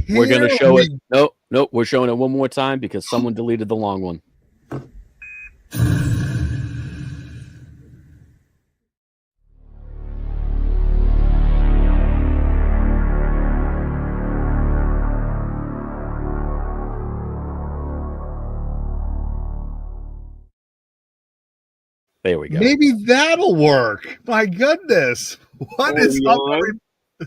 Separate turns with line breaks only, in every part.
We're going to show it. Nope. We're showing it one more time because someone deleted the long one. There we go.
Maybe that'll work. My goodness. What is up?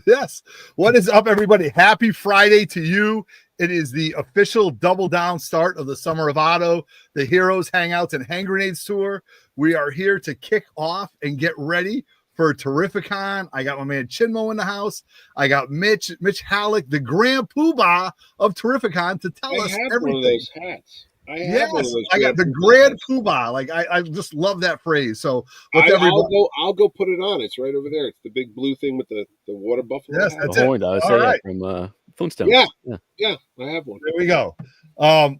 Yes. What is up, everybody? Happy Friday to you. It is the official double down start of the Summer of Auto, the Heroes, Hangouts, and Hand Grenades Tour. We are here to kick off and get ready for Terrificon. I got my man Chinmo in the house. I got Mitch Halleck, the Grand Poobah of Terrificon, to tell us everything.
One of those hats.
I got the Grand Poobah. Like I just love that phrase. So
I'll go put it on. It's right over there. It's the big blue thing with the water buffalo.
Yes, that's it.
All right. From Flintstones.
Yeah, I have one.
There we go.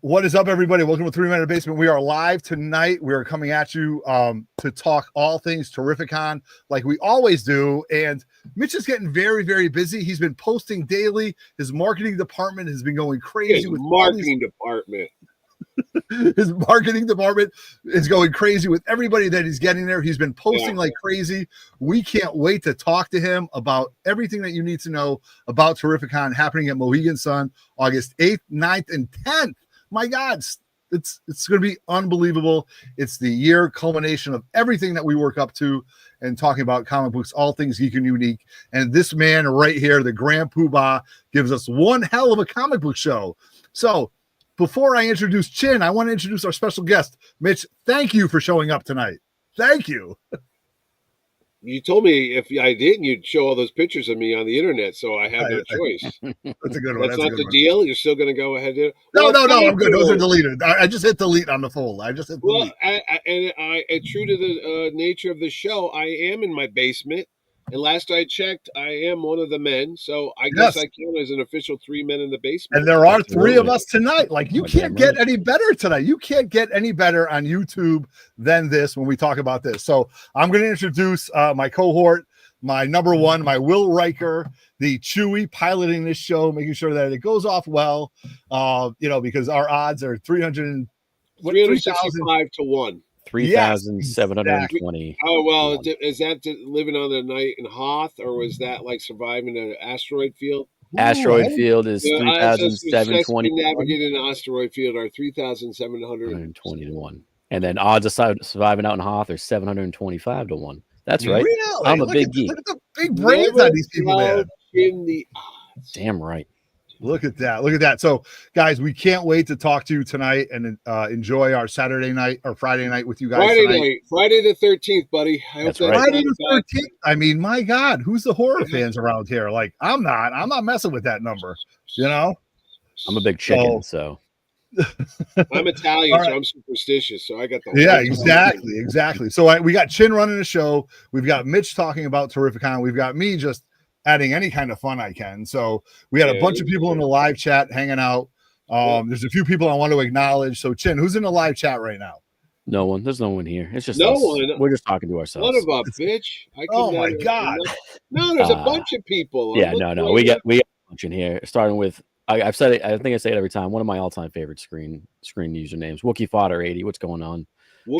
What is up, everybody? Welcome to 3 Minute Basement. We are live tonight. We are coming at you to talk all things Terrificon, like we always do. And Mitch is getting very, very busy. He's been posting daily. His marketing department has been going crazy. His marketing department is going crazy with everybody that he's getting there. He's been posting like crazy. We can't wait to talk to him about everything that you need to know about Terrificon happening at Mohegan Sun, August 8th, 9th, and 10th. My God, it's going to be unbelievable. It's the year culmination of everything that we work up to and talking about comic books, all things geek and unique. And this man right here, the Grand Poobah, gives us one hell of a comic book show. So before I introduce Chin, I want to introduce our special guest, Mitch. Thank you for showing up tonight. Thank you.
You told me if I didn't, you'd show all those pictures of me on the internet, so I have no choice.
That's a good one.
That's not the deal? You're still going to go ahead and
No, I'm good. Those are deleted. I just hit delete on the folder. I just hit delete.
True to the nature of the show, I am in my basement. And last I checked, I am one of the men, so I guess I count as an official 3 men in the basement.
And there are 3 of us tonight. Like, you can't get any better tonight. You can't get any better on YouTube than this when we talk about this. So I'm going to introduce my cohort, my number one, my Will Riker, the Chewy, piloting this show, making sure that it goes off well, because our odds are
365 to 1.
3,720.
Oh, well, is that living on the night in Hoth, or was that like surviving an asteroid field?
Asteroid field is 3,720.
Navigating an asteroid field are 3,720
to 1. And then odds of surviving out in Hoth are 725 to 1. That's right.
Really?
I'm a big geek.
Look at the big brains on these people, man.
In the odds.
Damn right.
Look at that. So, guys, we can't wait to talk to you tonight and enjoy our Saturday night or Friday night with you guys.
Friday the 13th, buddy.
That's right.
Friday the 13th. I mean, my God, who's the horror fans around here? Like, I'm not messing with that number.
I'm a big chicken, so.
I'm Italian, so I'm superstitious. So I got the
exactly. So we got Chin running the show. We've got Mitch talking about Terrificon. We've got me just adding any kind of fun I can. So we had a bunch of people in the live chat hanging out. There's a few people I want to acknowledge. So Chin, who's in the live chat right now?
No one. There's no one here. It's just
no
us.
one.
We're just talking to ourselves.
What about bitch?
Oh my God.
No, there's a bunch of people.
Yeah, no. We got a bunch in here. Starting with I've said it. I think I say it every time. One of my all-time favorite screen usernames. Wookie Fodder 80. What's going on?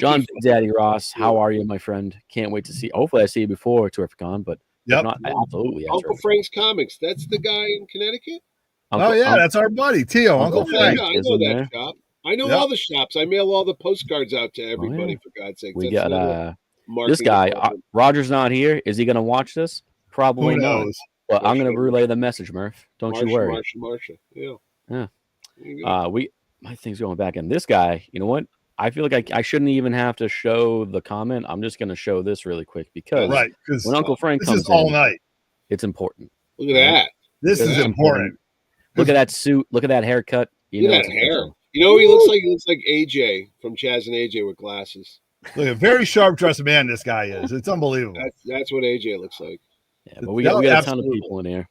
John Big Daddy Ross. How are you, my friend? Can't wait to see. Hopefully, I see you before Terrificon, but.
Yep.
Absolutely.
Uncle Frank's Comics. That's the guy in Connecticut?
That's our buddy, Tio, Uncle Frank.
I know that shop. I know all the shops. I mail all the postcards out to everybody, for God's sake.
We got this guy. Roger's not here. Is he going to watch this? Probably not. But I'm going to relay the message, Murph. Don't you worry.
Marsha. Yeah.
My thing's going back in. This guy, you know what? I feel like I shouldn't even have to show the comment. I'm just going to show this really quick because when Uncle Frank comes
all night,
it's important.
Look at that.
This is important.
Look at that suit. Look at that haircut.
Look at that hair. You know what he looks like? He looks like AJ from Chaz and AJ with glasses.
Look, a very sharp dressed man this guy is. It's unbelievable.
That's what AJ looks like.
Yeah, but we got a ton of people in here.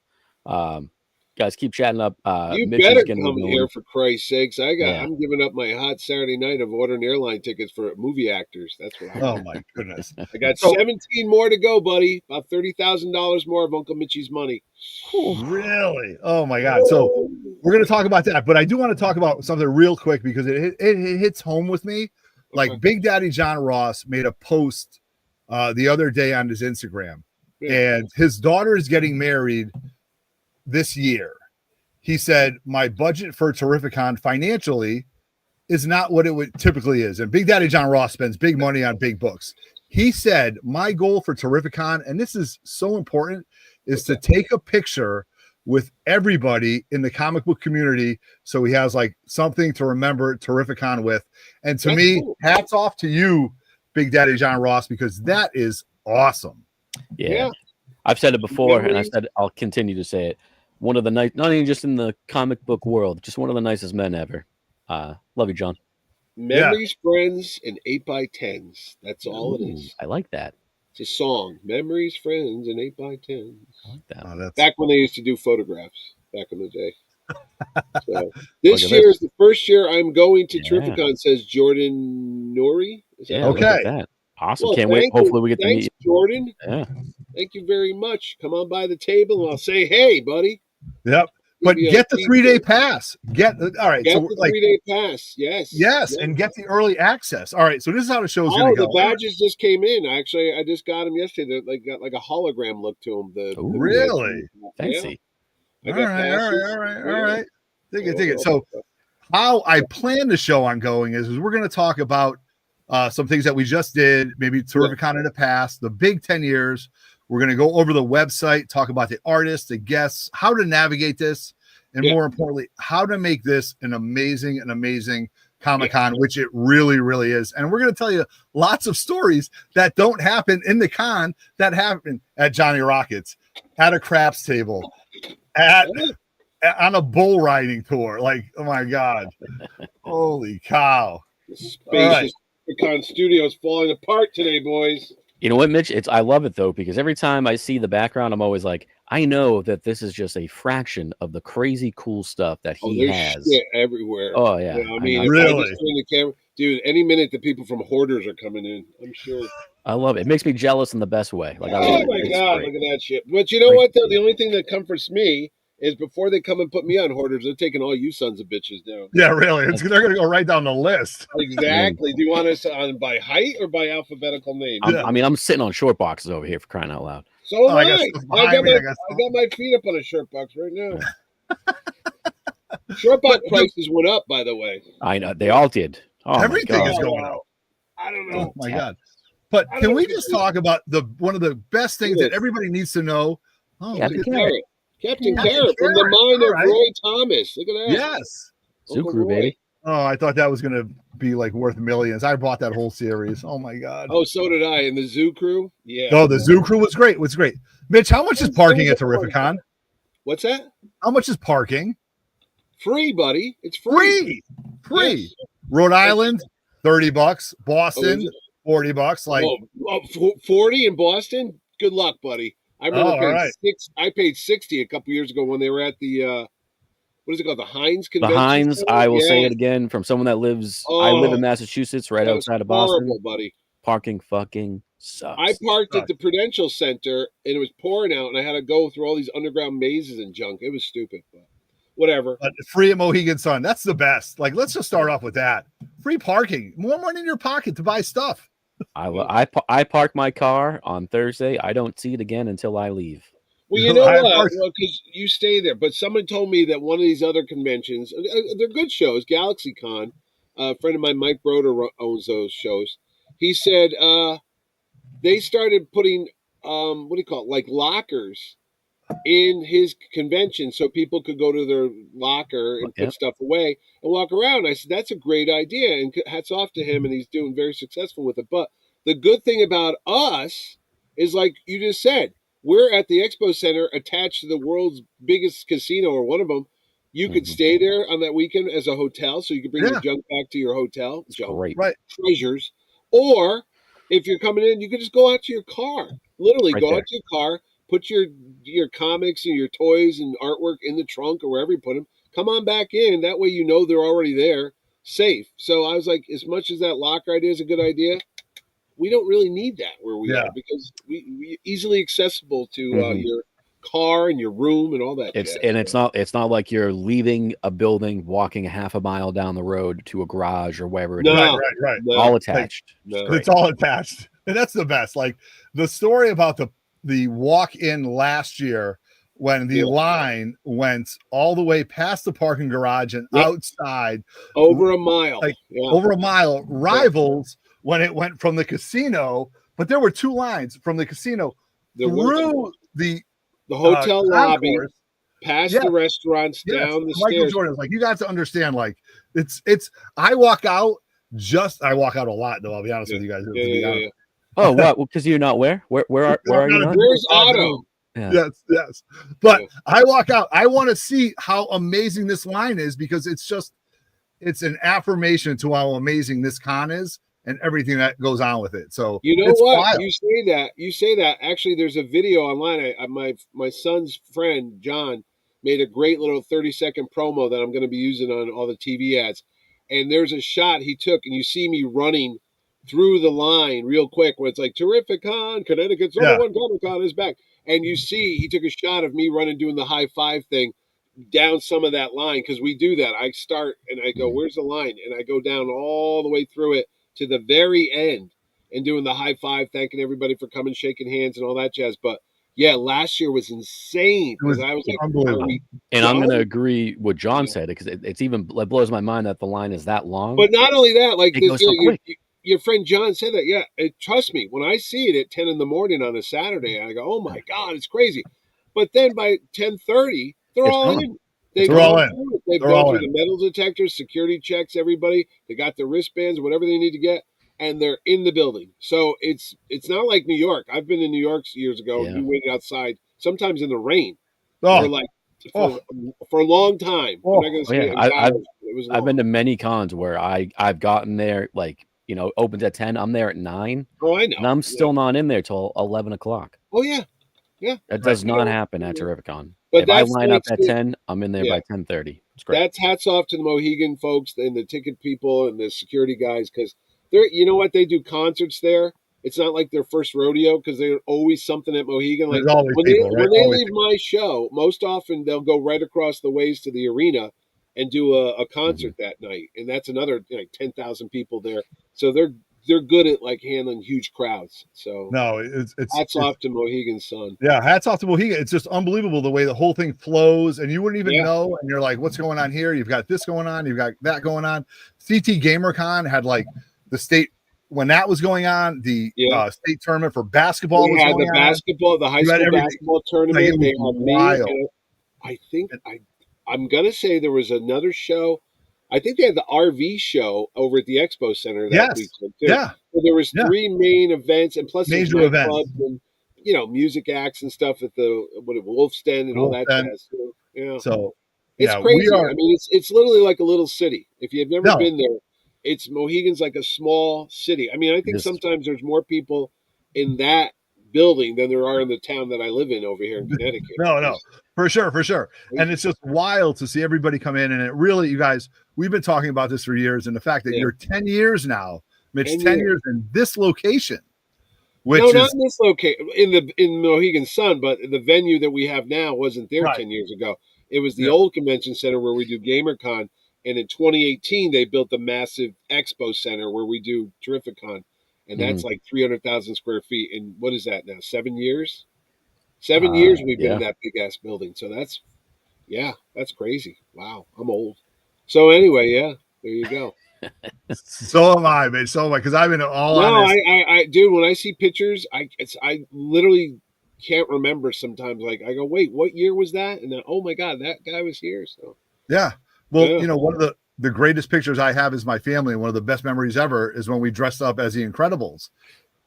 guys keep chatting up.
You
Mitch
better
is going to
come
be
here for Christ's sakes.
Yeah.
I'm giving up my hot Saturday night of ordering airline tickets for movie actors. That's what I'm
Oh my goodness.
I got 17 more to go, buddy. About $30,000 more of Uncle Mitchie's money.
Really? Oh my God. So we're going to talk about that, but I do want to talk about something real quick because it hits home with me. Like Big Daddy John Ross made a post the other day on his Instagram, and his daughter is getting married this year. He said, my budget for Terrificon financially is not what it typically is. And Big Daddy John Ross spends big money on big books. He said, my goal for Terrificon, and this is so important, is to take a picture with everybody in the comic book community so he has like something to remember Terrificon with. And to me, hats off to you, Big Daddy John Ross, because that is awesome.
Yeah. I've said it before, and I said I'll continue to say it. One of the nice, not even just in the comic book world, just one of the nicest men ever. Love you, John.
Memories, friends, and 8x10s. That's all it is.
I like that.
It's a song. Memories, friends, and 8x10s.
I like that.
Back when they used to do photographs back in the day. So this year is the first year I'm going to Terrificon, says Jordan Nori.
Okay. Awesome. Well, can't wait. Hopefully we get to meet you.
Jordan.
Yeah.
Thank you very much. Come on by the table and I'll say, hey, buddy.
Yep. But get the 3-day pass. Get the
3-day pass. Yes.
And get the early access. All right. So this is how the show's going to go.
The badges just came in. Actually, I just got them yesterday. They got like a hologram look to them.
Really?
Fancy.
All right. Dig it. So how I plan the show on going is we're going to talk about some things that we just did, maybe Terrificon in the past, the big 10 years. We're going to go over the website, talk about the artists, the guests, how to navigate this, and more importantly, how to make this an amazing Comic-Con, which it really, really is. And we're going to tell you lots of stories that don't happen in the con that happen at Johnny Rockets, at a craps table, on a bull riding tour. Like, oh my God. Holy cow.
Spacious Con studio is falling apart today, boys.
You know what, Mitch? I love it though, because every time I see the background, I'm always like, I know that this is just a fraction of the crazy cool stuff that he has.
Shit everywhere.
Oh yeah.
I mean, really? If I just turn the camera, dude, any minute the people from Hoarders are coming in, I'm sure.
I love it. It makes me jealous in the best way. Like,
oh my God, look at that shit. But you know what though? The only thing that comforts me is before they come and put me on Hoarders, they're taking all you sons of bitches down.
Yeah, really. They're going to go right down the list.
Exactly. Do you want us on by height or by alphabetical name?
I mean, I'm sitting on short boxes over here for crying out loud.
So am I got my feet up on a short box right now. Short box prices went up, by the way.
I know. They all did. Oh,
everything is going up.
I don't know.
Oh, my God. But can we just talk about one of the best things that everybody needs to know? Oh,
Captain Carrot from the mind of Roy Thomas. Look at that.
Yes.
Zucru, baby.
Oh, I thought that was going to be like worth millions. I bought that whole series. Oh my God.
Oh, so did I. And the Zoo Crew? Yeah.
Oh, the Zoo Crew was great. Was great. Mitch, how much is parking at Terrificon?
What's that?
How much is parking?
Free, buddy. It's free.
Yes. Rhode Island, $30. Boston, $40. Like
40 in Boston? Good luck, buddy. I remember I paid $60 a couple years ago when they were at the what is it called? The Heinz Convention.
The Heinz, Center? I will say it again from someone that lives. I live in Massachusetts, right outside of Boston.
Horrible, buddy.
Parking fucking sucks.
I parked at the Prudential Center and it was pouring out, and I had to go through all these underground mazes and junk. It was stupid, but whatever.
But free at Mohegan Sun. That's the best. Like, let's just start off with that. Free parking. More money in your pocket to buy stuff.
I park my car on Thursday. I don't see it again until I leave.
Well, you know what? Because you stay there. But someone told me that one of these other conventions, they're good shows, GalaxyCon. A friend of mine, Mike Broder, owns those shows. He said they started putting, like lockers in his convention so people could go to their locker and put stuff away and walk around. I said, that's a great idea. And hats off to him. And he's doing very successful with it. But the good thing about us is, like you just said, we're at the Expo Center attached to the world's biggest casino, or one of them. You could stay there on that weekend as a hotel, so you could bring your junk back to your hotel.
Great.
Treasures. Or if you're coming in, you could just go out to your car. Literally go out to your car, Put your comics and your toys and artwork in the trunk or wherever you put them. Come on back in. That way you know they're already there, safe. So I was like, as much as that locker idea is a good idea, we don't really need that where we are because we easily accessible to your car and your room and all that.
It's not like you're leaving a building, walking a half a mile down the road to a garage or wherever it is.
Right.
No,
all attached.
It's all attached, and that's the best. Like the story about the walk-in last year when the line went all the way past the parking garage and outside
over a mile,
over a mile. Rivals when it went from the casino, but there were two lines from the casino through the
hotel lobby, past the restaurants, down the
Michael
stairs.
Jordan's like, you got to understand, like it's I walk out a lot though, I'll be honest with you guys.
Oh, what? Because you're not where are you not?
Where's Otto?
Yes. But I walk out. I want to see how amazing this line is because it's an affirmation to how amazing this con is and everything that goes on with it. So
you know what?
Wild.
You say that. Actually, there's a video online. My son's friend John made a great little 30-second promo that I'm going to be using on all the TV ads. And there's a shot he took, and you see me running through the line real quick where it's like Terrificon, Connecticut's number one Comic-Con is back. And you see he took a shot of me running doing the high five thing down some of that line because we do that. I start and I go, where's the line? And I go down all the way through it to the very end and doing the high five, thanking everybody for coming, shaking hands and all that jazz. But yeah, last year was insane because I was like,
unbelievable.
And I'm going to agree with John said because it blows my mind that the line is that long.
But not only that, like
it goes so quick.
Your friend John said that. Yeah, trust me, when I see it at 10 in the morning on a Saturday, I go, oh my God, it's crazy. But then by 10:30, they're all in.
They've gone through
the metal detectors, security checks, everybody. They got the wristbands, whatever they need to get, and they're in the building. So it's not like New York. I've been in New York years ago. You waited outside, sometimes in the rain. For a long time.
I've been to many cons where I've gotten there like, opens at 10. I'm there at 9.
Oh, I know.
And I'm still not in there till 11 o'clock.
Oh, yeah. Yeah.
That does not happen at Terrificon.
But
if I line up at 10, I'm in there by 10:30. It's great.
That's hats off to the Mohegan folks and the ticket people and the security guys because they're, you know what, they do concerts there. It's not like their first rodeo because there's always something at Mohegan. Like when they leave my show, most often they'll go right across the ways to the arena and do a concert that night, and that's another 10,000 people there. So they're good at like handling huge crowds. So
it's
hats off to Mohegan's son.
Yeah, hats off to Mohegan. It's just unbelievable the way the whole thing flows, and you wouldn't even know. And you're like, what's going on here? You've got this going on. You've got that going on. CT GamerCon had like the state when that was going on. The state tournament for basketball.
We had the basketball, the high school basketball tournament. They had wild. I think I'm gonna say there was another show. I think they had the RV show over at the Expo Center that weekend too. Yeah. So there was 3 main events and plus
major events
and music acts and stuff at the Wolf's Den and all that jazz. So it's crazy. I mean, it's literally like a little city. If you've never been there, it's Mohegan's like a small city. I mean, I think sometimes there's more people in that building than there are in the town that I live in over here in Connecticut.
No, for sure. And it's just wild to see everybody come in. And it really, you guys, we've been talking about this for years. And the fact that you're 10 years now, Mitch, 10 years in this location.
Not in this location, in Mohegan Sun, but the venue that we have now wasn't there 10 years ago. It was the old convention center where we do GamerCon. And in 2018, they built the massive expo center where we do Terrificon. And that's like 300,000 square feet. And what is that now? 7 years? 7 years we've been in that big ass building. So that's crazy. Wow. I'm old. So anyway, there you go.
So am I, man. So am I. Because I've been all honest.
I dude, when I see pictures, I literally can't remember sometimes. Like I go, wait, what year was that? And then, oh my God, that guy was here. So
well, one of the greatest pictures I have is my family. And one of the best memories ever is when we dressed up as the Incredibles.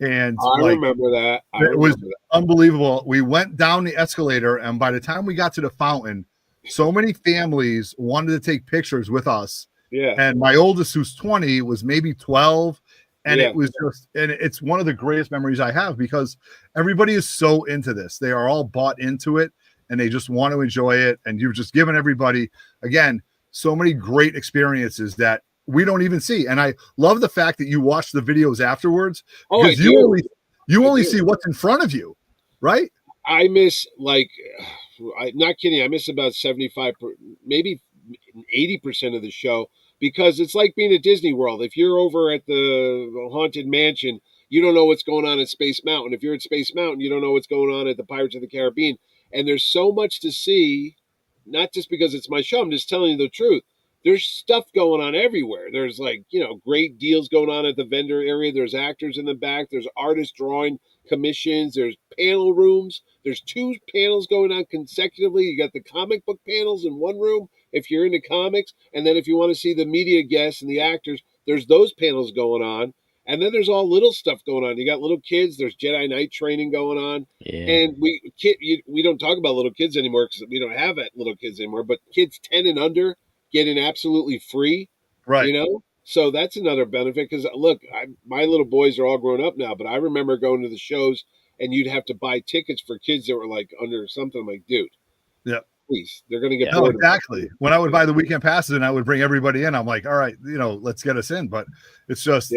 And
I remember that.
It was unbelievable. We went down the escalator, and by the time we got to the fountain, so many families wanted to take pictures with us. Yeah. And my oldest, who's 20, was maybe 12. And it was just, and it's one of the greatest memories I have because everybody is so into this. They are all bought into it and they just want to enjoy it. And you've just given everybody, again, so many great experiences that we don't even see. And I love the fact that you watch the videos afterwards because you only see what's in front of you, right?
I miss, like, I'm not kidding, I miss about 75, maybe 80% of the show, because it's like being at Disney World. If you're over at the Haunted Mansion, you don't know what's going on at Space Mountain. If you're at Space Mountain, you don't know what's going on at the Pirates of the Caribbean. And there's so much to see, not just because it's my show, I'm just telling you the truth. There's stuff going on everywhere. There's, like, great deals going on at the vendor area. There's actors in the back. There's artists drawing commissions. There's panel rooms. There's 2 panels going on consecutively. You got the comic book panels in one room if you're into comics. And then if you want to see the media guests and the actors, there's those panels going on. And then there's all little stuff going on. You got little kids. There's Jedi Knight training going on. Yeah. And we don't talk about little kids anymore because we don't have little kids anymore. But kids 10 and under get in absolutely free,
right?
So that's another benefit. Because look, my little boys are all grown up now, but I remember going to the shows and you'd have to buy tickets for kids that were like under something. I'm like, dude,
yeah,
please, they're going to get
bored. Exactly. When I would buy the weekend passes and I would bring everybody in, I'm like, all right, let's get us in. But it's just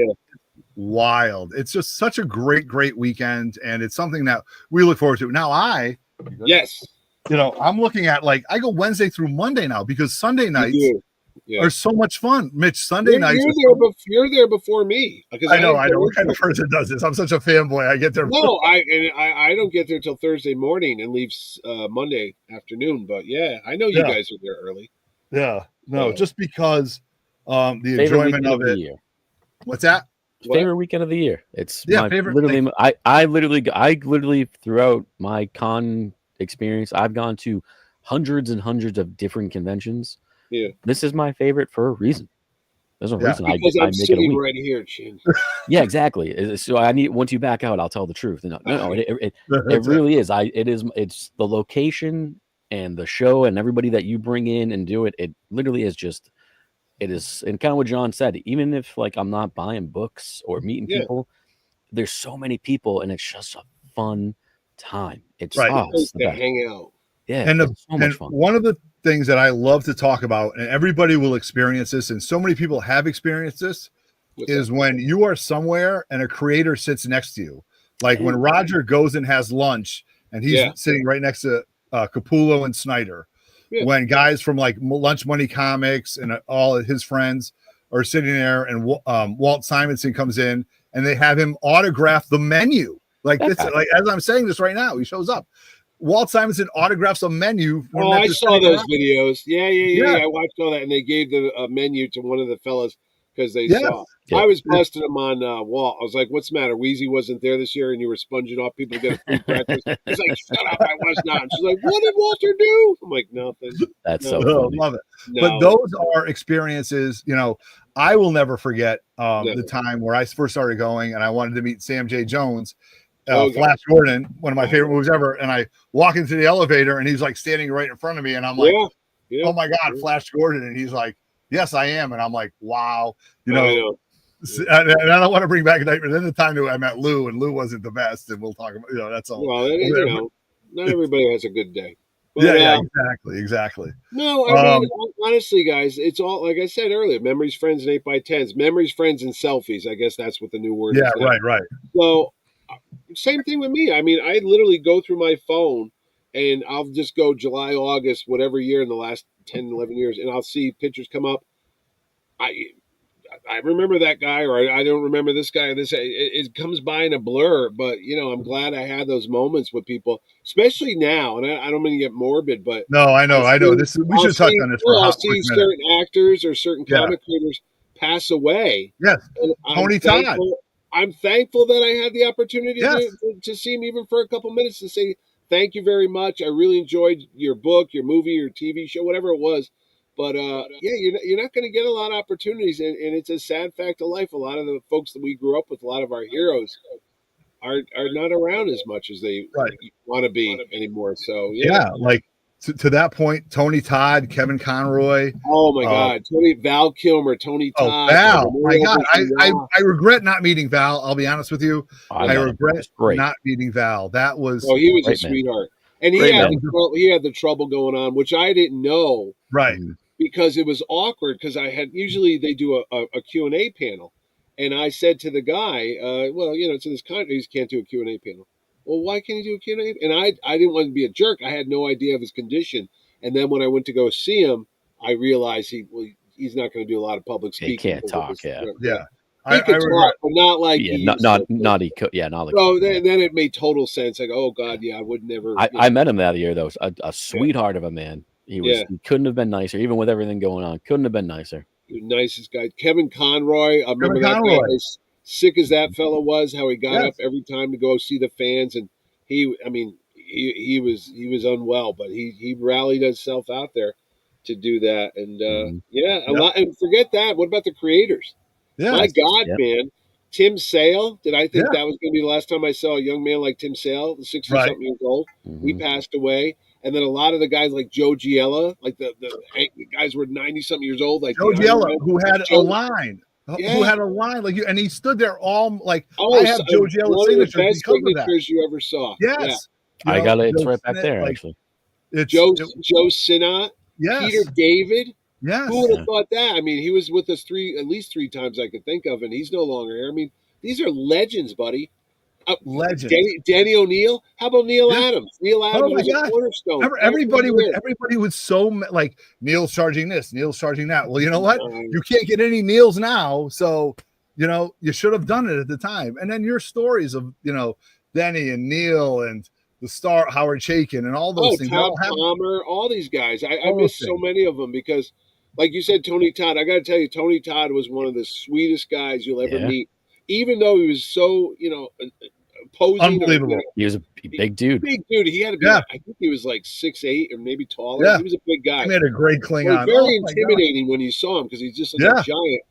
wild. It's just such a great weekend, and it's something that we look forward to. Now, I'm looking at, like, I go Wednesday through Monday now because Sunday nights are so much fun. Mitch, Sunday nights.
You're there before me.
I know. What kind of person does this? I'm such a fanboy. I get there.
No, I don't get there till Thursday morning and leave Monday afternoon. But I know you guys are there early.
Yeah. No, just because the enjoyment of it. What's that?
Favorite weekend of the year. It's my favorite. Literally, I literally throughout my con experience, I've gone to hundreds and hundreds of different conventions.
Yeah,
this is my favorite for a reason. There's a reason
because I'm sitting right here, Chin.
Yeah, exactly. So I need, once you back out, I'll tell the truth. No, it really is. It's the location and the show and everybody that you bring in and do it. It literally is just. It is, and kind of what John said. Even if, like, I'm not buying books or meeting people, there's so many people, and it's just a fun time. It's it's the best.
Hang out.
Yeah,
and
so much fun.
One of the things that I love to talk about, and everybody will experience this, and so many people have experienced this, is when you are somewhere and a creator sits next to you. Like when Roger goes and has lunch, and he's sitting right next to Capullo and Snyder. Yeah. When guys from like Lunch Money Comics and all his friends are sitting there, and Walt Simonson comes in and they have him autograph the menu. Like this, like as I'm saying this right now, he shows up. Walt Simonson autographs a menu.
Oh, I saw those videos. Yeah. I watched all that, and they gave the menu to one of the fellas because they saw. Yeah. I was busting him on Walt. I was like, "What's the matter? Wheezy wasn't there this year, and you were sponging off people to get a free breakfast." He's like, "Shut up! I was not." And she's like, "What did Walter do?" I'm like, "Nothing."
That's so funny.
Love it. No. But those are experiences. I will never forget the time where I first started going, and I wanted to meet Sam J. Jones. Flash Gordon, one of my favorite movies ever. And I walk into the elevator and he's like standing right in front of me. And I'm like, oh my God, Flash Gordon. And he's like, yes, I am. And I'm like, wow. And I don't want to bring back a nightmare. Then the time that I met Lou, and Lou wasn't the best. And we'll talk about, that's all.
Well, not everybody has a good day.
But, exactly.
No, I mean, honestly, guys, it's all, like I said earlier, memories, friends, and 8x10s. Memories, friends, and selfies. I guess that's what the new word is.
Yeah, right.
So, same thing with me. I mean, I literally go through my phone and I'll just go July, August, whatever year in the last 10, 11 years, and I'll see pictures come up. I remember that guy, or I don't remember this guy. It comes by in a blur, but I'm glad I had those moments with people, especially now. And I don't mean to get morbid, but
no, I know. We should touch on this.
I'll see certain actors or certain comic creators pass away.
Yes, Tony Todd.
I'm thankful that I had the opportunity to see him even for a couple minutes to say thank you very much. I really enjoyed your book, your movie, your TV show, whatever it was. But you're not going to get a lot of opportunities, and it's a sad fact of life. A lot of the folks that we grew up with, a lot of our heroes, are not around as much as they want to be anymore. So
like to that point, Tony Todd, Kevin Conroy.
Oh my God, Val Kilmer, Tony Todd.
Val, my God, I regret not meeting Val. I'll be honest with you. I regret not meeting Val. That was
he was a sweetheart, and he had the trouble going on, which I didn't know.
Right.
Because it was awkward because usually they do a Q&A panel. And I said to the guy, well, it's in this country, he can't do a Q&A panel. Well, why can't he do a Q&A? And I didn't want to be a jerk. I had no idea of his condition. And then when I went to go see him, I realized he's not going to do a lot of public speaking.
He can't talk,
Yeah.
He could talk, but not like
not like.
So then it made total sense. Like, oh God, I would never.
I met him that year though. A sweetheart of a man. He couldn't have been nicer, even with everything going on. Couldn't have been nicer.
The nicest guy, Kevin Conroy. I remember that guy, as sick as that fellow was. How he got up every time to go see the fans, and he was unwell, but he rallied himself out there to do that, and a lot. And forget that. What about the creators? Yeah, my God, man. Tim Sale. Did I think that was going to be the last time I saw a young man like Tim Sale, 60-something years old? He passed away. And then a lot of the guys like Joe Giella, like the guys were 90-something years old, like
Joe Giella, who had a line, like you, and he stood there all like. I have Joe Giella's signature because of that.
You ever saw?
Yes,
I got it. It's right back there, actually.
It's Joe Sinnott, Peter David.
Yes,
who would have thought that? I mean, he was with us at least three times I could think of, and he's no longer here. I mean, these are legends, buddy.
Legend.
Danny O'Neill. How about Neil Adams? Neil Adams was a cornerstone.
Everybody was so like Neil's charging this, Neil's charging that. Well, you know what? You can't get any Neils now, so you should have done it at the time. And then your stories of Denny and Neil and the star Howard Chaykin and all those things.
Tom Palmer, all these guys. I miss so many of them because, like you said, Tony Todd. I got to tell you, Tony Todd was one of the sweetest guys you'll ever meet. Even though he was so posing.
Unbelievable.
He was a big dude.
Big dude. He had to be. I think he was like 6'8" or maybe taller. Yeah. He was a big guy.
He had a great Klingon.
Very intimidating when you saw him because he's just like a giant,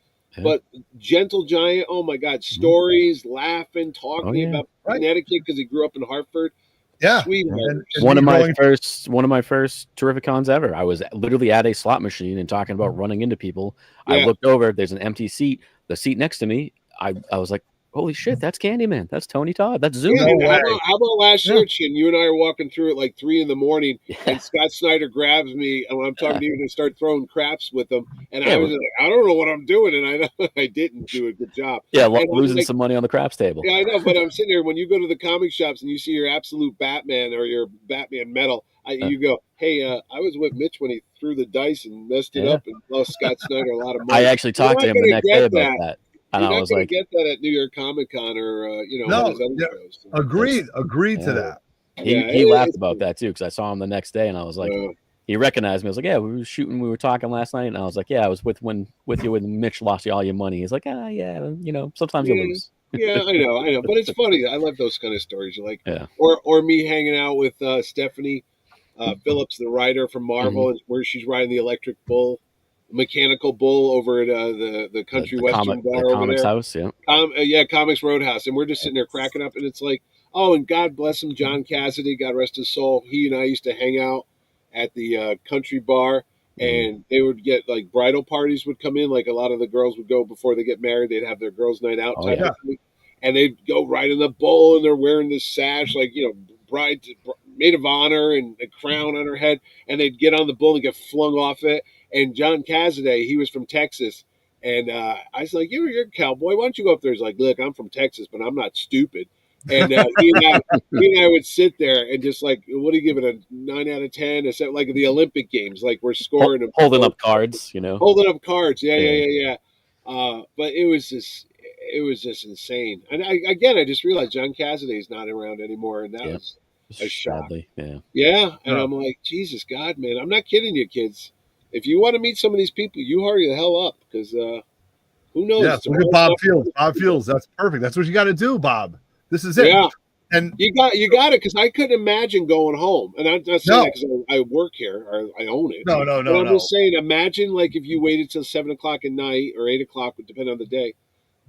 but gentle giant. Oh my God! Stories, laughing, talking about Connecticut because he grew up in Hartford.
Yeah,
sweetheart.
One of my first Terrificons ever. I was literally at a slot machine and talking about running into people. I looked over. There's an empty seat. The seat next to me. I was like, holy shit, that's Candyman. That's Tony Todd. That's Zoom.
How about last year, Chin? You and I are walking through at like 3 a.m, and Scott Snyder grabs me, and when I'm talking to you, and start throwing craps with him. And I was like, I don't know what I'm doing, and I know I didn't do a good job.
Yeah, losing some money on the craps table.
Yeah, I know, but I'm sitting there. When you go to the comic shops and you see your absolute Batman or your Batman metal, you go, hey, I was with Mitch when he threw the dice and messed it up and lost Scott Snyder a lot of money.
I actually talked to him the next day about that. And
You're
I
not
was
going
like,
to get that at New York Comic Con or shows.
Agreed to that.
He laughed about that too because I saw him the next day and I was like, he recognized me. I was like, yeah, we were talking last night, and I was like, yeah, I was with you when Mitch lost you all your money. He's like, sometimes you lose.
Yeah, I know, but it's funny. I love those kind of stories. Like, or me hanging out with Stephanie Phillips, the writer from Marvel, where she's riding the electric bull. Mechanical bull over at the country western bar over
Comics
there.
House,
Comics Roadhouse, and we're just sitting there cracking up, and it's like, and God bless him, John Cassidy, God rest his soul. He and I used to hang out at the country bar, and they would get like bridal parties would come in, like a lot of the girls would go before they get married. They'd have their girls' night out type of thing, and they'd go riding the bull, and they're wearing this sash, like bride maid of honor and a crown on her head, and they'd get on the bull and get flung off it. And John Cassidy, he was from Texas. And I was like, you're a cowboy. Why don't you go up there? He's like, look, I'm from Texas, but I'm not stupid. And he and I would sit there and just like, what do you give it, a 9 out of 10? Like the Olympic Games, like we're scoring.
Holding up cards,
Holding up cards. Yeah. But it was just insane. And I just realized John Cassidy is not around anymore. And that was a shock.
Sadly,
Yeah. And I'm like, Jesus God, man, I'm not kidding you, kids. If you want to meet some of these people, you hurry the hell up because who knows?
Yeah, look at Bob Fields. Bob Fields, that's perfect. That's what you got to do, Bob. This is it.
Yeah,
and
you got it because I couldn't imagine going home. And I'm not saying that because I work here or I own it.
No.
But I'm just saying, imagine like if you waited till 7 o'clock at night or 8 o'clock, depending on the day,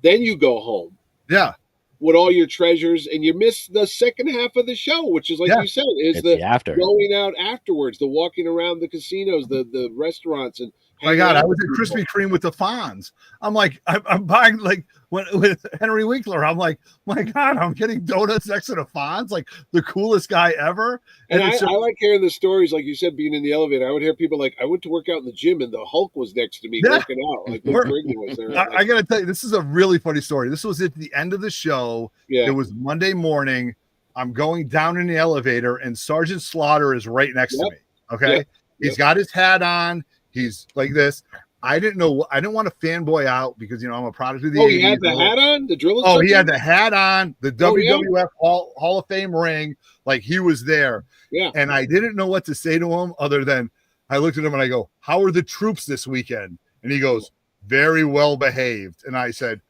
then you go home.
Yeah.
with all your treasures, and you miss the second half of the show, which is like you said, is
it's
the
after
going out afterwards, the walking around the casinos, the restaurants, and
my God, I was at Krispy Kreme with the Fonz. I'm like, I'm buying like with Henry Winkler. I'm like, my God, I'm getting donuts next to the Fonz, like the coolest guy ever.
And I like hearing the stories, like you said, being in the elevator. I would hear people like, I went to work out in the gym, and the Hulk was next to me working out. Like Luke Briggy was there.
I gotta tell you, this is a really funny story. This was at the end of the show.
Yeah.
It was Monday morning. I'm going down in the elevator, and Sergeant Slaughter is right next to me. Okay, he's got his hat on. He's like this. I didn't want to fanboy out because I'm a product of the 80s.
He had the hat on, the drill.
Oh, he had the hat on, the WWF Hall of Fame ring, like he was there.
Yeah.
And I didn't know what to say to him other than I looked at him and I go, "How are the troops this weekend?" And he goes, "Very well behaved." And I said,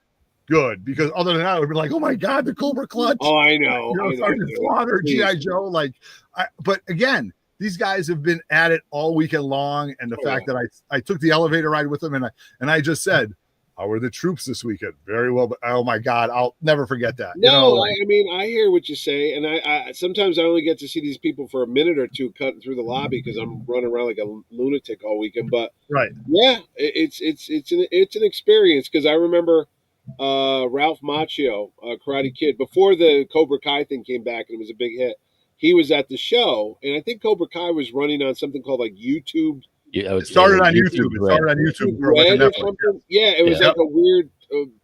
"Good," because other than that, I would be like, "Oh my God, the Cobra Clutch!"
Oh, I know.
Sergeant Slaughter, GI Joe, but again. These guys have been at it all weekend long, and the fact that I took the elevator ride with them, and I just said, "How are the troops this weekend?" Very well. But oh my God, I'll never forget that.
No, I mean I hear what you say, and I sometimes I only get to see these people for a minute or two cutting through the lobby because I'm running around like a lunatic all weekend. But yeah, it's an experience because I remember Ralph Macchio, Karate Kid, before the Cobra Kai thing came back and it was a big hit. He was at the show, and I think Cobra Kai was running on something called like YouTube.
Yeah, it started on YouTube. It started on YouTube
Red or something. Yeah, it was like a weird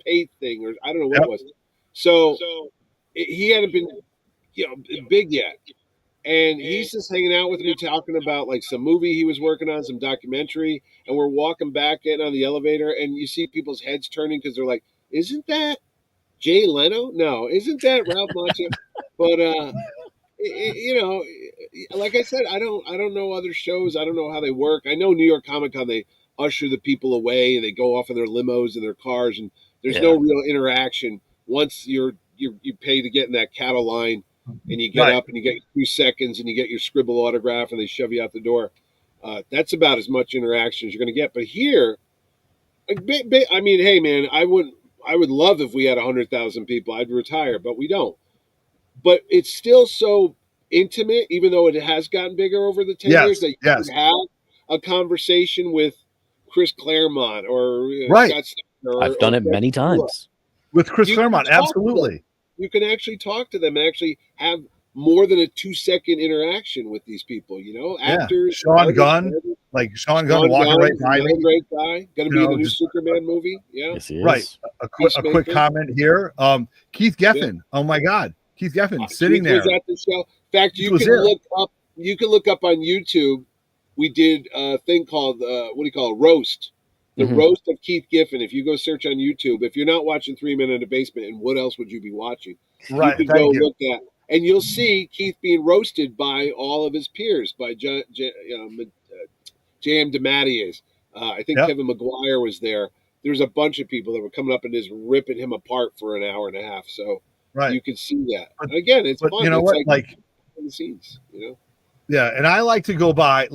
paid thing, or I don't know what it was. So he hadn't been, big yet, and he's just hanging out with me, talking about like some movie he was working on, some documentary, and we're walking back, getting on the elevator, and you see people's heads turning because they're like, "Isn't that Jay Leno? No, isn't that Ralph Macchio?" But like I said, I don't know other shows. I don't know how they work. I know New York Comic Con, they usher the people away and they go off in their limos and their cars, and there's no real interaction. Once you pay to get in that cattle line, and you get up and you get 2 seconds and you get your scribble autograph and they shove you out the door. That's about as much interaction as you're going to get. But here, I mean, hey man, I would love if we had 100,000 people. I'd retire, but we don't. But it's still so intimate, even though it has gotten bigger over the 10 years, that you can have a conversation with Chris Claremont or Scott Steiner.
I've done it many times.
With Chris Claremont, absolutely.
You can actually talk to them and actually have more than a 2-second interaction with these people, actors.
Sean Gunn, Sean Gunn walking right by me.
Great guy. Going to be in the new Superman movie. Yeah.
Yes, he is.
Right. A quick comment here. Keith Geffen. Oh my God. Keith Geffen sitting there.
Was at the show. In fact, you can look up on YouTube. We did a thing called roast. The roast of Keith Giffen. If you go search on YouTube, if you're not watching 3 Men in the Basement, and what else would you be watching?
Right.
You can go look at, and you'll see Keith being roasted by all of his peers, by J.M. DeMatteis. I think Kevin McGuire was there. There's a bunch of people that were coming up and just ripping him apart for an hour and a half. So you can see that. But, and again, it's fun.
You know what? Like
the scenes,
Yeah, and I like to go by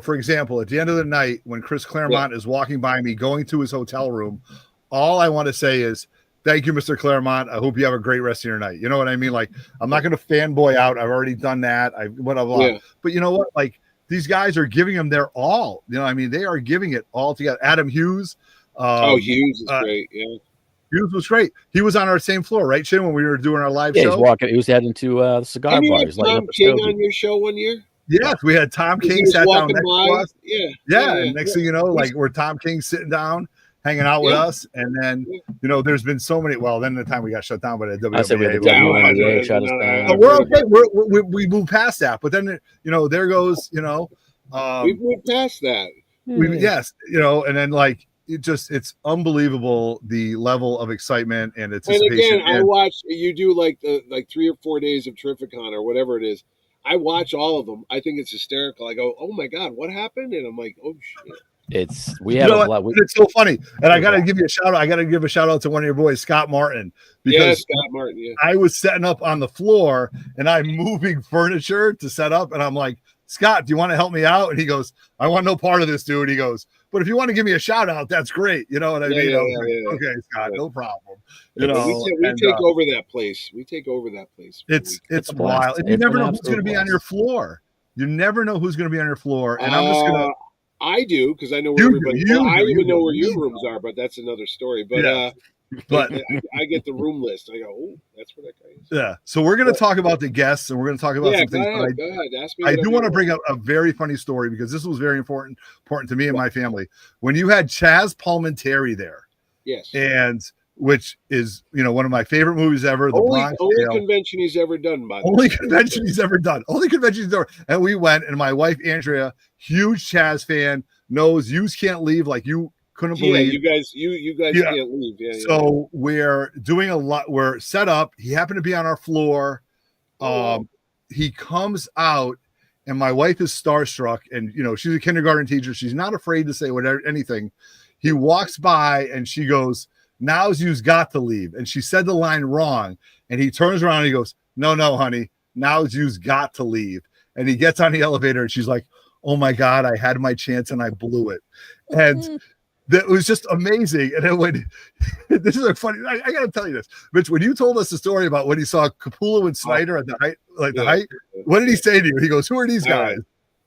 for example, at the end of the night when Chris Claremont is walking by me going to his hotel room, all I want to say is, "Thank you, Mr. Claremont. I hope you have a great rest of your night." You know what I mean? Like, I'm not going to fanboy out. I've already done that. But you know what? Like, these guys are giving them their all. You know what I mean? They are giving it all together. Adam Hughes.
Hughes is great. Yeah.
Hughes was great. He was on our same floor, right, Shin, when we were doing our live show?
He was heading to the cigar bar.
Had Tom King on your show one year?
Yes, we had Tom King sat down next to us.
Yeah.
And next thing you know, we're Tom King sitting down, hanging out with us. And then, there's been so many. Well, then the time we got shut down by the WNBA.
I said we had the WNBA shut us down.
We're okay. We moved past that. But then, there goes,
we moved past that.
And then it's unbelievable the level of excitement and anticipation.
And again, I watched you do like 3 or 4 days of Terrificon or whatever it is. I watch all of them. I think it's hysterical. I go, "Oh my God, what happened?" And I'm like, "Oh shit."
It's so funny. And I gotta give you a shout out. I gotta give a shout out to one of your boys, Scott Martin, because
Scott Martin. Yeah.
I was setting up on the floor and I'm moving furniture to set up, and I'm like, Scott, do you want to help me out? And he goes, I want no part of this, dude. He goes, but if you want to give me a shout out, that's great. You know what I mean? Okay, Scott, no problem. You know,
we take over that place. We take over that place.
It's wild. And you never know who's going to be on your floor. You never know who's going to be on your floor. And I'm just going to.
I do, because I know where everybody. I even know where your rooms are, but that's another story. But but I get the room list. I go, oh, that's where that guy is.
Yeah. So we're going to talk about the guests, and we're going to talk about some things.
Go ahead. Ask me.
I do want to bring up a very funny story, because this was very important to me and my family. When you had Chaz Palminteri there.
Yes.
And which is, one of my favorite movies ever. The
only convention he's ever done, by the way.
Only convention he's ever done. And we went, and my wife Andrea, huge Chaz fan, knows you can't leave, like you couldn't believe.
You guys can't leave.
So we're doing a lot. We're set up. He happened to be on our floor. He comes out, and my wife is starstruck, and she's a kindergarten teacher. She's not afraid to say anything. He walks by, and she goes, "Now's you's got to leave." And she said the line wrong. And he turns around and he goes, No, honey, now's you's got to leave. And he gets on the elevator, and she's like, oh my God, I had my chance and I blew it. And that was just amazing. And then when this is a funny, I got to tell you this, Mitch, when you told us the story about when he saw Capullo and Snyder at the height, what did he say to you? He goes, who are these guys?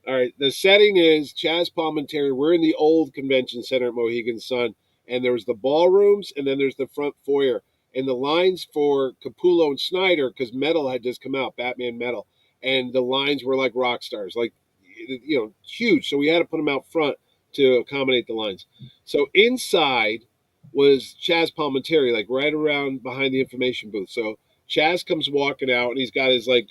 All right. The setting is Chaz Palminteri. We're in the old convention center at Mohegan Sun, and there was the ballrooms, and then there's the front foyer. And the lines for Capullo and Snyder, because Metal had just come out, Batman Metal, and the lines were like rock stars, like, huge. So we had to put them out front to accommodate the lines. So inside was Chaz Palminteri, like right around behind the information booth. So Chaz comes walking out, and he's got his like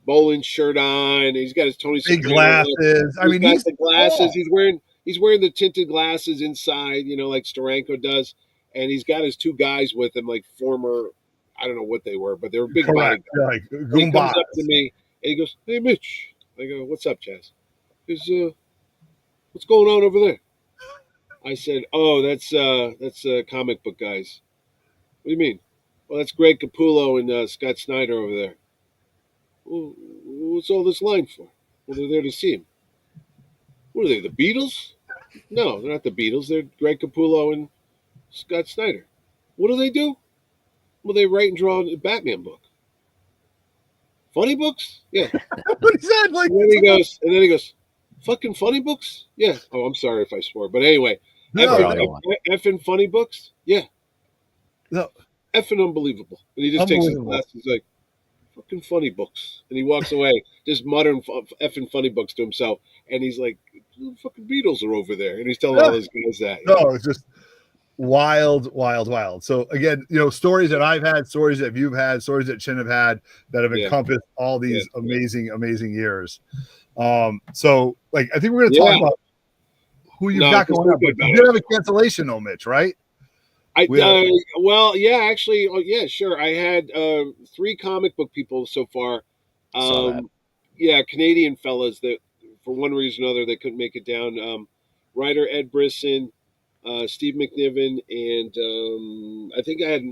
bowling shirt on, and he's got his Tony
big glasses.
He's the glasses. Cool. He's wearing the tinted glasses inside, like Steranko does. And he's got his two guys with him, like former, I don't know what they were, but they were big body guys. Like, he comes up to me and he goes, "Hey, Mitch." I go, "What's up, Chaz?" He goes, "What's going on over there?" I said, "Oh, that's comic book guys." "What do you mean?" "Well, that's Greg Capullo and Scott Snyder over there." "Well, what's all this line for?" "Well, they're there to see him." "What are they, the Beatles?" "No, they're not the Beatles. They're Greg Capullo and Scott Snyder." "What do they do?" "Well, they write and draw a Batman book." "Funny books?" "Yeah."
What is that? Like,
and then he goes, "Fucking funny books?" "Yeah." "Oh, I'm sorry if I swore, but anyway, effing funny books?" "Yeah."
No.
"Effing unbelievable." And he just takes his glasses, he's like, "Fucking funny books," and he walks away, just muttering effing funny books to himself. And he's like, "The fucking Beatles are over there," and he's telling all his guys that.
No, it's just wild. So again, stories that I've had, stories that you've had, stories that Chin have had that have encompassed all these amazing years. So like, I think we're going to talk about who you've got going on. But you did have a cancellation, though, Mitch, right?
Well, yeah, actually, sure. I had 3 comic book people so far. Canadian fellas that for one reason or another they couldn't make it down. Writer Ed Brisson, Steve McNiven, and I think I had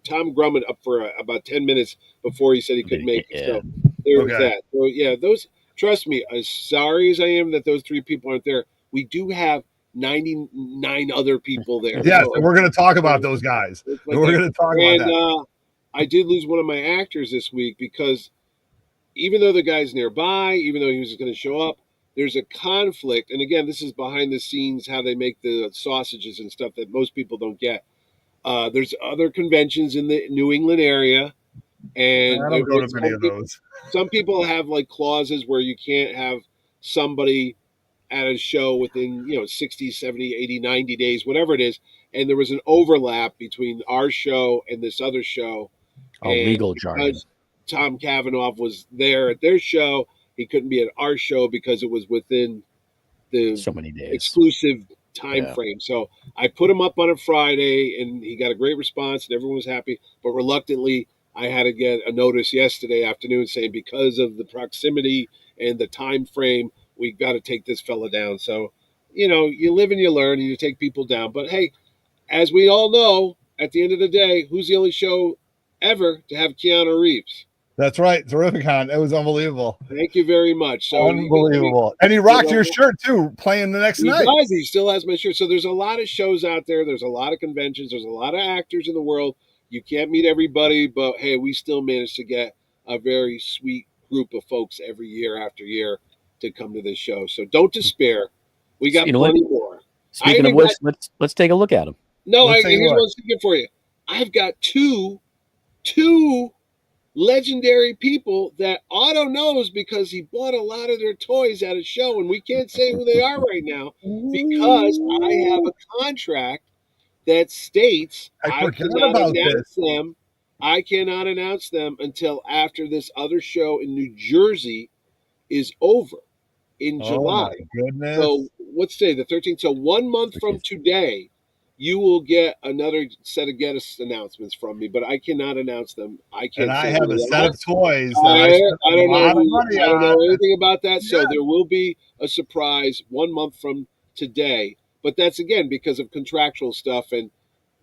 Tom Grumman up for about 10 minutes before he said he couldn't make it. So there was that. So yeah, those. Trust me, as sorry as I am that those 3 people aren't there, we do have 99 other people there.
Yes, so, we're going to talk about those guys. We're going to talk about that.
I did lose one of my actors this week because even though the guy's nearby, even though he was going to show up, there's a conflict. And again, this is behind the scenes, how they make the sausages and stuff that most people don't get. There's other conventions in the New England area. And
I don't go to many of those.
Some people have like clauses where you can't have somebody at a show within 60, 70, 80, 90 days, whatever it is. And there was an overlap between our show and this other show.
Legal jargon.
Tom Cavanaugh was there at their show. He couldn't be at our show because it was within the
so many days
exclusive time frame. So I put him up on a Friday, and he got a great response, and everyone was happy. But reluctantly, I had to get a notice yesterday afternoon saying because of the proximity and the time frame, we got to take this fella down. So, you live and you learn, and you take people down. But hey, as we all know, at the end of the day, who's the only show ever to have Keanu Reeves?
That's right. Terrificon. It was unbelievable.
Thank you very much. So
unbelievable. And he rocked your shirt too, playing the next night.
He still has my shirt. So there's a lot of shows out there. There's a lot of conventions. There's a lot of actors in the world. You can't meet everybody, but hey, we still manage to get a very sweet group of folks every year after year to come to this show. So don't despair. We got plenty more.
Speaking of which, let's take a look at them.
No, here's what I'm thinking for you. I've got two legendary people that Otto knows because he bought a lot of their toys at a show, and we can't say who they are right now because I have a contract that states I cannot announce them until after this other show in New Jersey is over in July.
My goodness.
So let's say the 13th. So 1 month from today, you will get another set of guest announcements from me, but I cannot announce them. I can't.
And I have a set of toys.
I don't know anything about that. So there will be a surprise 1 month from today, but that's again because of contractual stuff and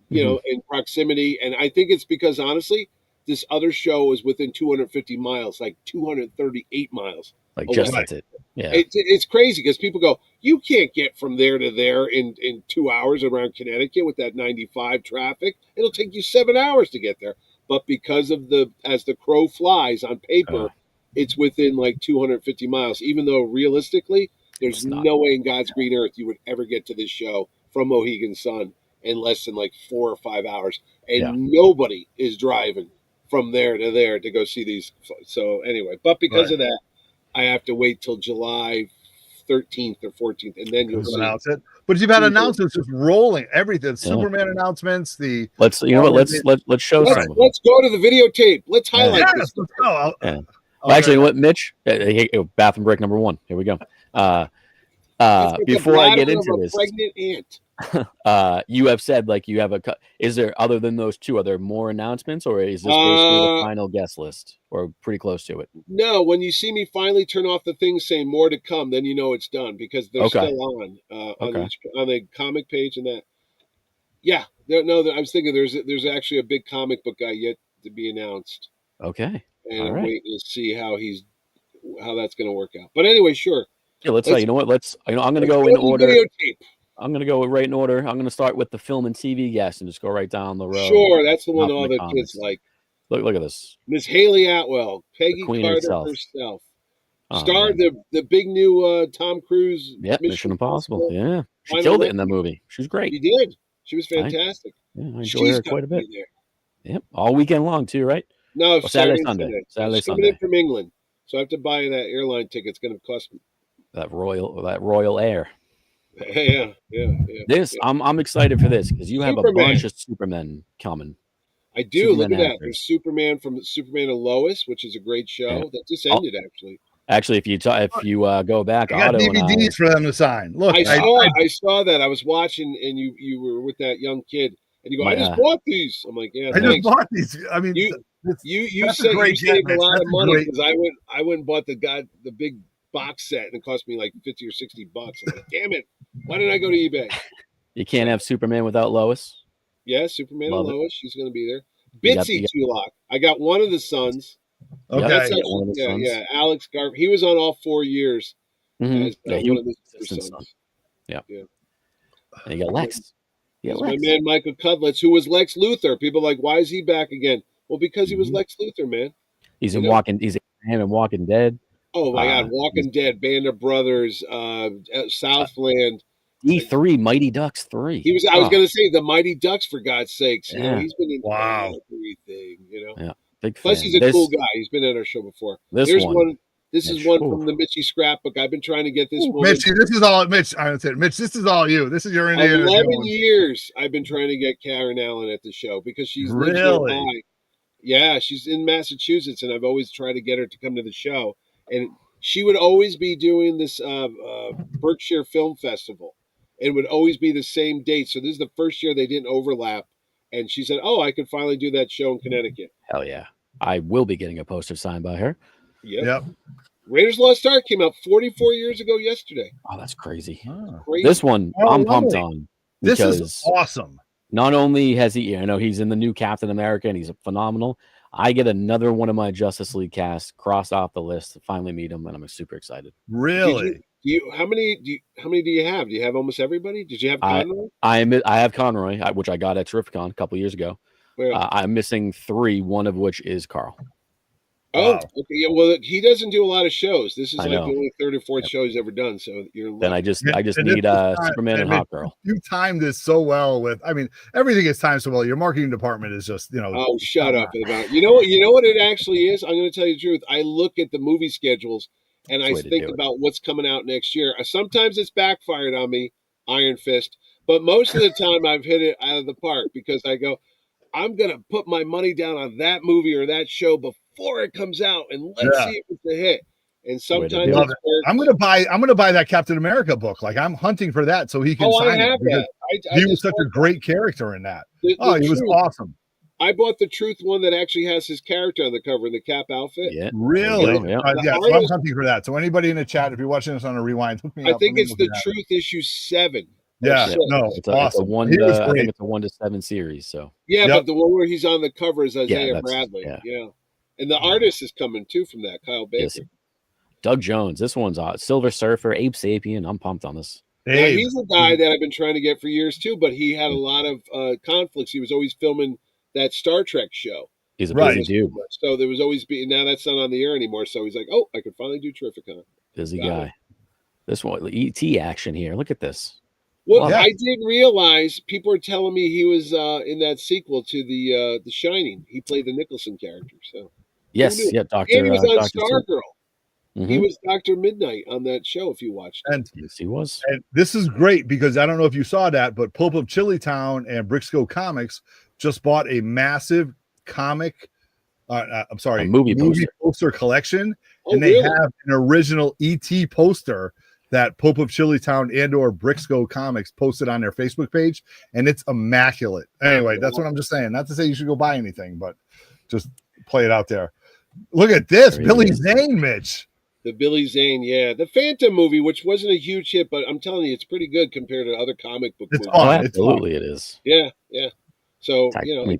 you know, in proximity. And I think it's because honestly, this other show is within 250 miles, like 238 miles.
Like just that's it. Yeah,
it's crazy because people go, you can't get from there to there in 2 hours around Connecticut with that 95 traffic. It'll take you 7 hours to get there. But because of as the crow flies on paper, it's within like 250 miles. Even though realistically, there's no way in God's green earth you would ever get to this show from Mohegan Sun in less than like 4 or 5 hours. And nobody is driving from there to there to go see these. So anyway, but because of that, I have to wait till July 13th or 14th, and then you'll
announce it. But you've had announcements just rolling, everything. Superman announcements.
Let's show some.
Let's go to the videotape. Let's highlight this.
Let's go.
Well, actually, what Mitch? Bathroom break number 1. Here we go. Before I get into this,
pregnant aunt.
You have said like you have is there, other than those two, are there more announcements, or is this basically the final guest list, or pretty close to it?
No, when you see me finally turn off the thing saying more to come, then you know it's done because they're still on the comic page and that. Yeah, I was thinking there's actually a big comic book guy yet to be announced.
Okay,
and I'm waiting to see how that's going to work out. But anyway, sure.
Yeah, let's you know what? I'm going to go in order. Videotape. I'm going to go right in order. I'm going to start with the film and TV guest and just go right down the road.
Sure, that's the one all the kids like.
Look at this.
Miss Haley Atwell, Peggy Carter herself. Starred the big new Tom Cruise.
Yep, Mission Impossible. Yeah, she killed it in that movie. She was great.
She did. She was fantastic.
I enjoy her quite a bit. Yep, all weekend long too, right?
No,
Saturday, Sunday.
She's coming in from England, so I have to buy that airline ticket. It's going to cost me.
That Royal Air.
Yeah.
I'm excited for this because you have a bunch of Supermen coming.
I do. Look at that. There's Superman from Superman and Lois, which is a great show that just ended actually.
Actually, if you go back,
I got DVDs for them to sign. Look,
I saw that. I was watching, and you were with that young kid, and you go, "I just bought these." I'm like, "Yeah,
I just bought these." I mean,
you said you saved a lot of money because I went and bought the big box set, and it cost me like $50 or $60. I'm like, damn it! Why didn't I go to eBay?
You can't have Superman without Lois.
Yeah, Superman and Lois. She's going to be there. Bitsy Tulloch. I got one of the sons.
Okay,
yeah. Alex Garb. He was on all 4 years. As,
one of the sons. Yeah. And you got Lex.
My man Michael Cudlitz, who was Lex Luthor. People are like, why is he back again? Well, because he was Lex Luthor, man.
He's in Walking Dead.
Oh my God! Walking Dead, Band of Brothers, Southland,
D3, Mighty Ducks 3.
He was. I was going to say the Mighty Ducks, for God's sakes. You know, he's been in everything. You know,
big fan.
Plus, he's a cool guy. He's been at our show before. This is one from the Mitchie scrapbook. I've been trying to get this one.
Mitchie, this is all Mitch. I would say, Mitch, this is all you. This is your Indiana
11 years. I've been trying to get Karen Allen at the show because she's
really.
Yeah, she's in Massachusetts, and I've always tried to get her to come to the show. And she would always be doing this Berkshire Film Festival. It would always be the same date. So this is the first year they didn't overlap. And she said, I could finally do that show in Connecticut.
Hell yeah. I will be getting a poster signed by her.
Yep. Raiders Lost Ark came out 44 years ago yesterday.
Oh, that's crazy.
Crazy.
This one I'm pumped on.
This is awesome.
Not only has he, he's in the new Captain America and he's phenomenal. I get another one of my Justice League cast crossed off the list to finally meet him, and I'm super excited.
Really?
How many do you have? Do you have almost everybody? Did you have Conroy?
I have Conroy, which I got at Terrificon a couple years ago. I'm missing 3, one of which is Carl.
Oh, okay. Yeah, well, he doesn't do a lot of shows. This is like the only 3rd or 4th show he's ever done. So you're
then I just need Superman and Hawkgirl.
You timed this so well with. I mean, everything is timed so well. Your marketing department is just
Oh, shut up about it. You know what it actually is. I'm going to tell you the truth. I look at the movie schedules and I think about what's coming out next year. Sometimes it's backfired on me, Iron Fist, but most of the time I've hit it out of the park because I go, I'm going to put my money down on that movie or that show before it comes out, and let's see if it's a hit. And sometimes
I'm going to buy that Captain America book. Like, I'm hunting for that so he can sign it. He was such a great character in that. He was awesome.
I bought the Truth one that actually has his character on the cover in the Cap outfit.
Yeah,
really? So I'm hunting for that. So anybody in the chat, if you're watching this on a rewind, hook me up.
I think it's the Truth issue 7.
Yeah, no,
it's awesome. I think it's a 1 to 7 series. So
but the one where he's on the cover is Isaiah Bradley. Yeah, and the artist is coming too from that, Kyle Baker.
Yes. Doug Jones. This one's Silver Surfer, Ape Sapien. I'm pumped on this.
Now, he's a guy that I've been trying to get for years too, but he had a lot of conflicts. He was always filming that Star Trek show.
He's a busy dude.
So there was always now that's not on the air anymore. So he's like, oh, I can finally do Terrificon.
Busy guy. This one, ET action here. Look at this.
Well, I did realize people are telling me he was in that sequel to the Shining. He played the Nicholson character. So
Doctor.
And he was on Stargirl. Mm-hmm. He was Dr. Midnight on that show. If you watched,
yes, he was.
And this is great because I don't know if you saw that, but Pope of Chillytown and Brixco Comics just bought a massive comic. Movie poster collection, and they have an original ET poster that Pope of Chillytown and/or Brixco Comics posted on their Facebook page, and it's immaculate. Anyway, that's what I'm just saying. Not to say you should go buy anything, but just play it out there. Look at this, Billy Zane, Mitch.
The Billy Zane, the Phantom movie, which wasn't a huge hit, but I'm telling you, it's pretty good compared to other comic book movies.
Absolutely, it is.
Yeah. So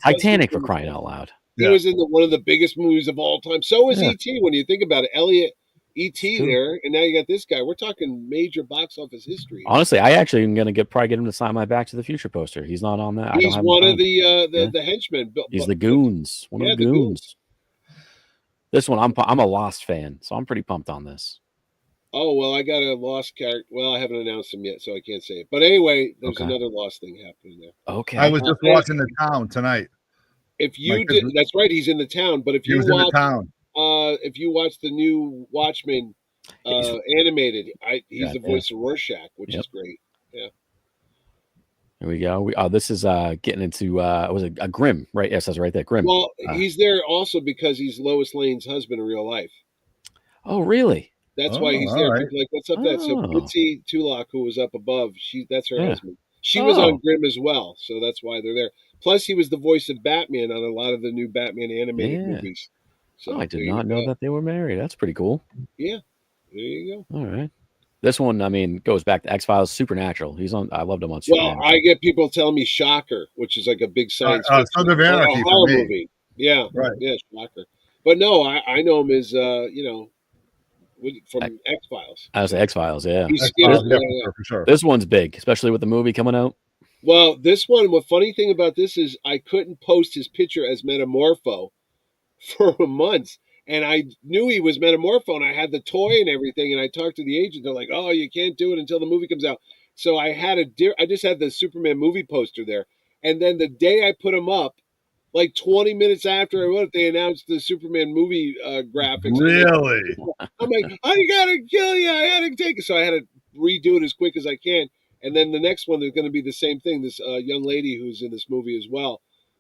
Titanic for crying out loud.
He was in one of the biggest movies of all time. So was E.T. When you think about it, Elliot. E.T. there, and now you got this guy. We're talking major box office history.
Honestly, I actually am going to probably get him to sign my Back to the Future poster. He's not on that.
He's one of the henchmen.
He's the goons. One of the goons. This one, I'm a Lost fan, so I'm pretty pumped on this.
Oh, well, I got a Lost character. Well, I haven't announced him yet, so I can't say it. But anyway, there's another Lost thing happening there.
Okay.
I was just watching The Town tonight.
If you did, that's right. He's in The Town. But if you watch if you watch the new Watchmen animated, he's the voice of Rorschach, which is great. Yeah.
Here we go. This is getting into was it a Grimm, right? Yes, that's right there. Grimm.
Well, he's there also because he's Lois Lane's husband in real life.
Oh, really?
That's why he's there. Right. Like, what's up? That so Bitsy Tulloch, who was up above, that's her husband. She was on Grimm as well, so that's why they're there. Plus, he was the voice of Batman on a lot of the new Batman animated movies. So
I did not know that they were married. That's pretty cool.
Yeah, there you
go. All right. This one, I mean, goes back to X-Files, Supernatural. He's on. I loved him on Supernatural.
Well, I get people telling me Shocker, which is like a big science fiction horror movie. Yeah, right. Yeah, Shocker. But no, I know him as from X-Files.
I was X-Files, yeah.
For sure.
This one's big, especially with the movie coming out.
Well, this one, the funny thing about this is I couldn't post his picture as Metamorpho for months, and I knew he was Metamorpho, and I had the toy and everything, and I talked to the agent. They're like, "Oh, you can't do it until the movie comes out." So I just had the Superman movie poster there, and then the day I put him up, like 20 minutes after I wrote it, they announced the Superman movie graphics.
Really?
I'm like, I gotta kill you! I had to take it, so I had to redo it as quick as I can. And then the next one, there's going to be the same thing. This young lady who's in this movie as well.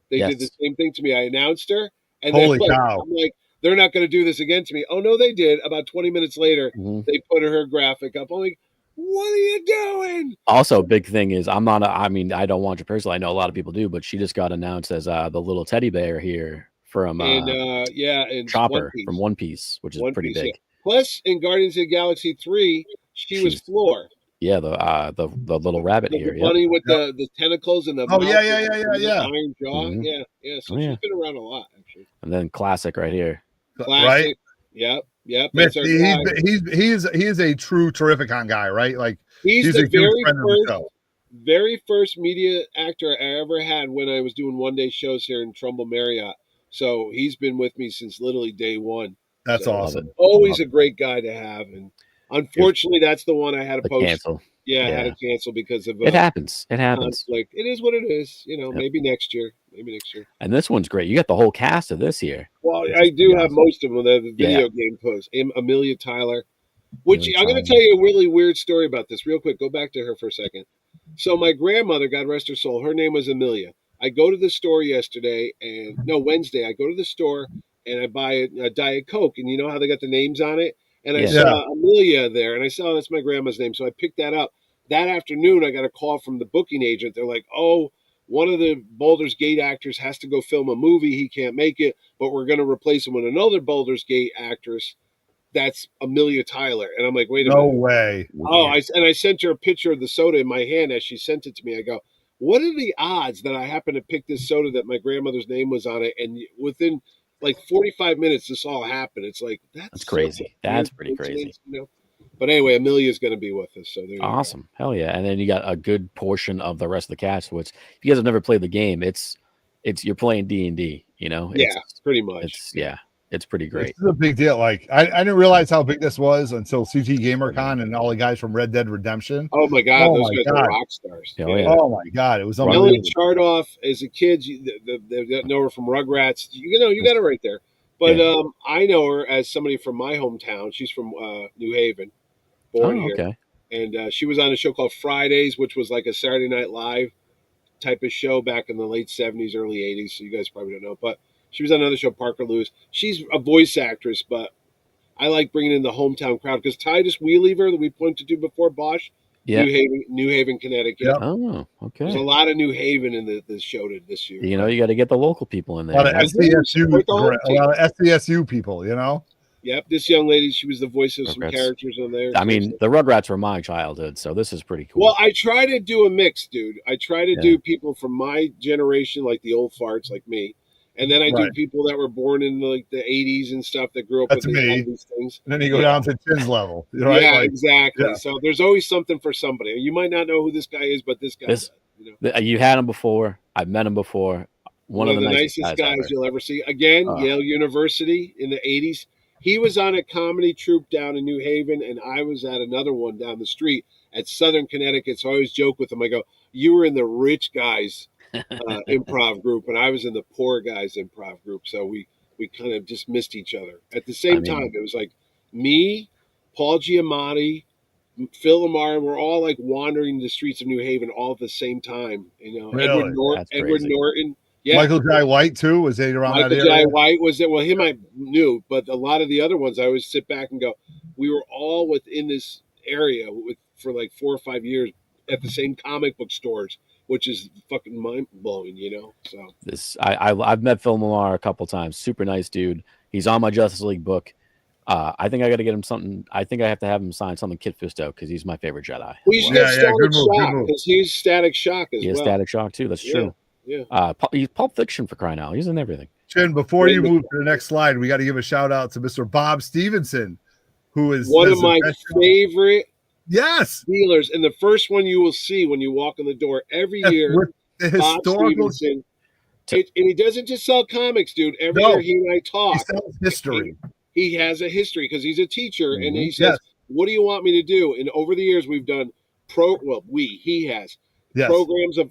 They did the same thing to me. I announced her. And
Holy cow.
I'm like, they're not going to do this again to me. Oh, no, they did. About 20 minutes later, they put her graphic up. I'm like, what are you doing?
Also, big thing is, I don't want you personally. I know a lot of people do, but she just got announced as the little teddy bear here from
and
Chopper from One Piece, which is pretty big.
Yeah. Plus, in Guardians of the Galaxy 3, she was Floor.
Yeah, the little rabbit here.
The bunny with the tentacles and the
Oh,
mouth
yeah.
iron jaw.
Mhm.
Yeah. So
Oh, yeah.
she's been around a lot, actually.
And then classic right here.
Classic.
Right?
Yep.
Mitch,
That's our guy.
he is a true Terrificon guy, right? Like
He's
a
the
huge friend of the show.
very first media actor I ever had when I was doing one-day shows here in Trumbull Marriott. So he's been with me since literally day one.
That's
so,
awesome.
Always a great guy to have. And unfortunately, that's the one I had to post.
Cancel.
Yeah, I had to cancel because of
it happens. It happens.
Conflict. It is what it is. Maybe next year.
And this one's great. You got the whole cast of this here.
Well, I do have most of them. The video game post. Amelia Tyler. Which I'm going to tell you a really weird story about this real quick. Go back to her for a second. So my grandmother, God rest her soul, her name was Amelia. I go to the store Wednesday. I go to the store and I buy a Diet Coke, and you know how they got the names on it? And I saw Amelia there, and I saw that's my grandma's name. So I picked that up. That afternoon, I got a call from the booking agent. They're like, "Oh, one of the Baldur's Gate actors has to go film a movie. He can't make it, but we're going to replace him with another Baldur's Gate actress. That's Amelia Tyler." And I'm like, wait a minute.
No way.
Oh, I sent her a picture of the soda in my hand as she sent it to me. I go, what are the odds that I happen to pick this soda that my grandmother's name was on it? And within like 45 minutes, this all happened. It's like, that's
crazy. That's pretty crazy.
But anyway, Amelia's going to be with us. So there
awesome. Hell yeah. And then you got a good portion of the rest of the cast, which if you guys have never played the game, it's you're playing D&D,
pretty much.
It's pretty great.
This is a big deal. Like I didn't realize how big this was until CT GamerCon and all the guys from Red Dead Redemption.
Oh my God, those guys are rock stars.
Oh my God, it was
unbelievable.
Melanie
Chardoff as a kid, they know her from Rugrats. You got her right there. But I know her as somebody from my hometown. She's from New Haven, born here.
Okay.
And she was on a show called Fridays, which was like a Saturday Night Live type of show back in the late 70s, early 80s. So you guys probably don't know, but she was on another show, Parker Lewis. She's a voice actress, but I like bringing in the hometown crowd because Titus Wheelever that we pointed to before, Bosch, New Haven, Connecticut.
Yep. Oh, okay.
There's a lot of New Haven in the show this year.
You got to get the local people in there.
A lot of SDSU people,
Yep, this young lady, she was the voice of some characters on there.
I mean, the Rugrats were my childhood, so this is pretty cool.
Well, I try to do a mix, dude. I try to do people from my generation, like the old farts like me. And then I do people that were born in like the 80s and stuff that grew up with these things.
And then you go down to Chin's level. Right?
Yeah, exactly. Yeah. So there's always something for somebody. You might not know who this guy is, but this guy does.
You had him before. I've met him before. One of the nicest
guys you'll ever see. Again, Yale University in the 80s. He was on a comedy troupe down in New Haven, and I was at another one down the street at Southern Connecticut. So I always joke with him. I go, you were in the rich guys improv group, and I was in the poor guys improv group. So we kind of just missed each other. At the same time, it was like me, Paul Giamatti, Phil Lamar, we're all like wandering the streets of New Haven all at the same time.
Really?
Edward Norton. Yeah.
Michael Jai White too, was he around that area?
Michael Jai White was it. Well, him I knew, but a lot of the other ones I always sit back and go, we were all within this area for like 4 or 5 years at the same comic book stores, which is fucking mind blowing, So
I've met Phil Millar a couple times. Super nice dude. He's on my Justice League book. I think I got to get him something. I think I have to have him sign something Kit Fisto because he's my favorite Jedi.
We should get Static Shock because he's Static Shock as well.
He is Static Shock too. That's true.
Yeah.
He's Pulp Fiction for crying out. He's in everything.
Chin, before you move to the next slide, we got to give a shout out to Mr. Bob Stevenson, who is
one of my favorite dealers, and the first one you will see when you walk in the door every year.
With the historical,
and he doesn't just sell comics, dude. Every year he and I talk.
He sells history.
He has a history because he's a teacher, and he says, "What do you want me to do?" And over the years, we've done he has programs of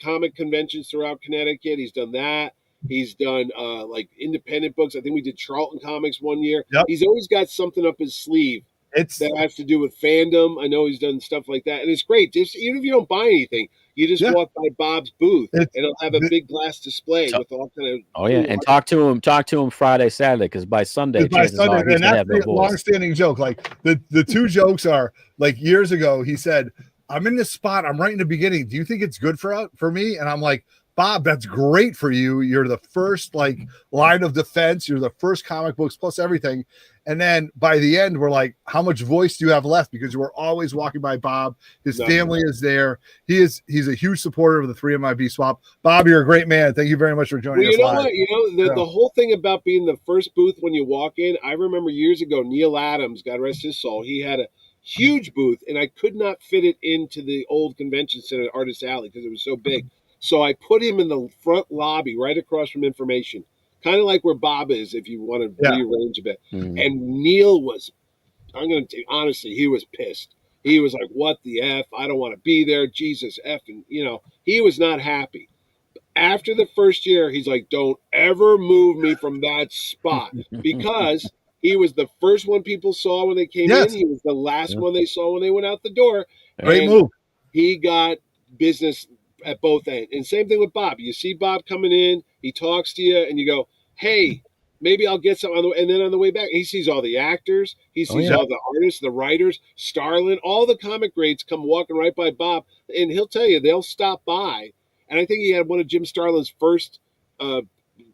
comic conventions throughout Connecticut. He's done that. He's done like independent books. I think we did Charlton Comics one year.
Yep.
He's always got something up his sleeve that has to do with fandom. I know he's done stuff like that, and it's great. Even if you don't buy anything, you just walk by Bob's booth, and it'll have a big glass display with all kind of.
Oh yeah, and talk to him Friday, Saturday, because by Sunday,
and that's the long-standing joke. Like the two jokes are like years ago. He said, "I'm in this spot. I'm right in the beginning. Do you think it's good for me?" And I'm like, Bob, that's great for you. You're the first like line of defense. You're the first comic books plus everything. And then by the end, we're like, how much voice do you have left? Because we're always walking by Bob. His family is there. He's a huge supporter of the 3MIB swap. Bob, you're a great man. Thank you very much for joining us.
You know live. What? You know, the whole thing about being the first booth when you walk in, I remember years ago, Neil Adams, God rest his soul, he had a huge booth, and I could not fit it into the old convention center at Artist Alley because it was so big. So I put him in the front lobby right across from information, kind of like where Bob is if you want to rearrange a bit. Mm. And Neil was, I'm going to honestly, he was pissed. He was like, what the F? I don't want to be there. Jesus F. And, you know, he was not happy. After the first year, he's like, don't ever move me from that spot because he was the first one people saw when they came in. He was the last one they saw when they went out the door.
Great move.
He got business at both ends. And same thing with Bob. You see Bob coming in, he talks to you, and you go, hey, maybe I'll get some on the way. And then on the way back, he sees all the actors, he sees all the artists, the writers, Starlin, all the comic greats come walking right by Bob, and he'll tell you they'll stop by. And I think he had one of Jim Starlin's first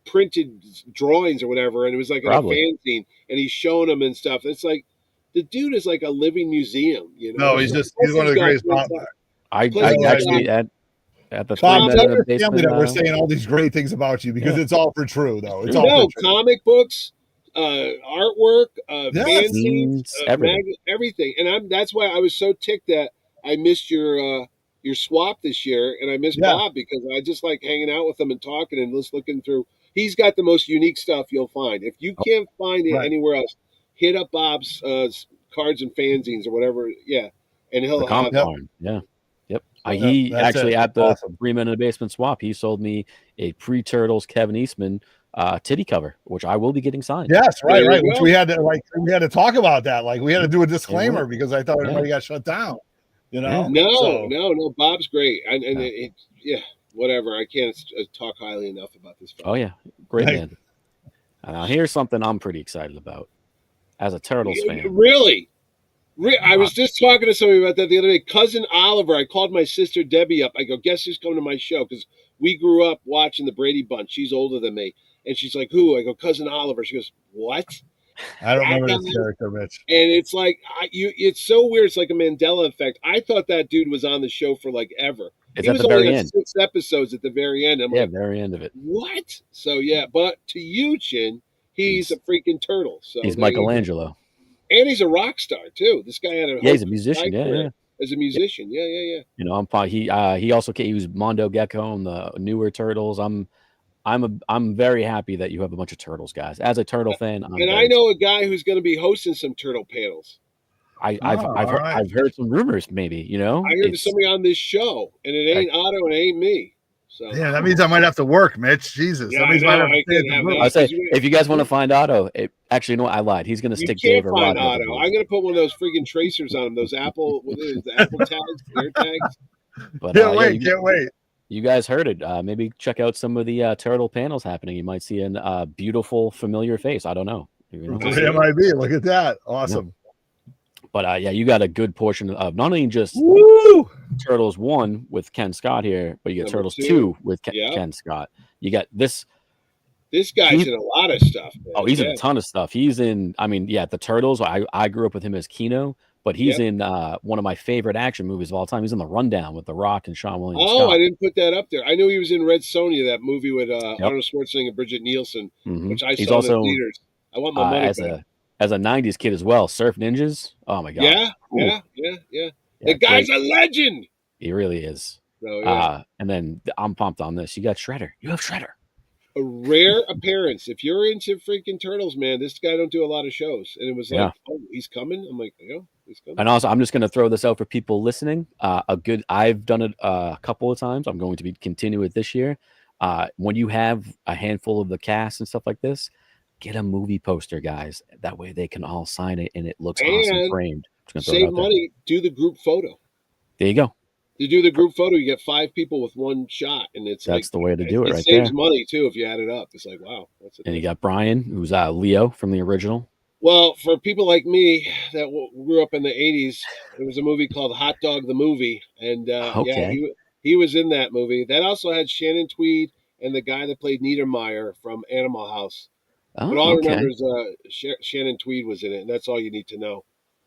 printed drawings or whatever, and it was like a fanzine, and he's showing them and stuff. It's like the dude is like a living museum, you know.
No, he's one of the greatest.
I actually at the
Bob, family that we're saying all these great things about you because it's all for true, though. It's all for
comic books, artwork, fanzines, everything. And that's why I was so ticked that I missed your swap this year, and I miss Bob because I just like hanging out with him and talking and just looking through. He's got the most unique stuff you'll find. If you can't find it anywhere else, hit up Bob's cards and fanzines or whatever. Yeah, and he'll have
he actually at the 3 Men in the Basement swap, he sold me a pre-Turtles Kevin Eastman titty cover, which I will be getting signed.
Yes, right. Which we had to talk about that. Like we had to do a disclaimer because I thought everybody got shut down. You know?
No. Bob's great, and whatever. I can't talk highly enough about this fellow.
Oh yeah, great man. Now here's something I'm pretty excited about as a Turtles fan.
Really? I was just talking to somebody about that the other day. Cousin Oliver, I called my sister Debbie up. I go, guess who's coming to my show? Because we grew up watching the Brady Bunch. She's older than me. And she's like, who? I go, Cousin Oliver. She goes, what?
I don't remember this character, Mitch.
And it's like, it's so weird. It's like a Mandela effect. I thought that dude was on the show for like ever.
It's at the very end.
6 episodes at the very end. I'm like,
very end of it.
What? So, but to you, Chin, he's a freaking turtle. So
he's Michelangelo.
And he's a rock star too. This guy had
he's a musician. Yeah.
As a musician, yeah.
You know, I'm fine. He also he was Mondo Gecko and the newer Turtles. I'm very happy that you have a bunch of Turtles guys. As a Turtle fan,
I know a guy who's going to be hosting some Turtle panels.
I've heard some rumors. Maybe I
heard somebody on this show, and it ain't Otto and it ain't me. So
that means I might have to work, Mitch. Jesus,
that means
I say if you guys want to find Otto, actually, no, I lied. He's going to stick Dave or Rod.
Otto. I'm going to put one of those freaking tracers on him. Those Apple tags, air tags.
But
can't wait.
You guys heard it. Maybe check out some of the Turtle panels happening. You might see a beautiful, familiar face. I don't know.
It might be. Look at that. Awesome.
Yeah. But you got a good portion of not only just Turtles 1 with Ken Scott here, but you get Turtles 2 with Ken Scott. You got this.
This guy's in a lot of stuff. Man.
Oh, he's in a ton of stuff. He's in, the Turtles. I grew up with him as Keno, but he's in one of my favorite action movies of all time. He's in The Rundown with The Rock and Sean William Scott.
I didn't put that up there. I knew he was in Red Sonja, that movie with Arnold Schwarzenegger and Bridget Nielsen, which I saw in the theaters. I want my money back.
As a 90s kid as well, Surf Ninjas. Oh, my God.
Yeah. The guy's a legend.
He really is.
So,
and then I'm pumped on this. You got Shredder. You have Shredder.
A rare appearance. If you're into freaking Turtles, man, this guy don't do a lot of shows. And it was like, he's coming. I'm like, he's coming.
And also, I'm just going to throw this out for people listening. I've done it a couple of times. I'm going to continue it this year. When you have a handful of the cast and stuff like this, get a movie poster, guys. That way they can all sign it and it looks awesome framed.
Save money. Do the group photo.
There you go.
You do the group photo, you get 5 people with one shot, and that's
the way to do it. Right
there. It saves money too if you add it up. It's like, wow.
And you got Brian, who's Leo from the original.
Well, for people like me that grew up in the '80s, there was a movie called Hot Dog the Movie, and He was in that movie. That also had Shannon Tweed and the guy that played Niedermeyer from Animal House. But all I remember is Shannon Tweed was in it, and that's all you need to know.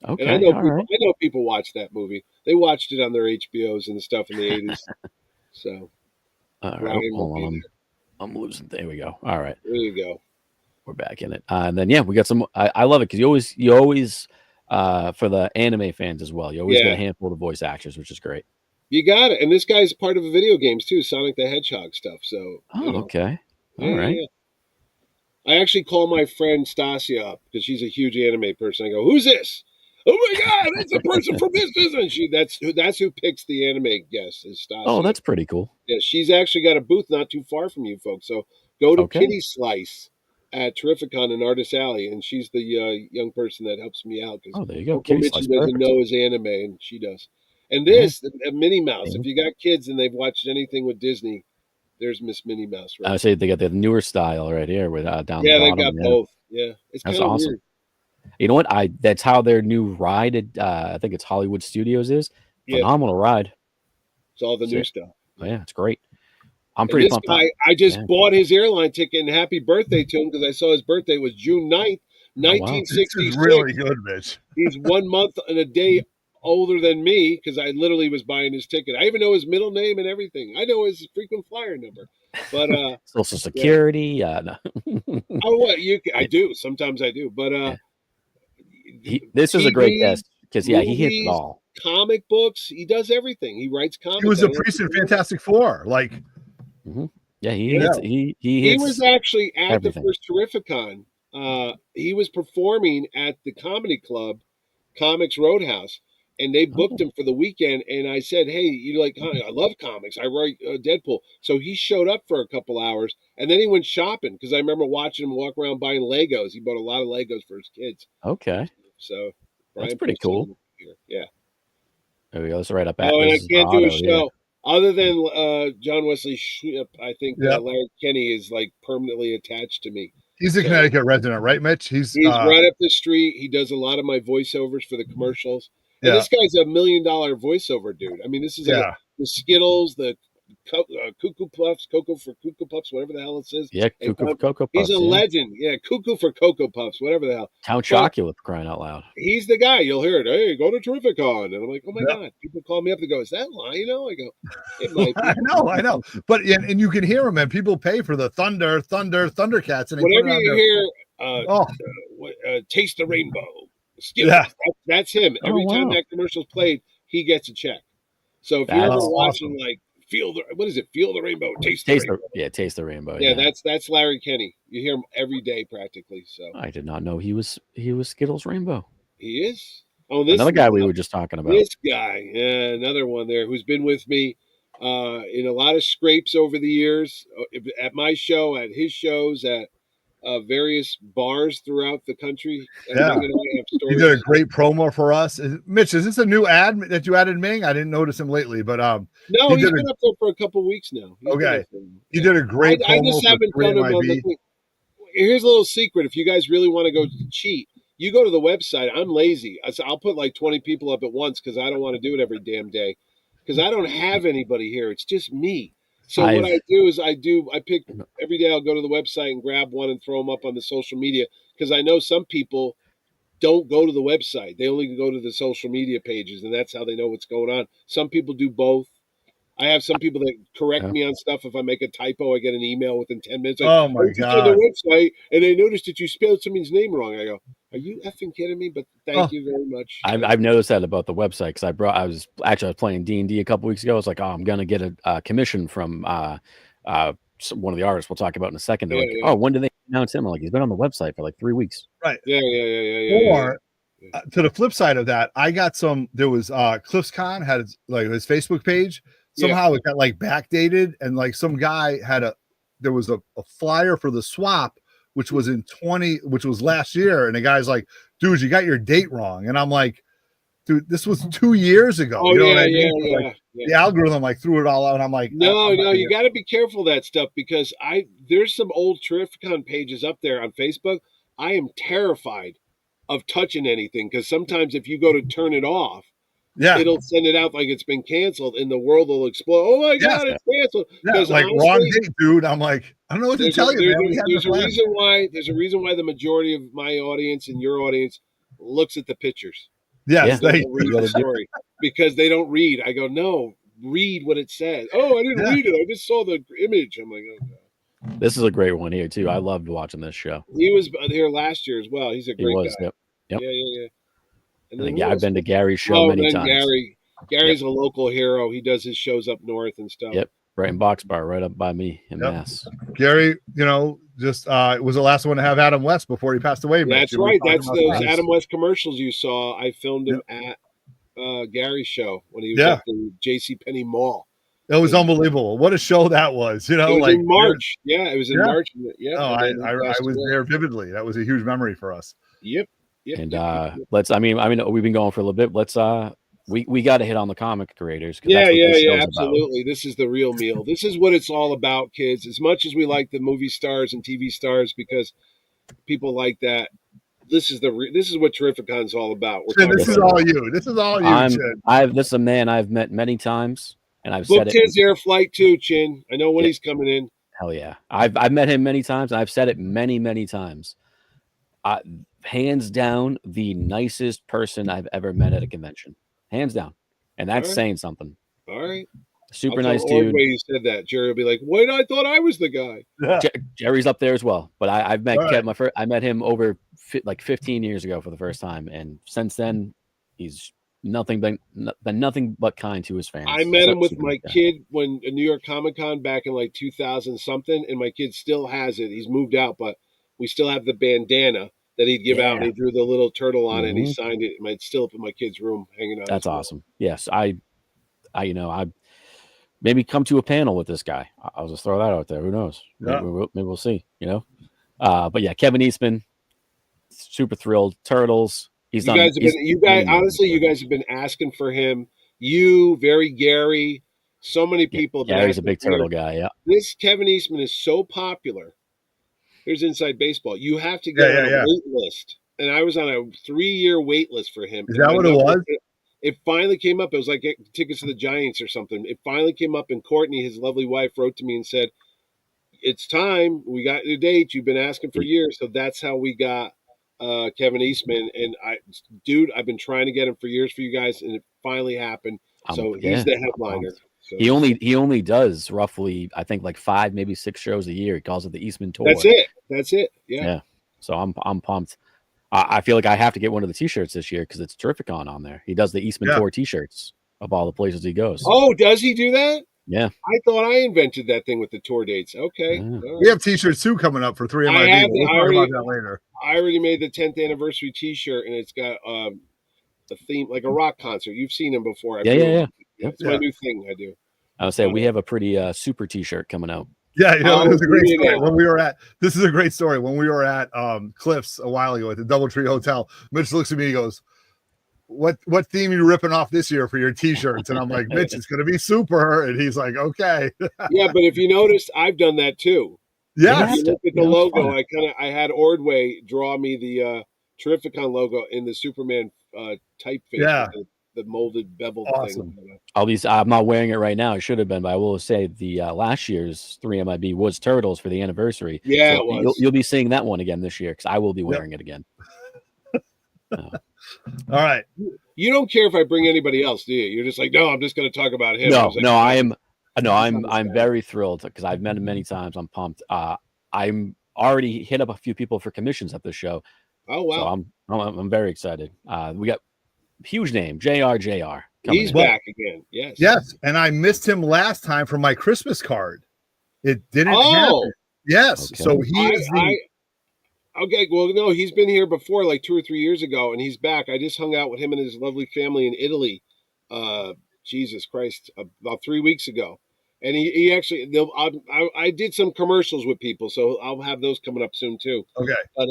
Okay,
and I know people watched that movie. They watched it on their HBOs and stuff in the 80s. So,
all right, hold on. I'm losing. There we go. All right,
there you go.
We're back in it, and then we got some. I love it because you always for the anime fans as well. You always get a handful of voice actors, which is great.
You got it, and this guy's part of the video games too, Sonic the Hedgehog stuff. So,
okay, all right.
Yeah. I actually call my friend Stasia up because she's a huge anime person. I go, "Who's this? Oh my god, that's a person from this, isn't she?" That's who picks the anime guest is Stasia.
Oh, that's pretty cool.
Yeah, she's actually got a booth not too far from you folks. So go to Kitty Slice at Terrificon in Artist Alley, and she's the young person that helps me out.
There you go.
Kitty Slice doesn't know his anime, and she does. And this, Minnie Mouse. If you got kids and they've watched anything with Disney, there's Miss Minnie Mouse. Right?
I say they got the newer style right here with down the bottom.
Yeah, they got both. Yeah, it's
that's awesome.
Weird.
You know what? That's how their new ride. I think it's Hollywood Studios is phenomenal ride.
It's all the new stuff.
Oh, yeah, it's great. I'm pretty pumped.
I just bought his airline ticket and happy birthday to him because I saw his birthday was June 9th, 1966.
This is really good, Mitch.
He's 1 month and a day older than me because I literally was buying his ticket. I even know his middle name and everything. I know his frequent flyer number. But
Social Security. No.
I do. Sometimes I do. But
this is a great guest because he hits it all.
Comic books. He does everything. He writes comics.
He was a priest in Fantastic Four. Like,
he was actually at everything. The first Terrificon. He was performing at the comedy club, Comics Roadhouse, and they booked him for the weekend. And I said, "Hey, I love comics. I write Deadpool." So he showed up for a couple hours, and then he went shopping because I remember watching him walk around buying Legos. He bought a lot of Legos for his kids.
Okay,
so
that's pretty cool.
Yeah.
There we go. Let's right up.
And I can't do a show other than John Wesley Shipp. I think Larry Kenny is like permanently attached to me.
He's a Connecticut resident, right, Mitch? He's
right up the street. He does a lot of my voiceovers for the commercials. And this guy's $1 million voiceover dude. I mean, this is like the Skittles, the Cuckoo Puffs, Cocoa for Cuckoo Puffs, whatever the hell it says.
Yeah, Cuckoo for Cocoa Puffs.
He's a legend. Yeah, Cuckoo for Cocoa Puffs, whatever the hell.
Count Chocula, crying out loud.
He's the guy. You'll hear it. Hey, go to Terrificon. And I'm like, oh my God. People call me up and go, is that Lionel? I go, it might be.
I know. But and you can hear him, and people pay for the Thundercats. And
whenever you hear Taste the Rainbow. That's him. Every time that commercial's played, he gets a check. So if you're ever watching, like, Feel the Rainbow, Taste the Rainbow.
Taste the Rainbow.
Yeah, that's Larry Kenny. You hear him every day practically. So
I did not know he was Skittles Rainbow.
He is. Oh, this
another guy we were just talking about.
This guy, another one there who's been with me in a lot of scrapes over the years at my show, at his shows, at various bars throughout the country.
Yeah, he did a great promo for us. Mitch, is this a new ad that you added, Ming? I didn't notice him lately, but
no, he's been up there for a couple of weeks now.
He did a great promo.
I just haven't done him on the thing. Here's a little secret: if you guys really want to go cheat, you go to the website. I'm lazy. I'll put like 20 people up at once because I don't want to do it every damn day because I don't have anybody here. It's just me. So what I do is I pick every day. I'll go to the website and grab one and throw them up on the social media because I know some people don't go to the website. They only go to the social media pages, and that's how they know what's going on. Some people do both. I have some people that correct me on stuff. If I make a typo, I get an email within 10 minutes. Like,
oh, my God.
On the website, and I noticed that you spelled somebody's name wrong. I go, are you effing kidding me? But thank you very much.
I've noticed that about the website because I was playing D&D a couple weeks ago. I was like, I'm going to get a commission from one of the artists we'll talk about in a second. They're like, when do they announce him? I'm like, he's been on the website for like 3 weeks.
Right.
Yeah.
Or to the flip side of that, I got there was CliffsCon had like his Facebook page. Somehow it got like backdated, and like some guy there was a flyer for the swap, which was which was last year. And the guy's like, dude, you got your date wrong. And I'm like, dude, this was 2 years ago.
Oh,
you know what I mean? The algorithm like threw it all out. And I'm like,
no, you got to be careful of that stuff because there's some old Terrificon pages up there on Facebook. I am terrified of touching anything because sometimes if you go to turn it off, it'll send it out like it's been canceled, and the world will explode. Oh my God, it's canceled!
Because like honestly, wrong date, dude. I'm like, I don't know what to tell you, man.
There's a reason why the majority of my audience and your audience looks at the pictures.
Yes,
they don't read the story because they don't read. I go, no, read what it says. Oh, I didn't read it. I just saw the image. I'm like, oh God.
This is a great one here too. I loved watching this show.
He was here last year as well. He's a great guy.
Yep.
Yeah.
And then, I've been to Gary's show many times.
Gary's a local hero. He does his shows up north and stuff.
Yep. Right in Box Bar, right up by me in Mass.
Gary, just was the last one to have Adam West before he passed away.
That's right. That's those Adam West commercials you saw. I filmed him at Gary's show when he was at the JCPenney Mall.
It was unbelievable. What a show that was.
It was in March. Yeah, it was in March. Yeah.
Oh, I was there vividly. That was a huge memory for us.
Yep.
And let's. I mean, we've been going for a little bit. Let's. We got to hit on the comic creators.
Yeah, absolutely. This is the real meal. This is what it's all about, kids. As much as we like the movie stars and TV stars because people like that, this is what Terrificon's all about.
This is all you. This is all you.
This is a man I've met many times, and I've
booked his air flight too, Chin. I know when he's coming in.
Hell yeah, I've met him many times, and I've said it many times. Hands down, the nicest person I've ever met at a convention. Hands down. And that's saying something.
All right.
Super nice dude.
Way you said that, Jerry will be like, "Wait, I thought I was the guy."
Jerry's up there as well. But I've met Kev. I met him over 15 years ago for the first time, and since then, he's nothing but kind to his fans.
I met him with my kid when at New York Comic Con back in like 2000 something, and my kid still has it. He's moved out, but we still have the bandana that he'd give out, and he drew the little turtle on it, and he signed it. It's still up in my kid's room, hanging out.
That's awesome. Yes, I maybe come to a panel with this guy. I'll just throw that out there. Who knows? Maybe we'll see. But yeah, Kevin Eastman, super thrilled. Turtles. You guys
have been asking for him. You, very Gary, so many people.
Gary's a big turtle guy. Yeah,
this Kevin Eastman is so popular. Here's Inside Baseball. You have to get on a wait list. And I was on a 3-year wait list for him.
Is that what it was?
It finally came up. It was like tickets to the Giants or something. It finally came up, and Courtney, his lovely wife, wrote to me and said, "It's time. We got your date. You've been asking for years." So that's how we got Kevin Eastman. And I've been trying to get him for years for you guys, and it finally happened. So he's the headliner. So.
He only does roughly, I think, like 5, maybe 6 shows a year. He calls it the Eastman Tour.
That's it. Yeah.
So I'm pumped. I feel like I have to get one of the T-shirts this year because it's Terrificon on there. He does the Eastman Tour T-shirts of all the places he goes.
Oh, does he do that?
Yeah.
I thought I invented that thing with the tour dates. Okay.
Yeah.
Right.
We have T-shirts too coming up for 3MIB. We'll talk about that later.
I already made the 10th anniversary T-shirt, and it's got a theme like a rock concert. You've seen them before. It's my new thing I do.
I would say we have a pretty super T-shirt coming out.
Yeah, it was a great story. This is a great story. When we were at Cliff's a while ago at the DoubleTree Hotel, Mitch looks at me and goes, what theme are you ripping off this year for your T-shirts? And I'm like, Mitch, it's going to be super. And he's like, okay.
Yeah, but if you noticed, I've done that too.
Yeah.
If you look at the logo, I had Ordway draw me the Terrificon logo in the Superman typeface.
Yeah.
The molded bevel thing.
I'm not wearing it right now. I should have been, but I will say the last year's 3MIB was Turtles for the anniversary.
Yeah,
so
it was.
You'll be seeing that one again this year because I will be wearing it again.
All right.
You don't care if I bring anybody else, do you? You're just like, no, I'm just going to talk about him.
I'm very thrilled because I've met him many times. I'm pumped. I'm already hit up a few people for commissions at this show.
Oh wow!
So I'm very excited. We got huge name JR.
He's back again.
Yes, and I missed him last time for my Christmas card. It didn't happen. Yes, okay. So he is
okay, well, no, he's been here before, like 2 or 3 years ago, and he's back. I just hung out with him and his lovely family in Italy. Jesus Christ, about 3 weeks ago, and he actually, I did some commercials with people, so I'll have those coming up soon too.
Okay,
but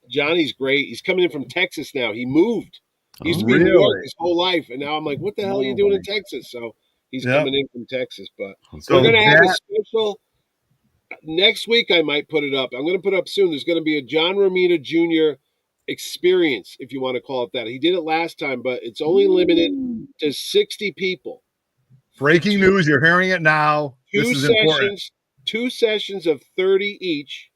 Johnny's great. He's coming in from Texas now. He moved. He used to be in New York his whole life, and now I'm like, what the hell are you doing in Texas? So he's coming in from Texas, but we're gonna have a special. Next week, I might put it up. I'm going to put it up soon. There's going to be a John Romita Jr. experience, if you want to call it that. He did it last time, but it's only limited to 60 people.
Breaking news, you're hearing it now. This is important.
2 sessions of 30 each,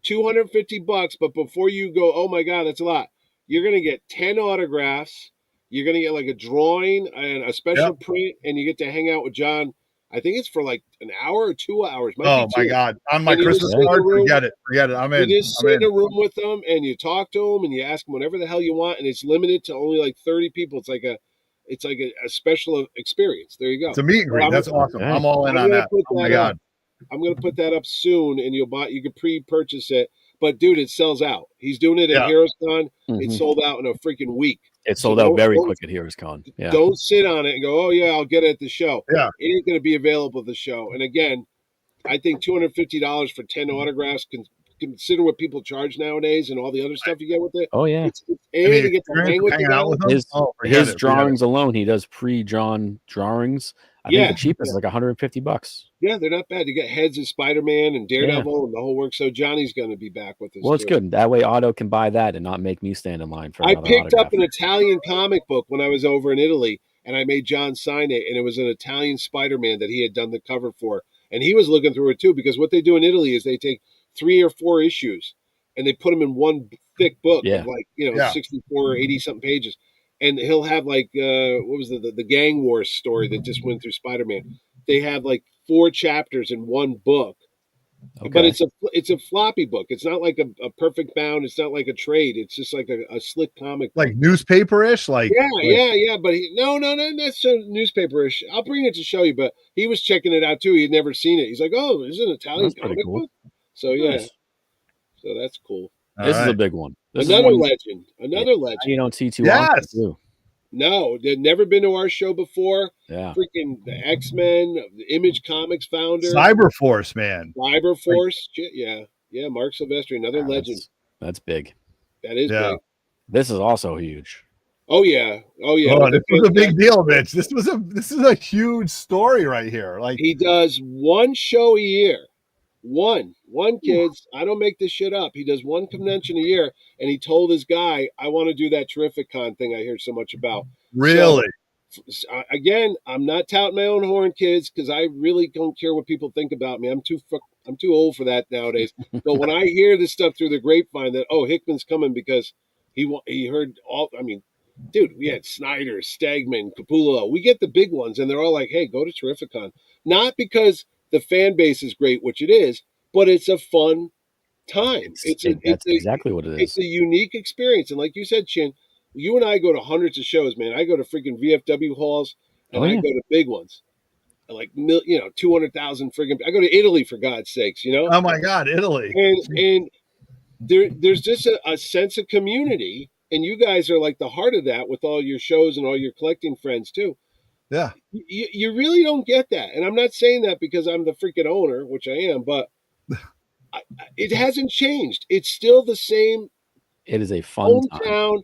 $250. But before you go, oh my God, that's a lot. You're going to get 10 autographs. You're going to get like a drawing and a special print, and you get to hang out with John. I think it's for like an hour or 2 hours.
Oh my God. On my Christmas card, forget it. I'm in.
You just sit in a room with them and you talk to them and you ask them whatever the hell you want, and it's limited to only like 30 people. It's like a special experience. There you go.
It's a meet and greet. That's awesome. I'm all in on that. Oh my God.
I'm going to put that up soon, and you can pre-purchase it. But dude, it sells out. He's doing it at Heroes Con. It sold out in a freaking week.
It sold out very quick at Heroes Con. Yeah.
Don't sit on it and go, oh yeah, I'll get it at the show.
Yeah.
It ain't going to be available at the show. And again, I think $250 for 10 autographs, consider what people charge nowadays and all the other stuff you get with it.
Oh yeah.
You get to hang with
his drawings alone, he does pre-drawn drawings. I think the cheapest is like $150.
Yeah, they're not bad. You get heads of Spider-Man and Daredevil and the whole work. So Johnny's going to be back with us.
Well, it's good. That way Otto can buy that and not make me stand in line for another
picked
autograph.
up an Italian comic book when I was over in Italy, and I made John sign it, and it was an Italian Spider-Man that he had done the cover for. And he was looking through it too, because what they do in Italy is they take 3 or 4 issues and they put them in one thick book of 64 or 80 something pages. And he'll have like what was the Gang Wars story that just went through Spider-Man. They have like 4 chapters in one book, but it's a floppy book. It's not like a perfect bound. It's not like a trade. It's just like a slick comic,
like newspaper-ish. Like
yeah. But no, not so newspaper-ish. I'll bring it to show you. But he was checking it out too. He'd never seen it. He's like, oh, is it an Italian comic book? So so that's cool.
This is a big one.
Another legend.
You don't see too
often.
No, they'd never been to our show before.
Yeah.
Freaking the X-Men, the Image Comics founder.
Cyberforce, man.
Cyberforce. Yeah. Mark Silvestri, another legend.
That's big.
That is big.
This is also huge.
Oh yeah.
Oh, this was a big deal, Mitch. This is a huge story right here. Like,
he does one show a year. One kids. I don't make this shit up. He does one convention a year, and he told his guy, I want to do that Terrificon thing I hear so much about.
Really?
So, again, I'm not touting my own horn, kids, because I really don't care what people think about me. I'm too old for that nowadays. But when I hear this stuff through the grapevine that, oh, Hickman's coming because he heard all, I mean, dude, we had Snyder, Stegman, Capullo. We get the big ones, and they're all like, hey, go to Terrificon. Not because the fan base is great, which it is, but it's a fun time. That's
exactly what it is.
It's a unique experience. And like you said, Chin, you and I go to hundreds of shows, man. I go to freaking VFW halls, and I go to big ones. Like, 200,000 freaking. I go to Italy, for God's sakes,
Oh my God, Italy.
And there's just a sense of community, and you guys are like the heart of that with all your shows and all your collecting friends too.
Yeah.
You really don't get that. And I'm not saying that because I'm the freaking owner, which I am, but it hasn't changed. It's still the same.
It is a fun
hometown.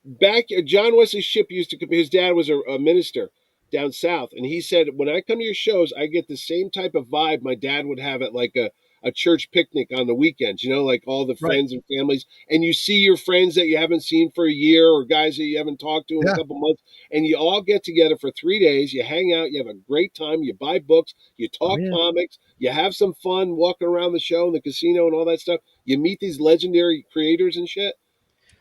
Back, John Wesley Shipp used to, his dad was a minister down south. And he said, when I come to your shows, I get the same type of vibe my dad would have at like a church picnic on the weekends, like all the friends and families, and you see your friends that you haven't seen for a year or guys that you haven't talked to in a couple months, and you all get together for 3 days, you hang out, you have a great time, you buy books, you talk comics, you have some fun walking around the show and the casino and all that stuff. You meet these legendary creators and shit.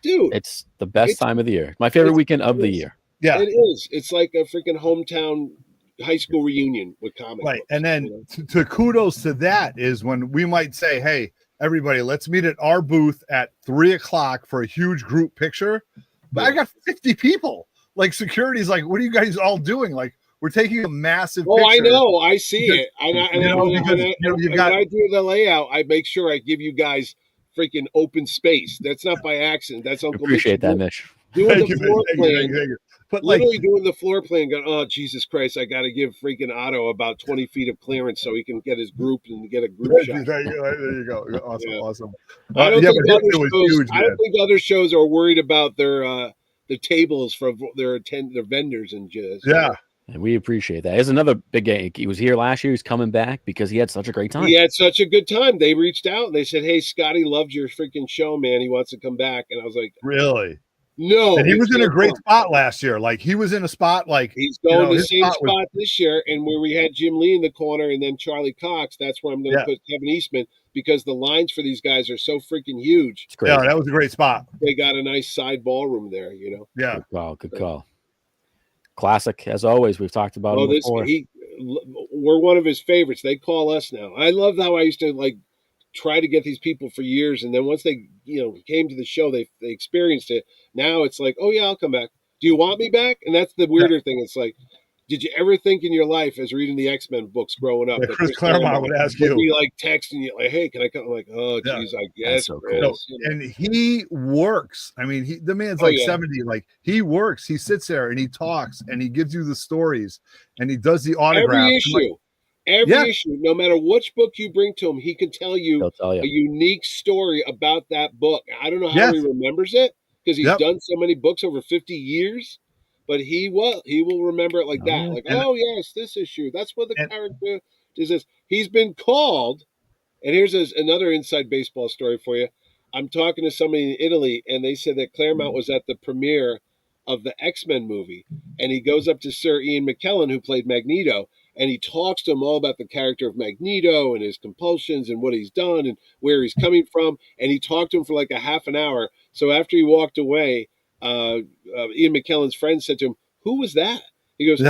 Dude,
it's the best time of the year. My favorite weekend of the year.
Yeah,
it is. It's like a freaking hometown high school reunion with comics.
Right. And then to kudos to that is when we might say, hey, everybody, let's meet at our booth at 3:00 for a huge group picture. But I got 50 people. Like, security's like, what are you guys all doing? Like, we're taking a massive picture.
I know. I see it. When I do the layout, I make sure I give you guys freaking open space. That's not by accident. That's Uncle
Appreciate that, Mitch.
Doing the floor plan. But literally doing the floor plan, going, oh, Jesus Christ, I got to give freaking Otto about 20 feet of clearance so he can get his group and get a group shot.
There you go. Awesome.
I don't think other shows are worried about their tables for their vendors and just.
Yeah.
And we appreciate that. There's another big game. He was here last year. He's coming back because he had such a great time.
He had such a good time. They reached out and they said, "Hey, Scotty loved your freaking show, man. He wants to come back." And I was like,
really?
No.
And he was in a great spot last year. Like he was in a spot like
he's going to the same spot this year. And where we had Jim Lee in the corner and then Charlie Cox, that's where I'm going to put Kevin Eastman because the lines for these guys are so freaking huge.
Yeah, that was a great spot.
They got a nice side ballroom there, you know.
Yeah.
Good call. Classic, as always. We've talked about him before.
We're one of his favorites. They call us now. I love how I used to like try to get these people for years, and then once they came to the show, they experienced it. Now it's like, oh yeah, I'll come back. Do you want me back? And that's the weirder thing. It's like, did you ever think in your life, as reading the X-Men books growing up, that
Chris Claremont would ask you,
be like texting you like, hey, can I come? I'm like, oh geez, I guess.
So
Chris,
cool.
And he works. I mean, the man's like 70. Like he works. He sits there and he talks and he gives you the stories and he does the autographs.
Every issue, no matter which book you bring to him, he can tell you a unique story about that book. I don't know how he remembers it because he's done so many books over 50 years, but he will remember it like that. Like, yes, this issue. That's what the character is. This. He's been called, and here's another inside baseball story for you. I'm talking to somebody in Italy, and they said that Claremont was at the premiere of the X-Men movie, and he goes up to Sir Ian McKellen, who played Magneto, and he talks to him all about the character of Magneto and his compulsions and what he's done and where he's coming from. And he talked to him for like a half an hour. So after he walked away, Ian McKellen's friend said to him, "Who was that?" He goes,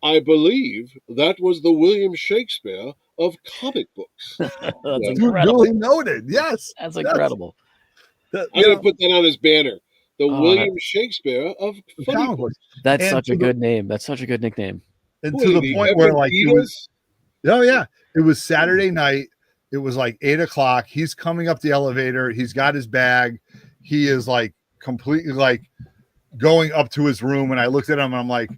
"I believe that was the William Shakespeare of comic books."
That's incredible.
Really noted. Yes.
That's incredible.
I'm going to put that on his banner. The William Shakespeare of comic books.
That's such a good name. That's such a good nickname.
And to the point where like it was, it was Saturday night. It was like 8 o'clock. He's coming up the elevator. He's got his bag. He is like completely like going up to his room. And I looked at him and I'm like,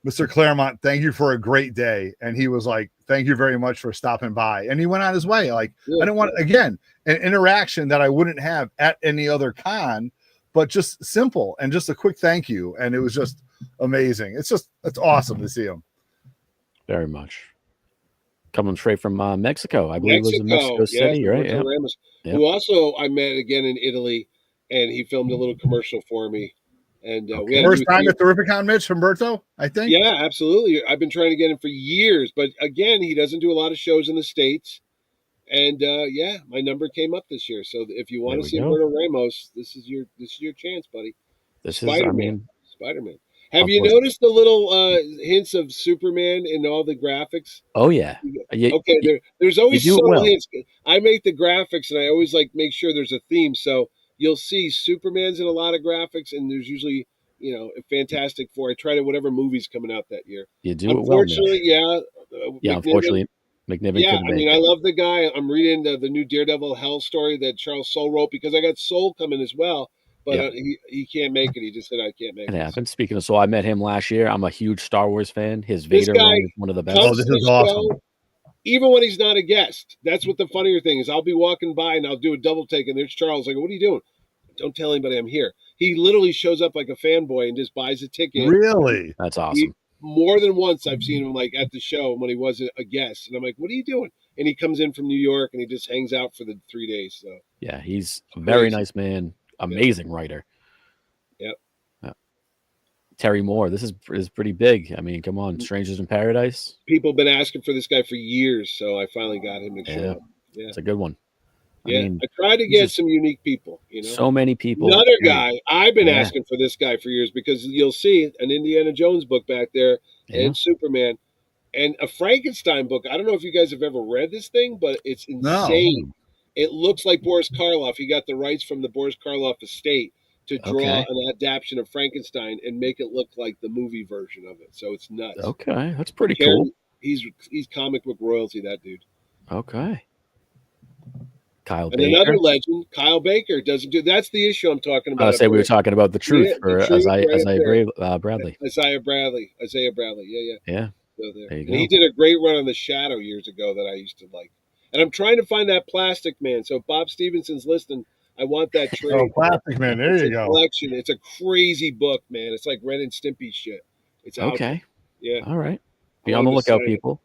"Mr. Claremont, thank you for a great day." And he was like, "Thank you very much for stopping by." And he went on his way. Like I didn't want, again, an interaction that I wouldn't have at any other con, but just simple and just a quick thank you. And it was just amazing. It's awesome to see him.
Very much. Coming straight from Mexico. I believe it was in Mexico City, right?
Yeah. Who also I met again in Italy, and he filmed a little commercial for me. And we had
first time at Terrificon, Mitch, Humberto, I think.
Yeah, absolutely. I've been trying to get him for years, but again, he doesn't do a lot of shows in the States. And my number came up this year. So if you want to see Humberto Ramos, this is your chance, buddy. Spider-Man. Have you noticed the little hints of Superman in all the graphics?
Oh yeah.
There's always subtle hints. I make the graphics, and I always like make sure there's a theme. So you'll see Superman's in a lot of graphics, and there's usually a Fantastic Four. I try to whatever movie's coming out that year.
You do
unfortunately,
unfortunately, McNiven.
I love the guy. I'm reading the new Daredevil Hell story that Charles Soule wrote because I got Soule coming as well. But he can't make it. He just said, "I can't make it."
It happened. Speaking of Soul, I met him last year. I'm a huge Star Wars fan. His Vader run is one of the best.
Oh, this is awesome.
Even when he's not a guest. That's what the funnier thing is. I'll be walking by and I'll do a double take, and there's Charles. I go, "What are you doing?" "Don't tell anybody I'm here." He literally shows up like a fanboy and just buys a ticket.
Really?
That's awesome.
More than once I've seen him like at the show when he wasn't a guest. And I'm like, "What are you doing?" And he comes in from New York and he just hangs out for the 3 days. So
yeah, he's a very nice man. Amazing writer.
Yep.
Terry Moore. This is pretty big. I mean, come on, Strangers in Paradise.
People have been asking for this guy for years, so I finally got him to show up. Yeah,
it's a good one.
I try to get some unique people.
So many people.
Another guy I've been asking for this guy for years because you'll see an Indiana Jones book back there and Superman and a Frankenstein book. I don't know if you guys have ever read this thing, but it's insane. No. It looks like Boris Karloff. He got the rights from the Boris Karloff estate to draw an adaptation of Frankenstein and make it look like the movie version of it. So it's nuts.
Okay, that's pretty cool.
He's comic book royalty, that dude.
Okay.
Kyle Baker. Another legend, Kyle Baker, doesn't do. That's the issue I'm talking about.
I say we were talking about the truth for Isaiah Bradley.
Isaiah Bradley.
Yeah.
So there you go. He did a great run on The Shadow years ago that I used to like. And I'm trying to find that Plastic Man. So if Bob Stevenson's listening, I want that trade.
Oh, Plastic Man, there you go.
Collection. It's a crazy book, man. It's like Ren and Stimpy shit. It's out there. Yeah.
All right.
I
Be on the
wanted to
lookout,
sign it.
people.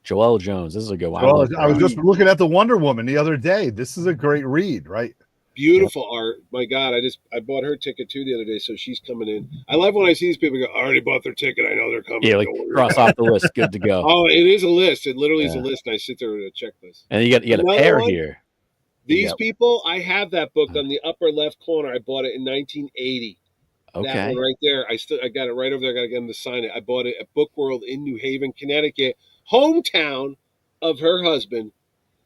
Joelle Jones. This is a good one.
Well, I was just looking at the Wonder Woman the other day. This is a great read, right?
Beautiful art. My God, I bought her ticket too the other day, so she's coming in. I love when I see these people go, I already bought their ticket. I know they're coming.
Yeah, like cross off the list. Good to go.
Oh, it is a list. It literally is a list, and I sit there with a checklist.
And you got a pair here.
These people, I have that book on the upper left corner. I bought it in 1980.
Okay.
That one right there. I got it right over there. I got to get them to sign it. I bought it at Book World in New Haven, Connecticut, hometown of her husband,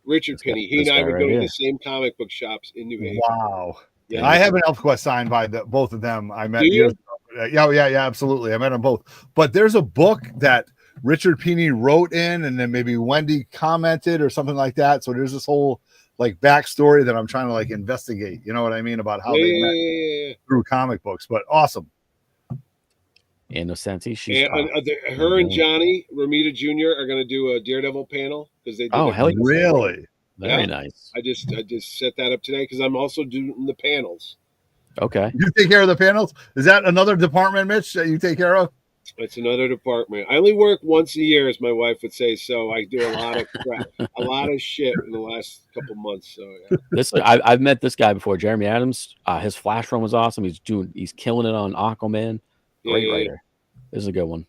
Richard Penny. He and I would go to the same comic book shops in New Haven.
Wow. Yeah. I have an ElfQuest signed by both of them. I met years ago. Yeah, absolutely. I met them both. But there's a book that Richard Penny wrote in, and then maybe Wendy commented or something like that. So there's this whole like backstory that I'm trying to like investigate. You know what I mean? About how they met through comic books. But awesome.
Innocenti. She's
her and Johnny Romita Jr. are going to do a Daredevil panel because they did.
Oh, hell,
really?
Very nice.
I just set that up today because I'm also doing the panels.
Okay.
You take care of the panels? Is that another department, Mitch, that you take care of?
It's another department. I only work once a year, as my wife would say, so I do a lot of crap, a lot of shit in the last couple months. So yeah.
I've met this guy before, Jeremy Adams. His Flash run was awesome. He's killing it on Aquaman. Great writer. This is a good one.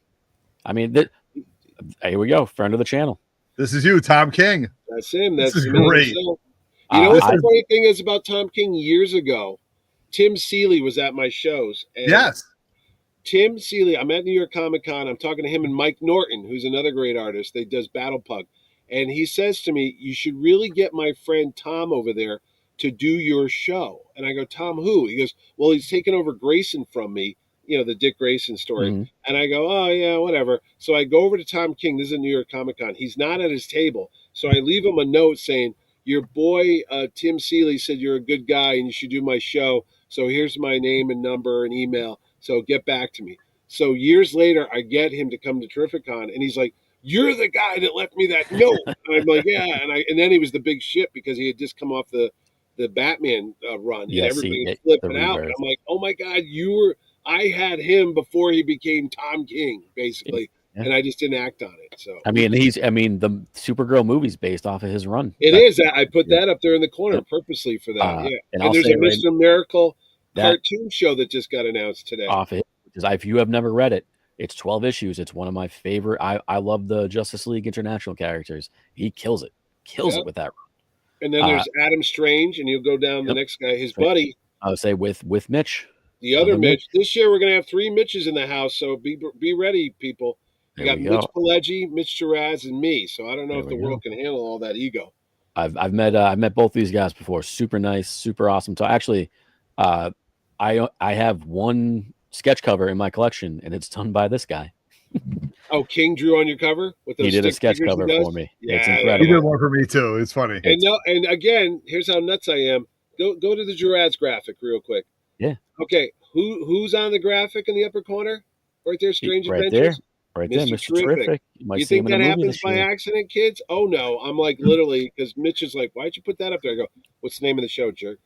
I mean, here we go. Friend of the channel.
This is you, Tom King.
That's him. That's
this is great.
You know what the funny thing is about Tom King? Years ago, Tim Seeley was at my shows. And
yes.
Tim Seeley, I'm at New York Comic Con. I'm talking to him and Mike Norton, who's another great artist. They does Battle Pug. And he says to me, you should really get my friend Tom over there to do your show. And I go, Tom who? He goes, well, he's taken over Grayson from me, you know, the Dick Grayson story. Mm-hmm. And I go, oh, yeah, whatever. So I go over to Tom King. This is at New York Comic Con. He's not at his table. So I leave him a note saying, your boy Tim Seeley said you're a good guy and you should do my show. So here's my name and number and email. So get back to me. So years later, I get him to come to Terrificon, and he's like, you're the guy that left me that note. And I'm like, yeah. And then he was the big shit because he had just come off the Batman run.
Yes,
and everybody was flipping out. And I'm like, oh, my God, I had him before he became Tom King, basically. Yeah. And I just didn't act on it. So
the Supergirl movie's based off of his run.
It is. I put that up there in the corner purposely for that. And there's a Mr. Miracle cartoon show that just got announced today.
Off it, because if you have never read it, it's 12 issues. It's one of my favorite. I love the Justice League International characters. He kills it with that run.
And then there's Adam Strange, and you'll go down the next guy, his buddy.
I would say with Mitch.
The other Mitch. This year we're going to have 3 Mitches in the house, so be ready, people. We got Mitch Pileggi, Mitch Shiraz, and me. So I don't know if the world can handle all that ego.
I've met both these guys before. Super nice, super awesome. So actually, I have one sketch cover in my collection, and it's done by this guy.
Oh, King drew on your cover with those.
He did a sketch cover for me.
Yeah,
it's incredible.
He did one for me too. It's funny.
And again, here's how nuts I am. Go to the Shiraz graphic real quick.
Yeah.
Okay. Who's on the graphic in the upper corner? Right there, Strange Adventures.
Right there, Mr. Terrific.
You think that happens by accident, kids? Oh, no. I'm like, literally, because Mitch is like, why'd you put that up there? I go, what's the name of the show, jerk?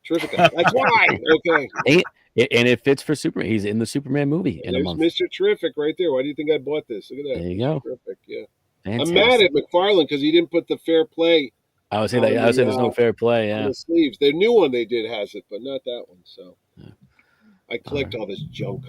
Terrific. That's why. Okay.
And it fits for Superman. He's in the Superman movie in a month.
Mr. Terrific right there. Why do you think I bought this? Look at that.
There you go.
Terrific, yeah.
Fantastic.
I'm mad at McFarlane because he didn't put the fair play.
I would say there's no fair play, yeah.
On the sleeves. The new one they did has it, but not that one. So I collect all this junk.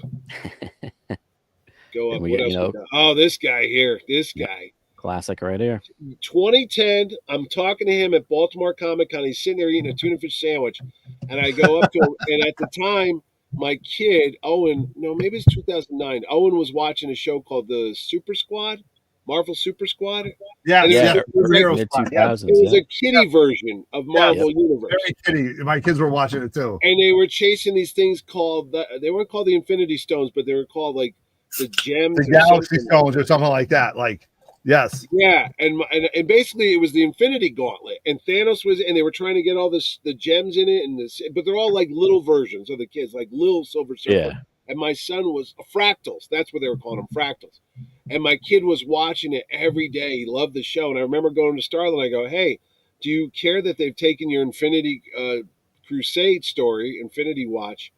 Go up. What else? Oh, this guy here. This guy.
Classic right here.
2010. I'm talking to him at Baltimore Comic Con. He's sitting there eating a tuna fish sandwich. And I go up to him. And at the time, my kid, Owen, maybe it's 2009. Owen was watching a show called the Super Squad, Marvel Super Squad.
Yeah.
It was a kiddie version of Marvel Universe.
Very kiddie. My kids were watching it too.
And they were chasing these things called, they weren't called the Infinity Stones, but they were called like the gems,
the Galaxy Stones, or something like that. Like, yes,
yeah, and basically it was the Infinity Gauntlet, and Thanos was, and they were trying to get all the gems in it, but they're all like little versions of the kids, like little Silver Surfer.
Yeah.
And my son was fractals. That's what they were calling them, fractals. And my kid was watching it every day. He loved the show, and I remember going to Starland. I go, hey, do you care that they've taken your Infinity Crusade story, Infinity Watch,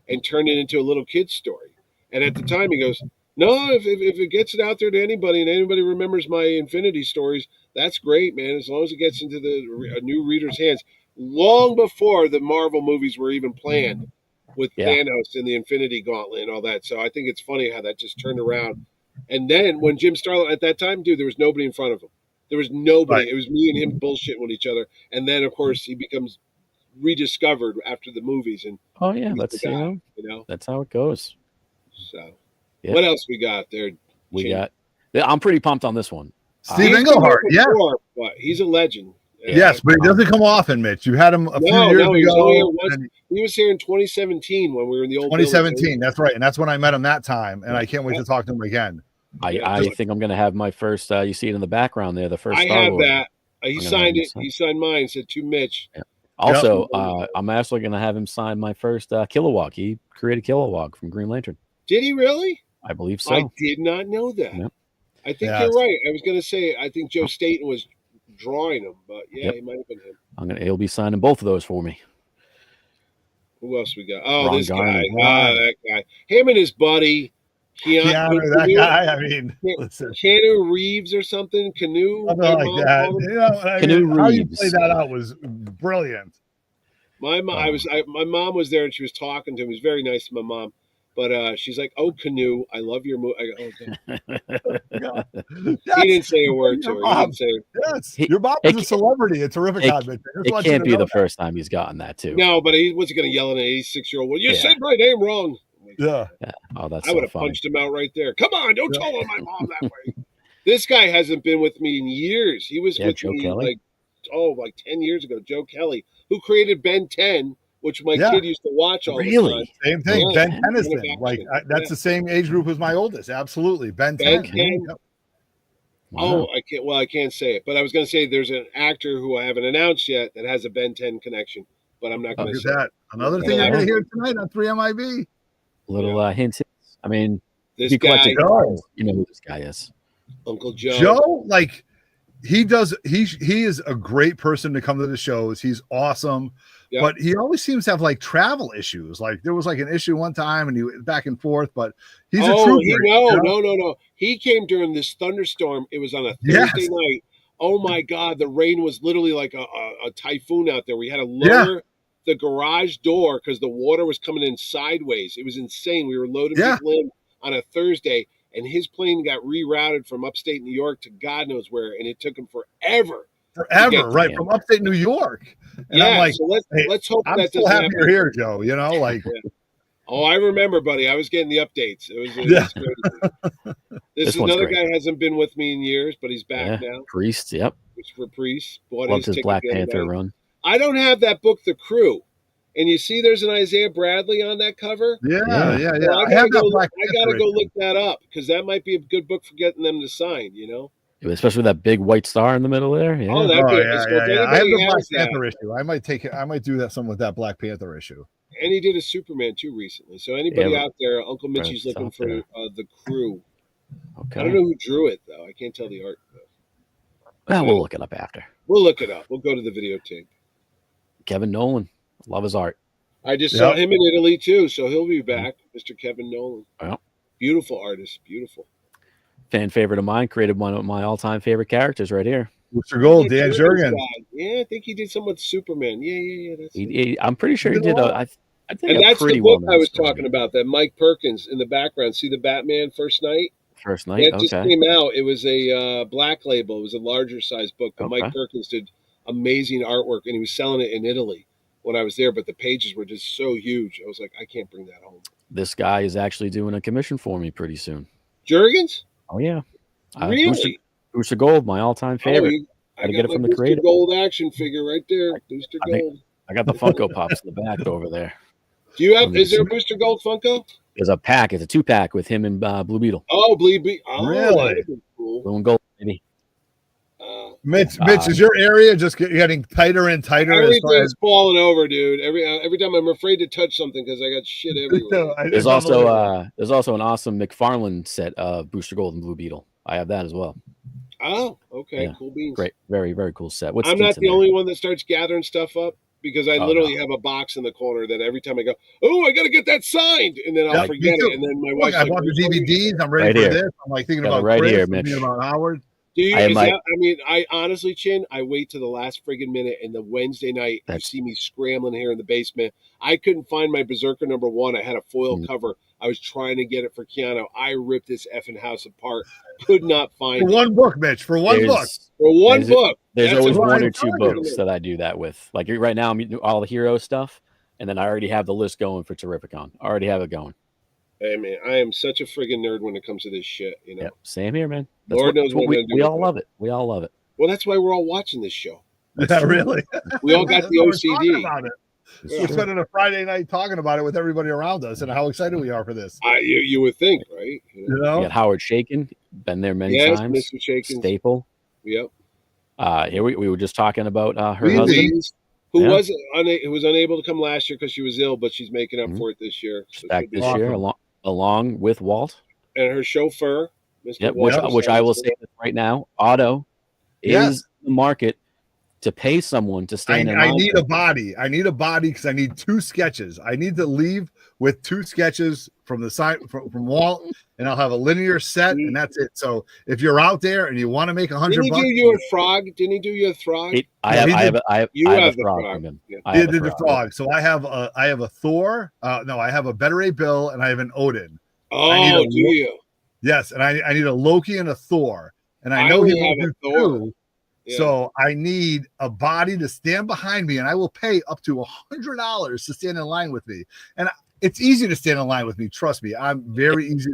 and turned it into a little kid's story? And at the time, he goes, No, if it gets it out there to anybody and anybody remembers my Infinity stories, that's great, man. As long as it gets into a new reader's hands, long before the Marvel movies were even planned, with Thanos and the Infinity Gauntlet and all that. So I think it's funny how that just turned around. And then when Jim Starlin at that time, dude, there was nobody in front of him. There was nobody.
Right.
It was me and him bullshitting with each other. And then of course he becomes rediscovered after the movies. And
that's
you know,
that's how it goes.
So. Yep. What else we got there?
I'm pretty pumped on this one.
Steve Englehart,
but he's a legend.
Yes, but he doesn't come often, Mitch. You had him a few years ago.
He was here in 2017 when we were in the old
2017,
building.
That's right. And that's when I met him that time. And I can't wait to talk to him again.
I think I'm going to have my first, you see it in the background there, the first
I
Star
have
Wars.
that. He signed it. He signed mine, said to Mitch.
Yeah. Also, I'm actually going to have him sign my first Kilowog. He created Kilowog from Green Lantern.
Did he really?
I believe so.
I did not know that.
Yep.
I think you're right. I was going to say, I think Joe Staten was drawing him, but he might have been him.
He'll be signing both of those for me.
Who else we got? Oh,
Ron
this
Garner.
guy. That guy. Him and his buddy.
Keanu, that guy. I mean, listen.
Keanu Reeves or something. Canoe.
Something like that. You know,
Canoe Reeves.
How you play that out was brilliant.
My mom, my mom was there and she was talking to him. He was very nice to my mom. But she's like, "Oh, Canoe, I love your movie." I go, "Oh, he didn't say a word to her. He didn't say.
Yes, your mom is a celebrity. A terrific comment.
It can't be the first time he's gotten that too.
No, but he wasn't going to yell at an 86-year-old. Well, you said my name wrong.
Yeah.
Oh, that's.
I would have punched him out right there. Come on, don't tell on my mom that way. This guy hasn't been with me in years. He was with
Joe
me
Kelly?
like 10 years ago. Joe Kelly, who created Ben 10. Which my kid used to watch all the time.
Same thing. Ben Tennyson. That's the same age group as my oldest. Absolutely. Ben 10.
Yep. Wow. Oh, I can't say it. But I was going to say there's an actor who I haven't announced yet that has a Ben 10 connection. But I'm not going to say
that. Another thing you're going to hear tonight on 3MIB.
Little hints. I mean,
this guy,
you know who this guy is.
Uncle Joe.
Joe, he is a great person to come to the shows. He's awesome. Yep. But he always seems to have travel issues. There was an issue one time and he went back and forth, but he's a trooper.
No. He came during this thunderstorm. It was on a Thursday night. Oh my God. The rain was literally like a typhoon out there. We had to lower the garage door because the water was coming in sideways. It was insane. We were loaded with limb on a Thursday and his plane got rerouted from upstate New York to God knows where. And it took him forever.
Right? From upstate New York. And I'm like,
so let's hope
I'm
that
still happy you're here, Joe. You know,
Oh, I remember, buddy. I was getting the updates. It was crazy. This is another guy hasn't been with me in years, but he's back now.
Priest, yep.
Christopher Priest.
Loved his Black Panther run.
I don't have that book, The Crew. And you see there's an Isaiah Bradley on that cover?
Yeah.
So I gotta go look that up because that might be a good book for getting them to sign, you know?
Especially with that big white star in the middle there. Yeah.
Oh, that'd be
I have the Black Panther issue. I might take it. I might do that some with that Black Panther issue.
And he did a Superman too recently. So anybody out there, Uncle Mitchie's looking for The Crew. Okay. I don't know who drew it though. I can't tell the art though.
Well, we'll look it up after.
We'll look it up. We'll go to the videotape.
Kevin Nolan. Love his art.
I just saw him in Italy too, so he'll be back, Mr. Kevin Nolan.
Well,
beautiful artist, beautiful.
Fan favorite of mine, created one of my all-time favorite characters right here.
Mr. Gold, Dan Jurgens.
Yeah, I think he did something with Superman. Yeah.
I'm pretty sure he did. I think
and that's the book I was talking about. That Mike Perkins in the background. See the Batman First Night. It just came out. It was a black label. It was a larger size book, but Mike Perkins did amazing artwork, and he was selling it in Italy when I was there. But the pages were just so huge. I was like, I can't bring that home.
This guy is actually doing a commission for me pretty soon.
Jurgens?
Oh yeah,
really?
Booster Gold, my all-time favorite.
I get it from the creator. Gold action figure right there. Booster Gold.
I got the Funko Pops in the back over there.
Do you have? Is there a Booster Gold Funko?
There's a pack. It's a 2-pack with him and Blue Beetle.
Oh, Blue Beetle. Oh,
really?
Cool.
Blue and gold, maybe.
Mitch, is your area just getting tighter and tighter?
Everything's falling over, dude. Every time I'm afraid to touch something because I got shit everywhere.
There's also an awesome McFarlane set of Booster Gold and Blue Beetle. I have that as well.
Oh, okay, cool beans.
Great, very very cool set.
I'm not the only one that starts gathering stuff up. because I literally have a box in the corner that every time I go, oh, I got to get that signed, and then I'll forget it. And then my wife's
I bought the DVDs. I'm ready for this. I'm like thinking about Chris, I'm thinking about Howard.
Do you? I honestly, Chin, I wait to the last friggin' minute, and the Wednesday night you see me scrambling here in the basement. I couldn't find my Berserker #1. I had a foil cover. I was trying to get it for Keanu. I ripped this effing house apart. Could not find it.
For one book, Mitch. For one book.
For one book.
There's always one or two books that I do that with. Like right now, I'm doing all the hero stuff, and then I already have the list going for Terrificon. I already have it going.
Hey man, I am such a friggin' nerd when it comes to this shit. You know.
Yep, same here, man.
Lord knows what
we all love it. We all love it.
Well, that's why we're all watching this show.
Yeah, really.
We all got the OCD.
About it. We're spending a Friday night talking about it with everybody around us and how excited we are for this.
You would think, right?
You know?
We got Howard Shaken, been there many times.
Mr. Shaken.
Staple.
Yep.
Here we were just talking about her husband.
Who was unable to come last year because she was ill, but she's making up for it this year.
So back this year, along with Walt.
And her chauffeur,
Mr. Walt. Which I will say right now, Otto is the market to pay someone to stand in line.
I need a body. I need a body because I need 2 sketches. I need to leave with 2 sketches from the side from Walt, and I'll have a linear set, and that's it. So if you're out there and you want to make $100,
didn't he do you a frog? Didn't he do you a frog?
I have a frog from him.
He did the frog. So I have a Thor. No, I have a Better A Bill, and I have an Odin.
Oh, do you?
Yes, and I need a Loki and a Thor, and I know he will do Thor. Yeah. So I need a body to stand behind me, and I will pay up to $100 to stand in line with me. And it's easy to stand in line with me. Trust me, I'm very easy.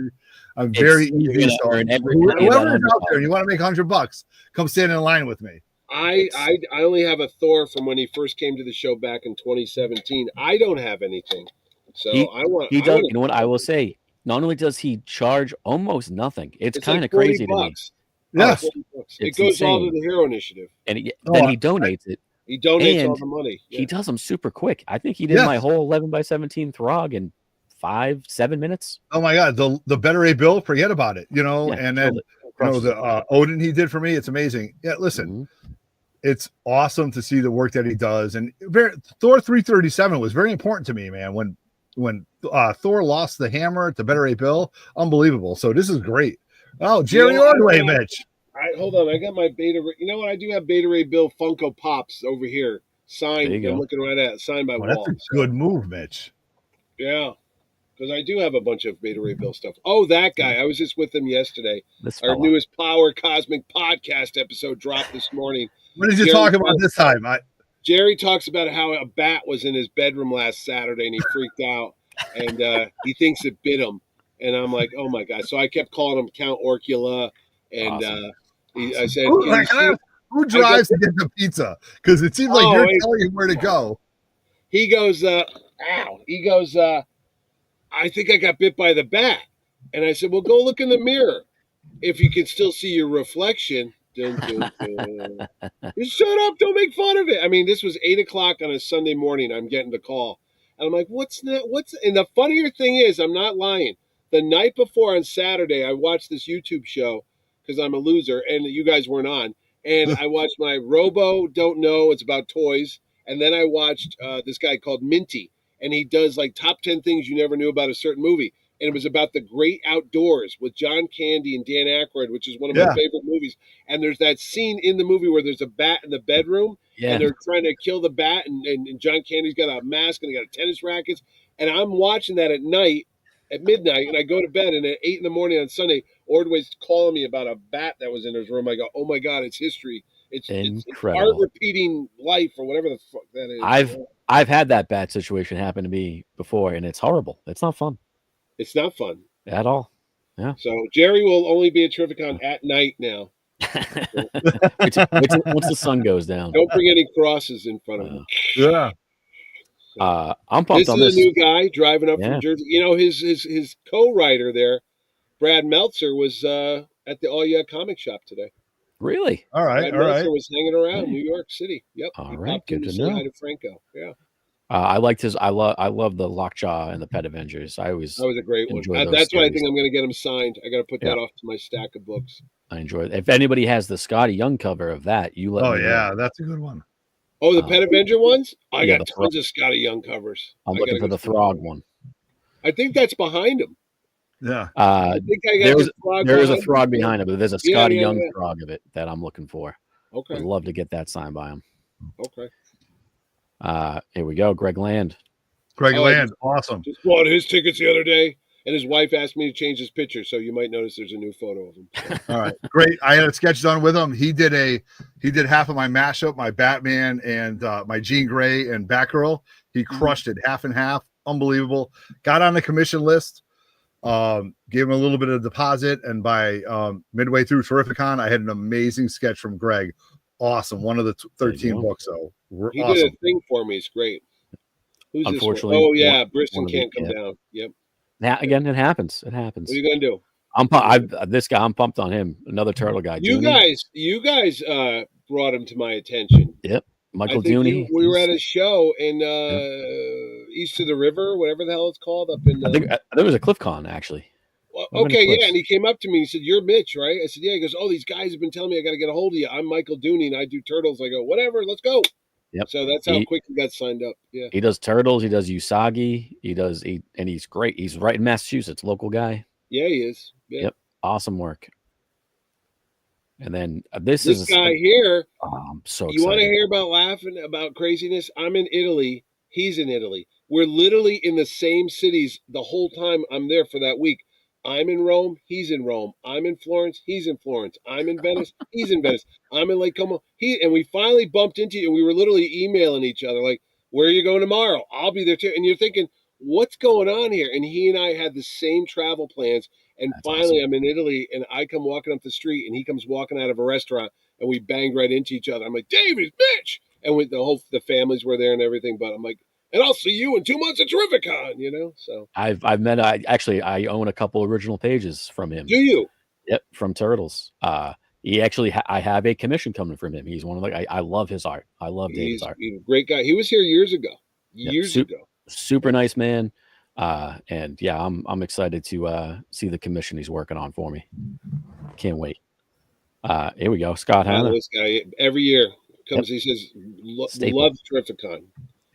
I'm very easy. So whoever is out there, and you want to make $100, come stand in line with me.
I only have a Thor from when he first came to the show back in 2017. I don't have anything, so
he does. You know what I will say? Not only does he charge almost nothing, it's kind of crazy to me.
Yes,
it goes all to the Hero Initiative,
and then he donates it.
He donates all the money.
He does them super quick. I think he did my whole 11x17 Throg in 5-7 minutes.
Oh my god, the Better A Bill, forget about it. You know, and then the Odin he did for me, it's amazing. Yeah, listen, it's awesome to see the work that he does, and Thor 337 was very important to me, man. When Thor lost the hammer to Better A Bill, unbelievable. So this is great. Oh, Jerry Ordway, Mitch.
Hold on. I got my Beta. You know what? I do have Beta Ray Bill Funko Pops over here. Signed. I'm looking right at it. Signed by Walt.
That's a good move, Mitch.
Yeah. Because I do have a bunch of Beta Ray Bill stuff. Oh, that guy. I was just with him yesterday. Our newest Power Cosmic podcast episode dropped this morning.
What did you talk about this time?
Jerry talks about how a bat was in his bedroom last Saturday and he freaked out. And he thinks it bit him. And I'm like, oh my God. So I kept calling him Count Orcula. And I said,
who drives to get the pizza? Because it seems like you're telling him where to go.
He goes, He goes, I think I got bit by the bat. And I said, well, go look in the mirror. If you can still see your reflection. Just shut up. Don't make fun of it. I mean, this was 8:00 on a Sunday morning. I'm getting the call. And I'm like, what's that? And the funnier thing is, I'm not lying. The night before on Saturday, I watched this YouTube show because I'm a loser and you guys weren't on. And I watched my Robo Don't Know. It's about toys. And then I watched this guy called Minty. And he does like top 10 things you never knew about a certain movie. And it was about the great outdoors with John Candy and Dan Aykroyd, which is one of my favorite movies. And there's that scene in the movie where there's a bat in the bedroom. Yeah. And they're trying to kill the bat. And John Candy's got a mask and he got a tennis rackets. And I'm watching that at night. At midnight, and I go to bed, and at 8 a.m. on Sunday, Ordway's calling me about a bat that was in his room. I go, "Oh my God, it's history! It's art repeating life, or whatever the fuck that is."
I've had that bat situation happen to me before, and it's horrible. It's not fun.
It's not fun
at all. Yeah.
So Jerry will only be at Terrificon at night now.
Once the sun goes down.
Don't bring any crosses in front of him.
Yeah.
I'm pumped on this.
This is a new guy driving up from Jersey. You know, his co-writer there, Brad Meltzer, was at the All Yeah Comic Shop today.
Really?
All right.
Brad Meltzer was hanging around New York City. Yep.
All right. Good to know.
To Franco. Yeah.
I liked his. I love the Lockjaw and the Pet Avengers. That was a great one.
That's why I think I'm going to get him signed. I got to put that off to my stack of books.
I enjoy it. If anybody has the Scotty Young cover of that, you let me know.
That's a good one.
Oh, the Pet Avenger ones? I
yeah,
got tons of Scotty Young covers.
I'm looking for the Throg one.
I think that's behind him.
Yeah.
I think I got
there is a Throg behind him, but there's a Scotty Young Throg of it that I'm looking for.
Okay.
Would love to get that signed by him.
Okay.
Here we go. Greg Land.
Land, awesome.
Just bought his tickets the other day, and his wife asked me to change his picture, so you might notice there's a new photo of him.
All right, great. I had a sketch done with him. He did half of my mashup, my Batman and my Jean Grey and Batgirl. He crushed it, half and half. Unbelievable. Got on the commission list. Gave him a little bit of deposit, and by midway through Terrificon, I had an amazing sketch from Greg. Awesome. One of the 13 books. So
he
awesome.
did a thing for me. It's great. Who's
Unfortunately,
this one? Oh yeah, Briston can't come down. Yep.
Again, it happens. It happens.
What are you gonna do?
This guy, I'm pumped on him. Another turtle guy.
You guys brought him to my attention.
Yep. Michael Dooney.
We were at a show in east of the river, whatever the hell it's called, up in.
I think it was a CliffCon actually.
Well, okay, yeah, and he came up to me and he said, "You're Mitch, right?" I said, "Yeah." He goes, "Oh, these guys have been telling me I got to get a hold of you. I'm Michael Dooney and I do turtles." I go, "Whatever, let's go."
Yep.
So that's how quick he got signed up. Yeah.
He does turtles. He does Usagi. And he's great. He's right in Massachusetts, local guy.
Yeah, he is. Yeah.
Yep. Awesome work. And then
this guy here.
Oh, I'm so excited.
You want to hear about craziness? I'm in Italy. He's in Italy. We're literally in the same cities the whole time I'm there for that week. I'm in Rome. He's in Rome. I'm in Florence. He's in Florence. I'm in Venice. He's in Venice. I'm in Lake Como. And we finally bumped into you, and we were literally emailing each other like, "Where are you going tomorrow? I'll be there too." And you're thinking, what's going on here? And he and I had the same travel plans. And that's finally, awesome. I'm in Italy, and I come walking up the street, and he comes walking out of a restaurant, and we banged right into each other. I'm like, "David, bitch!" And the families were there and everything. But I'm like, "And I'll see you in 2 months at Terrificon," you know. So
I own a couple original pages from him.
Do you?
Yep, from Turtles. He actually, I have a commission coming from him. He's one of I love his art. I love David's art.
He's a great guy. He was here years ago. Years ago.
Super nice man. And yeah, I'm excited to see the commission he's working on for me. Can't wait. Here we go. Scott Hanna.
This guy every year comes. Yep. He says, "Loves Terrificon."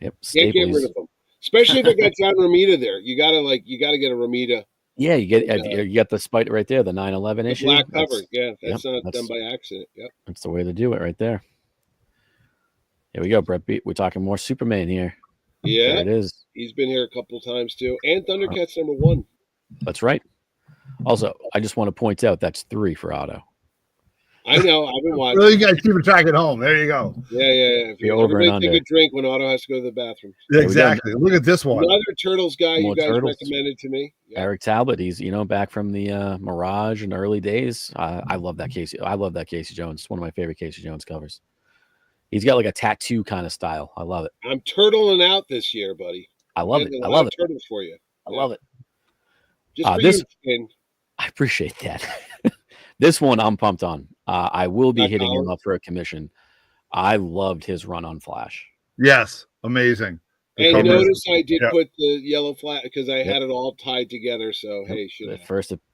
Yep.
Can't get rid of them, especially if it got John Romita there. You gotta get a Romita.
Yeah, you get the Spider right there, the 9/11 issue,
black cover. Yeah, that's not done by accident. Yep,
that's the way to do it right there. Here we go, Brett. We're talking more Superman here.
Yeah,
there it is.
He's been here a couple times too, and Thundercats #1.
That's right. Also, I just want to point out that's 3 for Otto.
I know. I've been watching.
Well, you guys keep track at home. There you go.
Yeah. Everybody take a drink when Otto has to go to the bathroom.
Exactly. Look at this one.
Another Turtles guy you guys recommended to me.
Yeah. Eric Talbot. He's back from the Mirage and early days. I love that Casey. I love that Casey Jones. It's one of my favorite Casey Jones covers. He's got like a tattoo kind of style. I love it.
I'm turtling out this year, buddy.
I love it. I love it.
Turtles for you.
I love it.
Just for you, Ken.
I appreciate that. This one I'm pumped on. I will be hitting him up for a commission. I loved his run on Flash.
Yes, amazing.
And notice I did put the yellow flag because I had it all tied together. So hey,
the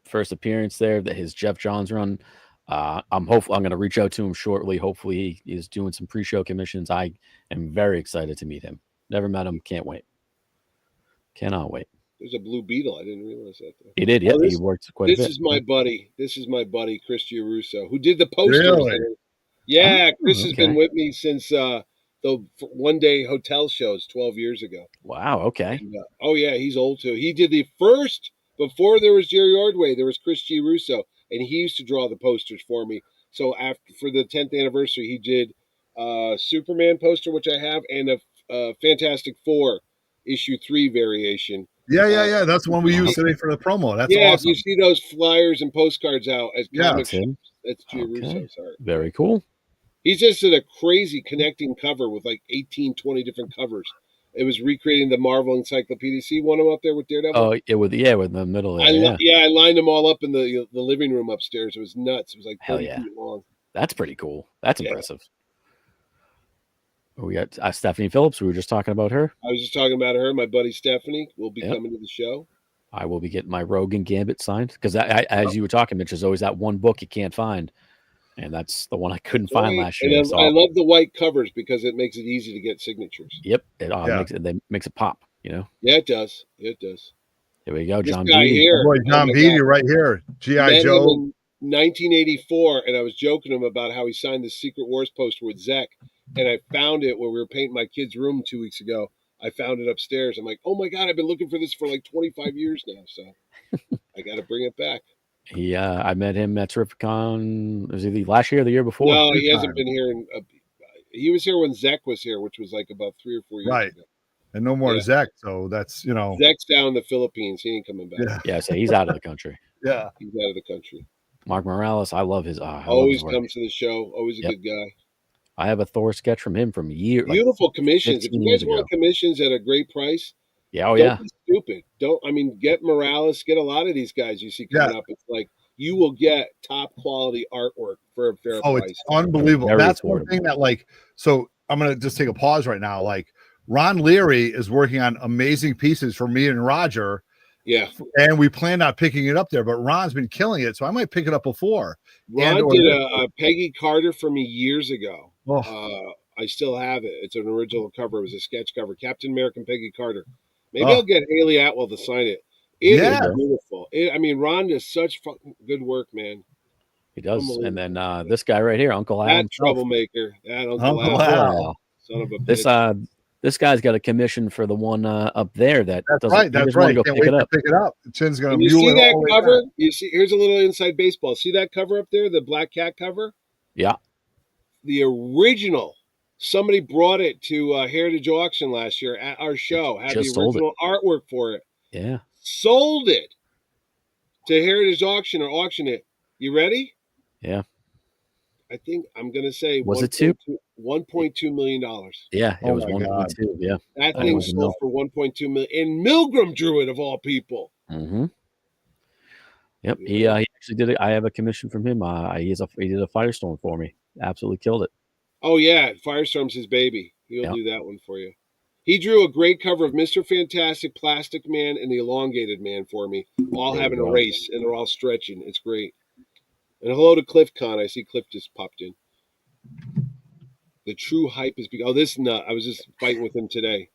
first appearance there, that his Jeff Johns run. I'm going to reach out to him shortly. Hopefully he is doing some pre-show commissions. I am very excited to meet him. Never met him. Can't wait. Cannot wait.
There's a Blue Beetle. I didn't realize that.
He did. Yeah, he worked quite a bit.
This is my buddy. This is my buddy, Chris Giarusso, who did the posters.
Really?
Yeah, Chris has been with me since the one-day hotel shows 12 years ago.
Wow, okay.
And, oh, yeah, he's old, too. He did the first, before there was Jerry Ordway, there was Chris Giarusso, and he used to draw the posters for me. So for the 10th anniversary, he did Superman poster, which I have, and a Fantastic Four issue 3 variation.
Yeah. That's the one we used today for the promo. That's awesome.
You see those flyers and postcards out as comic shops. That's Giarusso.
Okay.
Sorry.
Very cool.
He's just did a crazy connecting cover with like 18, 20 different covers. It was recreating the Marvel Encyclopedia. See one of them up there with Daredevil?
Oh, with the middle there.
I lined them all up in the living room upstairs. It was nuts. It was like 30 feet long.
That's pretty cool. That's impressive. We got Stephanie Phillips. We were just talking about her.
I was just talking about her. My buddy Stephanie will be coming to the show.
I will be getting my Rogue and Gambit signed because as you were talking, Mitch, there's always that one book you can't find. And that's the one I couldn't find last
And
year.
I love the white covers because it makes it easy to get signatures.
Yep, it makes it pop.
Yeah, it does. It does.
Here we go,
This
John
guy
Beatty.
here,
boy, John Beatty, right here. G.I. Joe.
In 1984, and I was joking to him about how he signed the Secret Wars poster with Zek, and I found it when we were painting my kid's room 2 weeks ago. I found it upstairs. I'm like, oh my God, I've been looking for this for like 25 years now, so I got to bring it back.
I met him at Terrificon. Was it last year or the year before?
No, he hasn't been here. He was here when Zek was here, which was like about 3 or 4 years ago.
And no more Zek, so that's,
Zek's down in the Philippines. He ain't coming back.
Yeah, so he's out of the country.
Yeah.
He's out of the country.
Mark Morales, I love his
always comes to the show. Always a good guy.
I have a Thor sketch from him from years.
Beautiful commissions. If you guys want commissions at a great price, don't be stupid. Get Morales, get a lot of these guys you see coming up. It's like you will get top quality artwork for a fair price.
It's unbelievable. That's one thing that so I'm gonna just take a pause right now. Ron Leary is working on amazing pieces for me and Roger.
Yeah.
And we planned on picking it up there, but Ron's been killing it, so I might pick it up before.
Ron did a Peggy Carter for me years ago. I still have it. It's an original cover. It was a sketch cover. Captain American Peggy Carter. Maybe I'll get Haley Atwell to sign it. It is beautiful. Ron does such fucking good work, man.
He does. And then this guy right here, Uncle Al.
That troublemaker. That Uncle Al. Son of a bitch.
This guy's got a commission for the one up there. That's
right. That's right. Can't wait to pick it up. Chin's gonna.
You see that cover? You see. Here's a little inside baseball. See that cover up there? The Black Cat cover.
Yeah.
The original. Somebody brought it to Heritage Auction last year at our show. Had the original artwork for it.
Yeah.
Sold it to Heritage Auction or auction it. You ready?
Yeah.
I think I'm gonna say
was it
$1.2 million.
Yeah, it was 1.2. Yeah,
that thing sold for 1.2 million. And Milgram drew it of all people.
Mm-hmm. Yep, he actually did it. I have a commission from him. He did a Firestorm for me. Absolutely killed it.
Oh yeah, Firestorm's his baby. He'll do that one for you. He drew a great cover of Mr. Fantastic, Plastic Man, and the Elongated Man for me, all having a race, and they're all stretching. It's great. And hello to Cliff Con. I see Cliff just popped in. The true hype is this nut. I was just fighting with him today.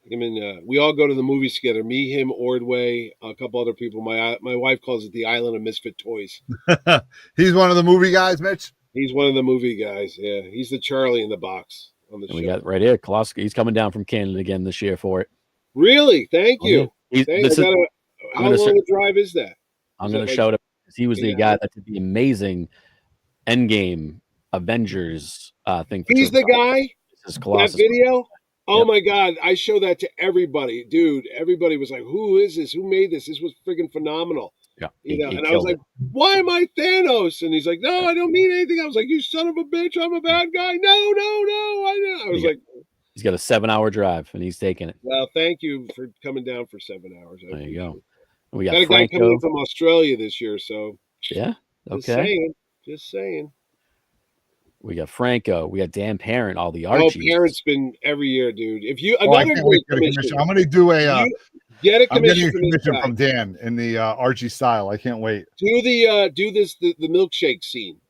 Him and we all go to the movies together. Me, him, Ordway, a couple other people. My wife calls it the Island of Misfit Toys.
He's one of the movie guys, Mitch.
He's one of the movie guys. Yeah, he's the Charlie in the box on the show.
We got right here, Koloski. He's coming down from Canada again this year for it.
Really? Thank you. How long a drive is that?
I'm going to shout him. He was the guy that did the amazing Endgame Avengers thing.
He's the guy? That video? Oh my God. I show that to everybody. Dude, everybody was like, who is this? Who made this? This was freaking phenomenal.
Yeah.
And I was like, why am I Thanos? And he's like, no, I don't mean anything. I was like, you son of a bitch, I'm a bad guy. No, I know. I was like,
he's got a 7-hour drive and he's taking it.
Well, thank you for coming down for 7 hours.
There you go. We
got a guy coming in from Australia this year, so
yeah. Okay.
Just saying.
We got Franco. We got Dan Parent. All the Archies.
Oh, Parent's been every year, dude. If you another great commission.
I'm going to do
get a commission,
I'm getting a commission from Dan in the Archie style. I can't wait.
Do the milkshake scene.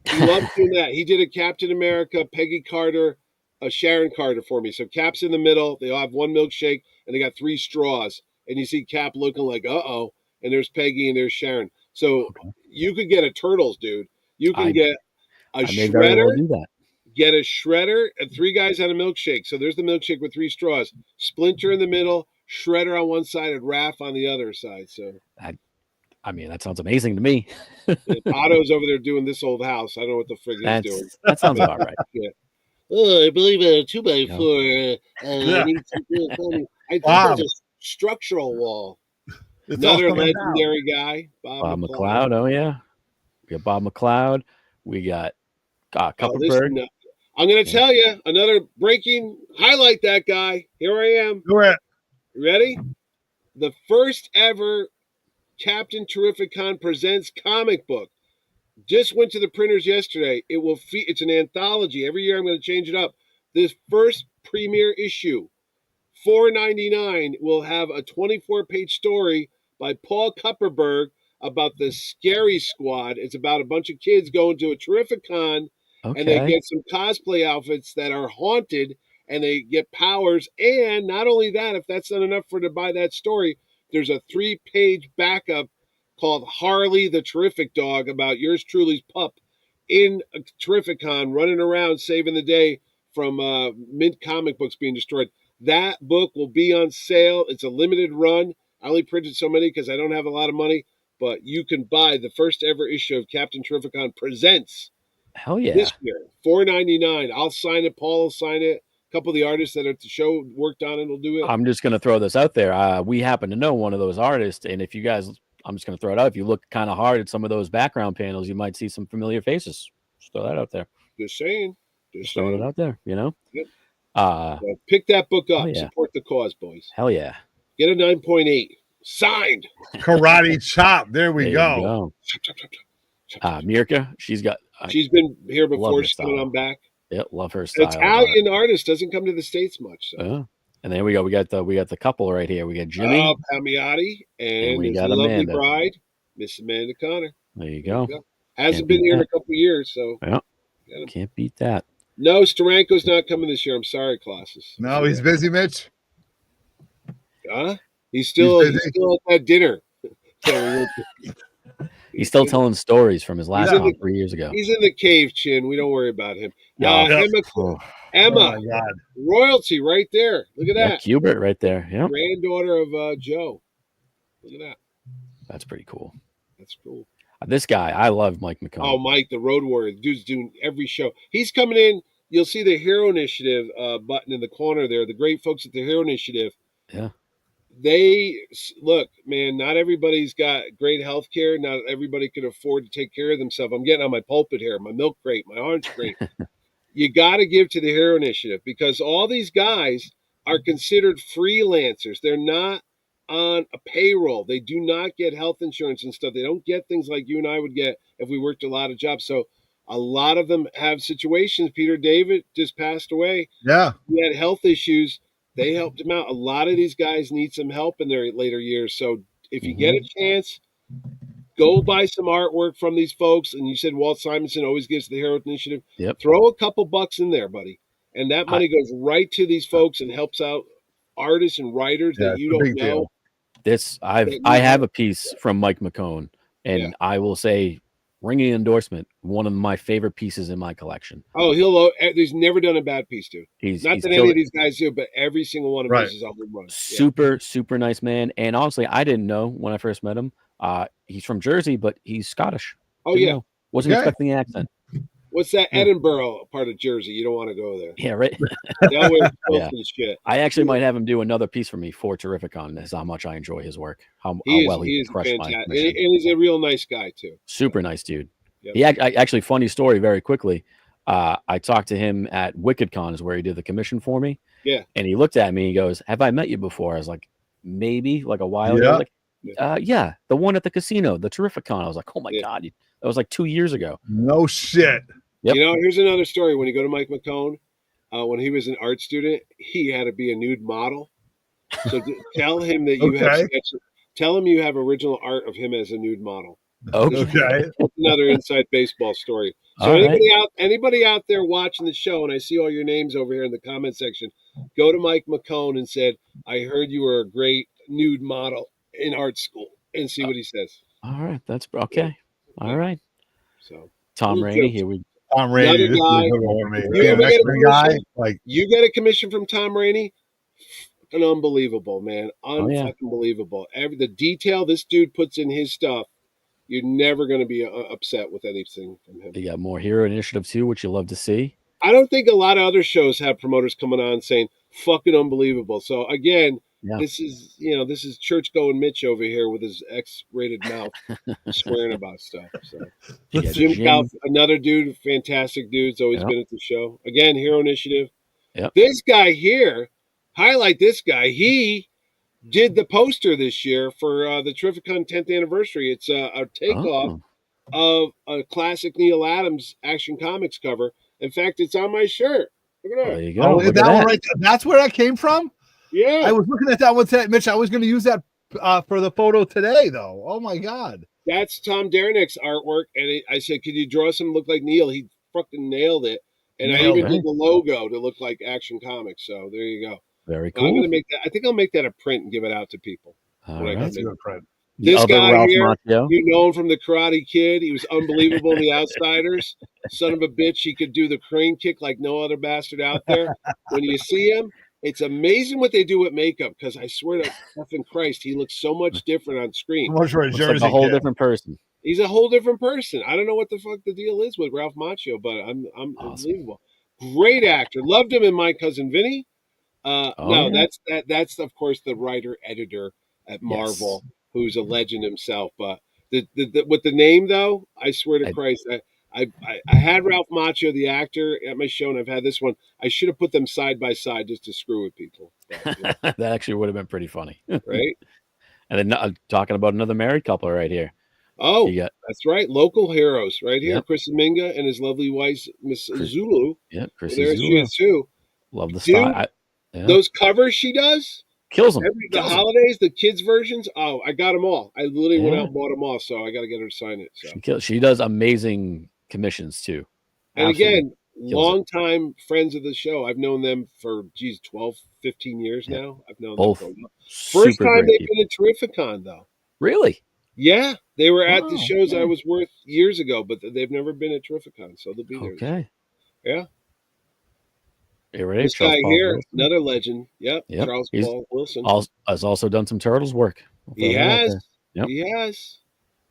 He loves doing that. He did a Captain America, Peggy Carter, a Sharon Carter for me. So Cap's in the middle. They all have one milkshake, and they got 3 straws. And you see Cap looking like, uh-oh. And there's Peggy and there's Sharon. So you could get a Turtles, dude. You can get a shredder. Get a shredder and 3 guys on a milkshake. So there's the milkshake with 3 straws. Splinter in the middle, Shredder on one side, and Raph on the other side. So
that sounds amazing to me.
Otto's over there doing This Old House. I don't know what the frig he's doing.
That sounds about right.
Yeah. I believe a 2x4. I think that's a structural wall. Another legendary guy, Bob
McLeod. Oh yeah, we got Bob McLeod. We got Kupperberg.
I'm going to tell you another breaking highlight. That guy. Here I am.
Do it.
Ready? The first ever Captain Terrificon Presents comic book just went to the printers yesterday. It's an anthology. Every year I'm going to change it up. This first premiere issue, $4.99, will have a 24-page story by Paul Kupperberg about the Scary Squad. It's about a bunch of kids going to a Terrificon, and they
Okay.
get some cosplay outfits that are haunted, and they get powers. And not only that, if that's not enough for to buy that story, there's a 3-page backup called Harley the Terrific Dog about yours truly's pup in a Terrificon running around saving the day from Mint comic books being destroyed. That book will be on sale. It's a limited run. I only printed so many because I don't have a lot of money, but you can buy the first ever issue of Captain Terrificon Presents
Hell yeah.
this year, $4.99. I'll sign it. Paul will sign it. A couple of the artists that are at the show worked on it will do it.
I'm just going to throw this out there. We happen to know one of those artists, and if you guys, I'm just going to throw it out. If you look kind of hard at some of those background panels, you might see some familiar faces. Just throw that out there.
Just saying.
Just throwing it out there, you know?
Yep.
So
pick that book up.
yeah.
Support the cause, boys.
Hell yeah.
Get a 9.8. Signed.
Karate chop. There we go.
Mirka, she's
been here before. She's coming on back.
Yeah, love her style.
Italian artist doesn't come to the States much. So.
And there we go. We got the couple right here. We got Jimmy
Palmiotti and
we
his
got
lovely
Amanda.
bride, Miss Amanda Connor.
There you go.
Hasn't been here in a couple of years, so
can't beat that.
No, Steranko's not coming this year. I'm sorry, Colossus.
No, he's busy, Mitch.
Huh? He's still at that dinner.
He's still telling stories from his last one 3 years ago.
He's in the cave, Chin. We don't worry about him. Emma,
Oh my God.
royalty right there. Look at that.
Hubert right there. Yeah.
Granddaughter of Joe. Look at that.
That's pretty cool.
That's cool.
This guy, I love Mike McCone.
Oh, Mike, the Road Warrior. The dude's doing every show. He's coming in. You'll see the Hero Initiative button in the corner there. The great folks at the Hero Initiative.
Yeah.
They look, man, not everybody's got great health care. Not everybody can afford to take care of themselves. I'm getting on my pulpit here, my milk crate, my orange crate. You got to give to the Hero Initiative because all these guys are considered freelancers. They're not on a payroll. They do not get health insurance and stuff. They don't get things like you and I would get if we worked a lot of jobs. So a lot of them have situations. Peter David just passed away.
Yeah.
He had health issues. They helped him out. A lot of these guys need some help in their later years. So if you get a chance, go buy some artwork from these folks. And you said Walt Simonson always gives the Hero Initiative.
Yep.
Throw a couple bucks in there, buddy. And that money goes right to these folks and helps out artists and writers that you don't know.
I have a piece from Mike McCone, and I will say, ringing endorsement, one of my favorite pieces in my collection.
Oh, he's never done a bad piece, dude. Not that any of these guys do, but every single one of his is on the run.
Super nice man. And honestly, I didn't know when I first met him. He's from Jersey, but he's Scottish. Wasn't expecting the accent.
What's that Edinburgh part of Jersey? You don't want to go there.
Yeah, right.
Shit.
I actually might have him do another piece for me for Terrificon. That's how much I enjoy his work. How well he crushed my mission.
And he's a real nice guy too.
Super nice dude. Yep. Actually, funny story, very quickly. I talked to him at WickedCon, is where he did the commission for me.
Yeah.
And he looked at me. He goes, "Have I met you before?" I was like, "Maybe, like a while ago." Like, the one at the casino, the Terrificon. I was like, "Oh my God, that was like 2 years ago."
No shit.
Yep.
You know, here's another story. When you go to Mike McCone, when he was an art student, he had to be a nude model. So tell him that you have original art of him as a nude model.
Okay.
Another inside baseball story. So anybody out there watching the show, and I see all your names over here in the comment section, go to Mike McCone and said, "I heard you were a great nude model in art school," and see what he says.
All right, that's okay. All right.
So
Tom Rainey, here we.
Tom Rainey,
you get a commission from Tom Rainey, fucking unbelievable, man, unbelievable. The detail this dude puts in his stuff, you're never going to be upset with anything from him.
You got more Hero Initiative too, which you love to see.
I don't think a lot of other shows have promoters coming on saying fucking unbelievable. So again, this is church going Mitch over here with his X-rated mouth swearing about stuff. So Jim Calf, another dude, fantastic dude's always been at the show. Again, Hero Initiative.
Yep.
This guy here, highlight this guy. He did the poster this year for the Terrificon 10th anniversary. It's a takeoff of a classic Neil Adams Action Comics cover. In fact, it's on my shirt. Look at that.
There you go.
Oh, that one right there. That's where that came from?
Yeah.
I was looking at that one today, Mitch. I was going to use that for the photo today, though. Oh, my God.
That's Tom Derenick's artwork, and I said, "Could you draw some look like Neil?" He fucking nailed it, and I even did the logo to look like Action Comics. So there you go.
Very
cool. I'm
cool.
gonna make that. I think I'll make that a print and give it out to people.
All right.
That's a good print.
This guy Ralph here, Macchio. You know him from the Karate Kid. He was unbelievable in The Outsiders. Son of a bitch, he could do the crane kick like no other bastard out there. When you see him, it's amazing what they do with makeup, because I swear to fucking Christ, he looks so much different on screen.
Looks like a whole different person.
He's a whole different person. I don't know what the fuck the deal is with Ralph Macchio, but I'm awesome. Unbelievable. Great actor. Loved him in My Cousin Vinny. That's of course the writer editor at Marvel, who's a legend himself. But with the name though, I swear to Christ, I had Ralph Macchio, the actor, at my show, and I've had this one. I should have put them side by side just to screw with people. But,
that actually would have been pretty funny,
right?
And then talking about another married couple right here.
Oh, that's right. Local heroes right here. Yep. Chris Minga and his lovely wife, Miss Zulu.
Yeah, Chris
Zulu. She is too.
Love the style.
Those covers she does.
Kills them.
The holidays, the kids' versions. Oh, I got them all. I literally went out and bought them all, so I got to get her to sign it. So.
She does amazing commissions too.
And again, long-time friends of the show. I've known them for, 12, 15 years now. I've known
both.
Them First time they've been at Terrificon, though.
Really?
Yeah. They were at the shows I was worth years ago, but they've never been at Terrificon, so they'll be there.
Okay.
Yeah.
This
guy here, another legend. Yep. Charles Paul Wilson.
Has also done some Turtles work.
He has. Yep. He has.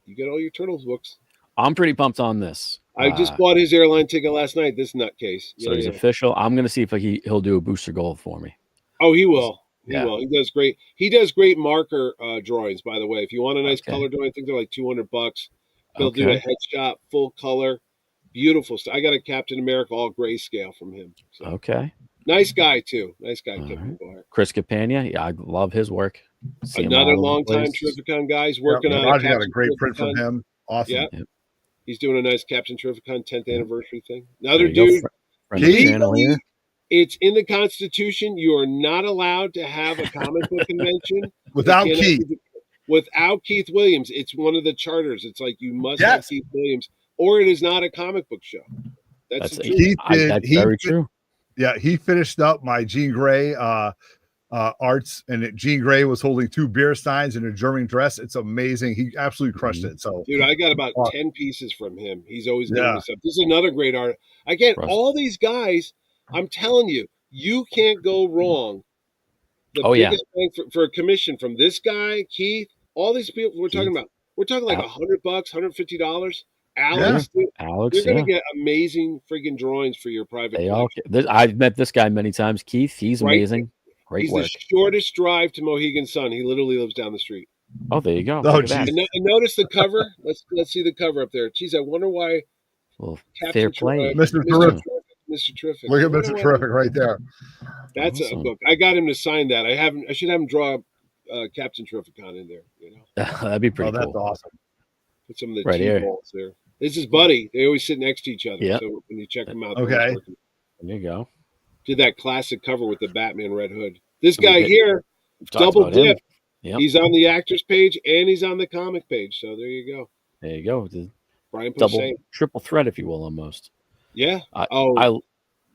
You get all your Turtles books.
I'm pretty pumped on this.
I just bought his airline ticket last night, this nutcase.
So he's official. I'm going to see if he'll do a booster gold for me.
Oh, he will. He will. He does great. He does great marker drawings, by the way. If you want a nice color drawing, I think they're like $200. He'll do a headshot, full color. Beautiful stuff. I got a Captain America all grayscale from him. So.
Okay.
Nice guy, too. Nice guy.
Chris Capania. Yeah, I love his work.
Another long-time Terrificon guy. He's working on
Roger got a great print from him. Awesome.
Yep. He's doing a nice Captain Terrificon 10th anniversary thing. Another dude. It's in the Constitution. You are not allowed to have a comic book convention
without Keith.
Without Keith Williams. It's one of the charters. It's like you must have Keith Williams, or it is not a comic book show. That's
very true.
Yeah, he finished up my Jean Grey arts, and Jean Grey was holding 2 beer steins in a German dress. It's amazing. He absolutely crushed it. So,
dude, I got about 10 pieces from him. He's always giving me stuff. This is another great art. Again, all these guys, I'm telling you, you can't go wrong. The biggest thing for a commission from this guy, Keith, all these people we're talking about. We're talking like $100, $150. Alex, you're going to get amazing freaking drawings for your private collection.
I've met this guy many times. Keith, he's amazing. Great work.
He's the shortest drive to Mohegan Sun. He literally lives down the street.
Oh, there you go.
And notice the cover. Let's see the cover up there. Jeez, I wonder why.
Well, fair play,
Mr. Terrific.
Mr. Terrific.
Look at Mr. Terrific right there.
That's a book. I got him to sign that. I should have him draw Captain Terrificon in there. You know,
that'd be pretty cool.
That's awesome.
Put some of the T-balls there. This is Buddy. They always sit next to each other.
Yeah.
So when you check them out,
there
you go.
Did that classic cover with the Batman Red Hood. This guy here, double dip. Yep. He's on the actors page and he's on the comic page. So there you go.
There you go.
Brian
triple threat, if you will, almost.
Yeah.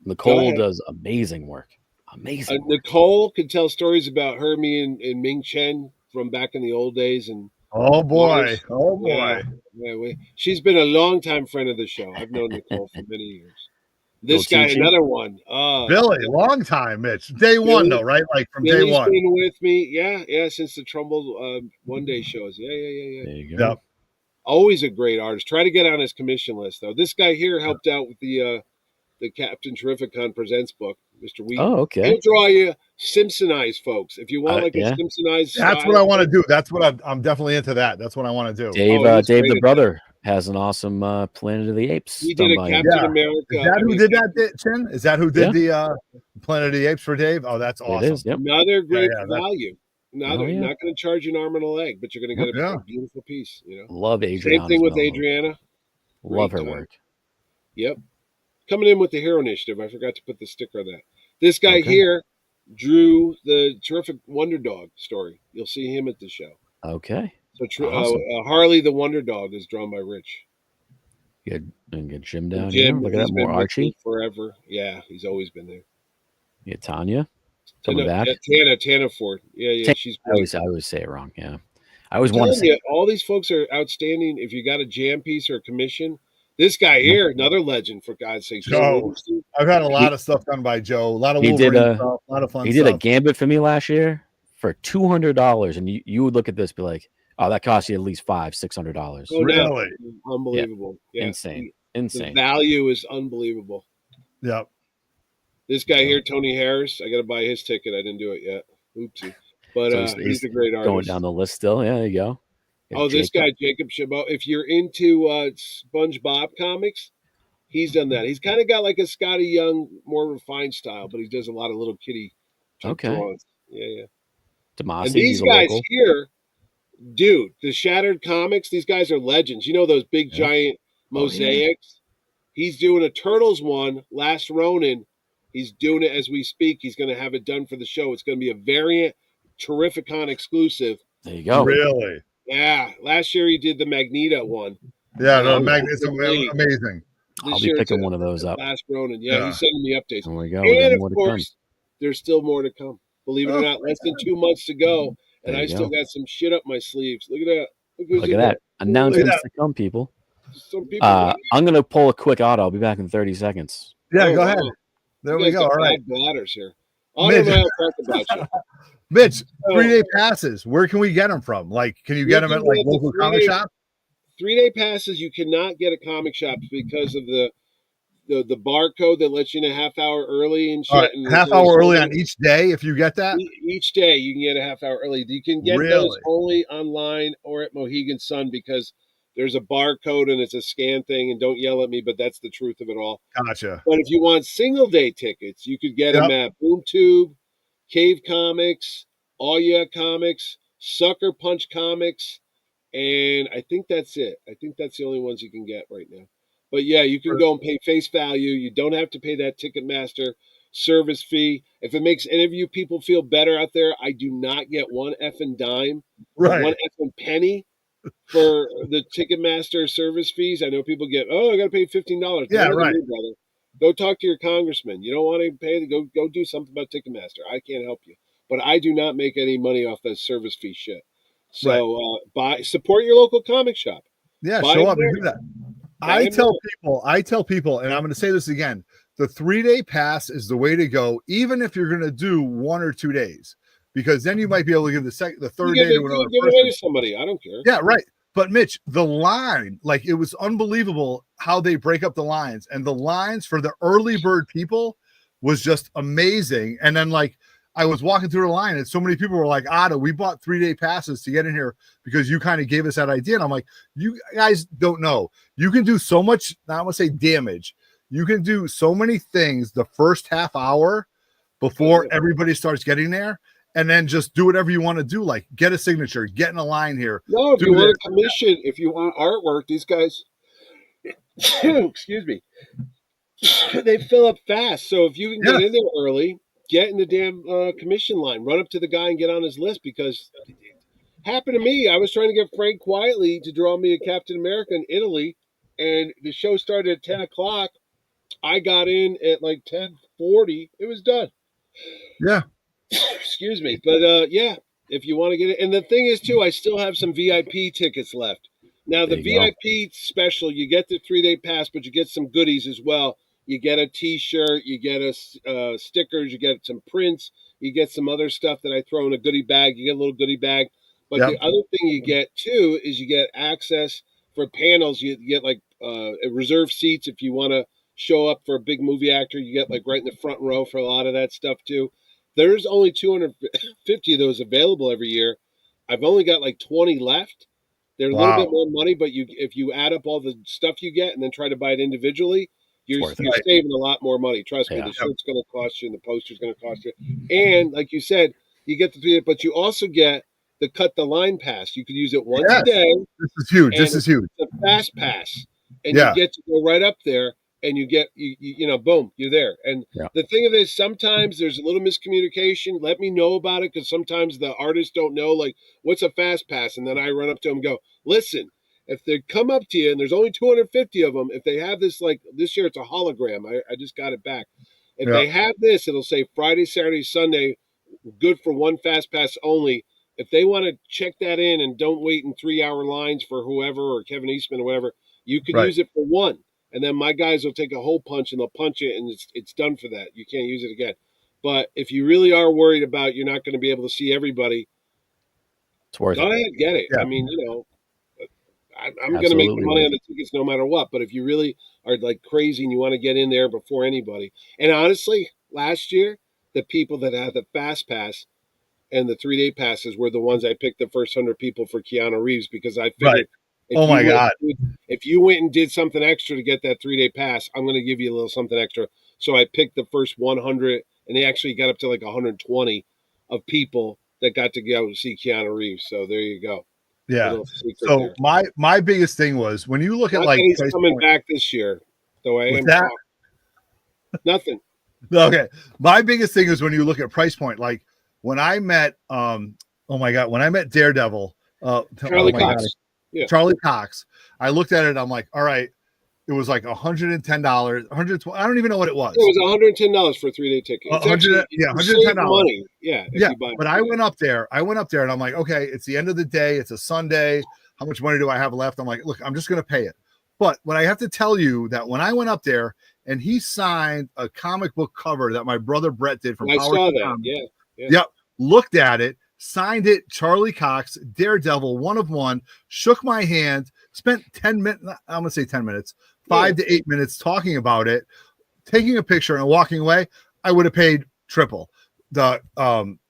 Nicole does amazing work. Amazing.
Nicole can tell stories about her, me, and Ming Chen from back in the old days. And
oh boy.
Yeah, she's been a long-time friend of the show. I've known Nicole for many years. This guy, another one.
Billy, long time, Mitch. Day one, though, right? Like from
Billy's
day one.
Been with me, yeah, since the Trumbull one-day shows. Yeah.
There you go.
Yep.
Always a great artist. Try to get on his commission list, though. This guy here helped out with the Captain Terrificon Presents book, Mr. Wheaton.
Oh, okay.
He'll draw you Simpsonized, folks. If you want a Simpsonized
that's what I want to do. That's what I'm definitely into that. That's what I want to do.
Dave the brother has an awesome Planet of the Apes.
He did a Captain America.
Is that who did that, Chin? Is that who did the Planet of the Apes for Dave? Oh, that's awesome.
It is, yep.
Another great value. Now they're not going to charge you an arm and a leg, but you're going to get a beautiful piece. You know,
love Adriana.
Same thing with Adriana.
Love her work.
Yep. Coming in with the Hero Initiative. I forgot to put the sticker on that. This guy here drew the terrific Wonder Dog story. You'll see him at the show.
Okay.
So
Awesome.
Harley the Wonder Dog is drawn by Rich.
Get Jim down
Jim,
here. Look at that, more
been with
Archie.
me forever. Yeah, he's always been there.
Yeah, Tanya coming back.
Tana Ford. Yeah, she's great.
I always say it wrong. Yeah, I always
I'm
want to
telling
say.
you, all these folks are outstanding. If you got a jam piece or a commission, this guy here, another legend for God's sake.
Joe, I've had a lot of stuff done by Joe. A lot of Wolverine stuff, a lot of fun
He
stuff.
did a Gambit for me last year for $200, and you would look at this, be like, oh, that cost you at least $500-$600.
Oh,
really?
No. Unbelievable. Yeah.
Insane.
The value is unbelievable.
Yep.
This guy here, Tony Harris, I got to buy his ticket. I didn't do it yet. Oopsie. But he's a great artist.
Going down the list still. Yeah, there you go.
This guy, Jacob Chabot. If you're into SpongeBob comics, he's done that. He's kind of got like a Scotty Young, more refined style, but he does a lot of little kitty drawings. Yeah.
Demasi,
and these guys here, dude, the Shattered Comics, these guys are legends. You know those big, giant mosaics? He's doing a Turtles one, Last Ronin. He's doing it as we speak. He's going to have it done for the show. It's going to be a variant Terrificon exclusive.
There you go.
Really?
Yeah. Last year he did the Magneto one.
Yeah, no, Magnet's amazing.
I'll be picking one of those up.
Last Ronin. Yeah, he's sending me updates.
There we go.
And of course, there's still more to come. Believe it or not, less than 2 months to go. And I still got some shit up my sleeves. Look at that.
Look at that. Announcements to come, people. I'm going to pull a quick auto. I'll be back in 30 seconds.
Yeah, go ahead. There we go. All right.
Bladders here. Mitch, about you.
Mitch, 3-day passes. Where can we get them from? Like, can you get them at like local comic shop?
3-day passes you cannot get at comic shops because of the barcode that lets you in a half hour early and shit.
Right. Half hour early on each day, if you get that?
Each day you can get a half hour early. You can get those only online or at Mohegan Sun because there's a barcode and it's a scan thing, and don't yell at me, but that's the truth of it all.
Gotcha.
But if you want single day tickets, you could get them at BoomTube, Cave Comics, All Yeah Comics, Sucker Punch Comics, and I think that's it. I think that's the only ones you can get right now. But yeah, you can go and pay face value. You don't have to pay that Ticketmaster service fee. If it makes any of you people feel better out there, I do not get one effing dime, one effing penny for the Ticketmaster service fees. I know people get, I got to pay $15.
Yeah, right.
Brother. Go talk to your congressman. You don't want to pay, go do something about Ticketmaster. I can't help you. But I do not make any money off that service fee shit. So support your local comic shop.
Yeah, show up and do that. I tell people, and I'm going to say this again, the 3-day pass is the way to go, even if you're going to do 1 or 2 days, because then you might be able to give the third day to another
give
person.
Away to somebody. I don't care.
Yeah, right. But Mitch, the line, like it was unbelievable how they break up the lines, and the lines for the early bird people was just amazing. And then like I was walking through the line and so many people were like, Otto, we bought 3-day passes to get in here because you kind of gave us that idea. And I'm like, you guys don't know. You can do so much, I want to say damage. You can do so many things the first half hour before everybody starts getting there. And then just do whatever you want to do. Like get a signature, get in a line here.
No, if you want a commission, if you want artwork, these guys, excuse me, they fill up fast. So if you can get in there early, get in the damn commission line, run up to the guy and get on his list, because it happened to me. I was trying to get Frank Quietly to draw me a Captain America in Italy, and the show started at 10 o'clock. I got in at like 10:40. It was done.
Yeah.
Excuse me. But yeah, if you want to get it. And the thing is, too, I still have some VIP tickets left. Now, the VIP special, you get the 3-day pass, but you get some goodies as well. You get a T-shirt, you get a stickers, you get some prints, you get some other stuff that I throw in a goodie bag. You get a little goodie bag. But the other thing you get, too, is you get access for panels. You get, like, reserved seats if you want to show up for a big movie actor. You get, like, right in the front row for a lot of that stuff, too. There's only 250 of those available every year. I've only got, like, 20 left. They're a little bit more money, but if you add up all the stuff you get and then try to buy it individually, you're saving a lot more money. Trust me, the shirt's going to cost you and the poster's going to cost you. And like you said, you get the 3, but you also get the cut the line pass. You could use it once a day.
This is huge. This is huge.
It's a fast pass. And you get to go right up there and you get boom, you're there. And the thing of it is, sometimes there's a little miscommunication. Let me know about it, because sometimes the artists don't know, like, what's a fast pass, and then I run up to them and go, listen, if they come up to you and there's only 250 of them, if they have this, like this year it's a hologram, I just got it back. If they have this, it'll say Friday, Saturday, Sunday, good for one fast pass only. If they want to check that in and don't wait in 3-hour lines for whoever or Kevin Eastman or whatever, you can use it for one. And then my guys will take a hole punch and they'll punch it, and it's done for that. You can't use it again. But if you really are worried about you're not going to be able to see everybody,
it's worth
go ahead, get it. I mean, I'm going to make the money on the tickets no matter what. But if you really are like crazy and you want to get in there before anybody, and honestly, last year, the people that had the fast pass and the 3-day passes were the ones I picked the first 100 people for Keanu Reeves, because I figured, if you went and did something extra to get that 3-day pass, I'm going to give you a little something extra. So I picked the first 100, and they actually got up to like 120 of people that got to go see Keanu Reeves. So there you go.
Yeah. So my biggest thing was, when you look at like
he's coming back this year, though I am nothing.
Okay. My biggest thing is when you look at price point, like when I met when I met Daredevil,
Charlie Cox.
Charlie Cox, I looked at it, I'm like, all right, it was like $110, $120. I don't even know what it was.
It was $110 for a 3-day ticket.
$110.
Money.
But I went up there and I'm like, okay, it's the end of the day. It's a Sunday. How much money do I have left? I'm like, look, I'm just going to pay it. But when I have to tell you that when I went up there and he signed a comic book cover that my brother Brett did from
I saw that.
Yep. Looked at it, signed it, Charlie Cox, Daredevil, one of one, shook my hand, spent 10 minutes, I'm going to say 10 minutes, 5 to 8 minutes talking about it, taking a picture and walking away. I would have paid triple.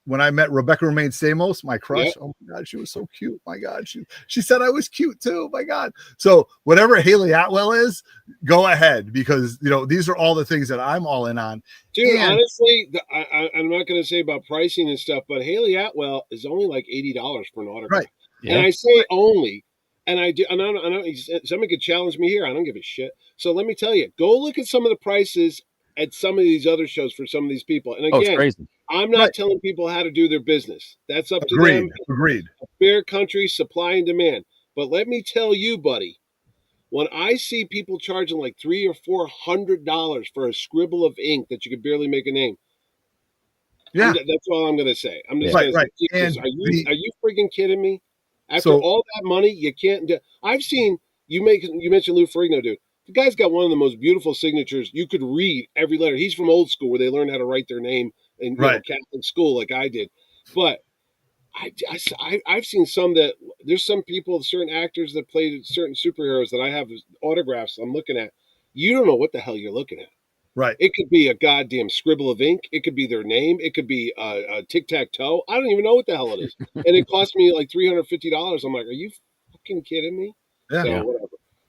When I met Rebecca Romaine Stamos, my crush, oh my God, she was so cute. My God, she said I was cute too. My God. So whatever Haley Atwell is, go ahead, because these are all the things that I'm all in on.
Dude, honestly, I'm not going to say about pricing and stuff, but Haley Atwell is only like $80 for an autograph.
Right.
Yeah. And I say only, and I do, and I don't, somebody could challenge me here. I don't give a shit. So let me tell you, go look at some of the prices at some of these other shows for some of these people. And again,
it's crazy.
I'm not telling people how to do their business. That's up to them.
Agreed.
A fair country, supply and demand. But let me tell you, buddy, when I see people charging like $300 or $400 for a scribble of ink that you could barely make a name, that's all I'm going to say. I'm just going to say, are you freaking kidding me? After all that money, you can't do. I've seen you mentioned Lou Ferrigno, dude. The guy's got one of the most beautiful signatures. You could read every letter. He's from old school where they learned how to write their name in Catholic school, like I did. But I've seen some that there's some people, certain actors that play certain superheroes that I have autographs I'm looking at. You don't know what the hell you're looking at.
Right.
It could be a goddamn scribble of ink. It could be their name. It could be a tic-tac-toe. I don't even know what the hell it is. And it cost me like $350. I'm like, are you fucking kidding me?
Yeah.
So whatever.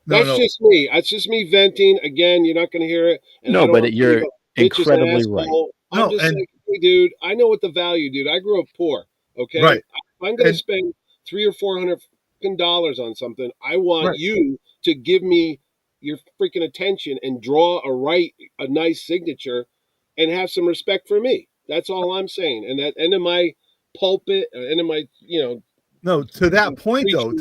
That's just me. That's just me venting. Again, you're not going to hear it. And
but you're incredibly right.
I'm just like, hey, dude, I know what the value, dude. I grew up poor. Okay.
Right.
If I'm going to spend $300 or $400 on something, I want you to give me your freaking attention and draw a nice signature and have some respect for me. That's all I'm saying. And that end of my pulpit, end of my,
no, to that point though,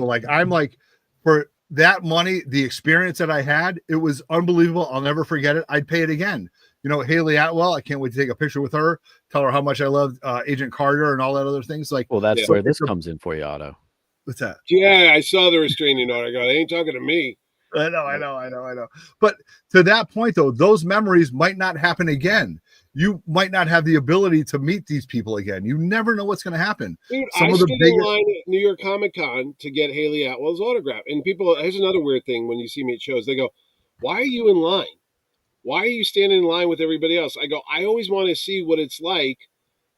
like, I'm like, for that money, the experience that I had, it was unbelievable. I'll never forget it. I'd pay it again. Haley Atwell, I can't wait to take a picture with her, tell her how much I loved Agent Carter and all that other things. Like,
well, that's where this comes in for you, Otto.
What's that?
Yeah, I saw the restraining order. I go, they ain't talking to me.
I know. But to that point, though, those memories might not happen again. You might not have the ability to meet these people again. You never know what's going to happen.
Dude, I stood in line at New York Comic Con to get Haley Atwell's autograph. And people, here's another weird thing when you see me at shows. They go, why are you in line? Why are you standing in line with everybody else? I go, I always want to see what it's like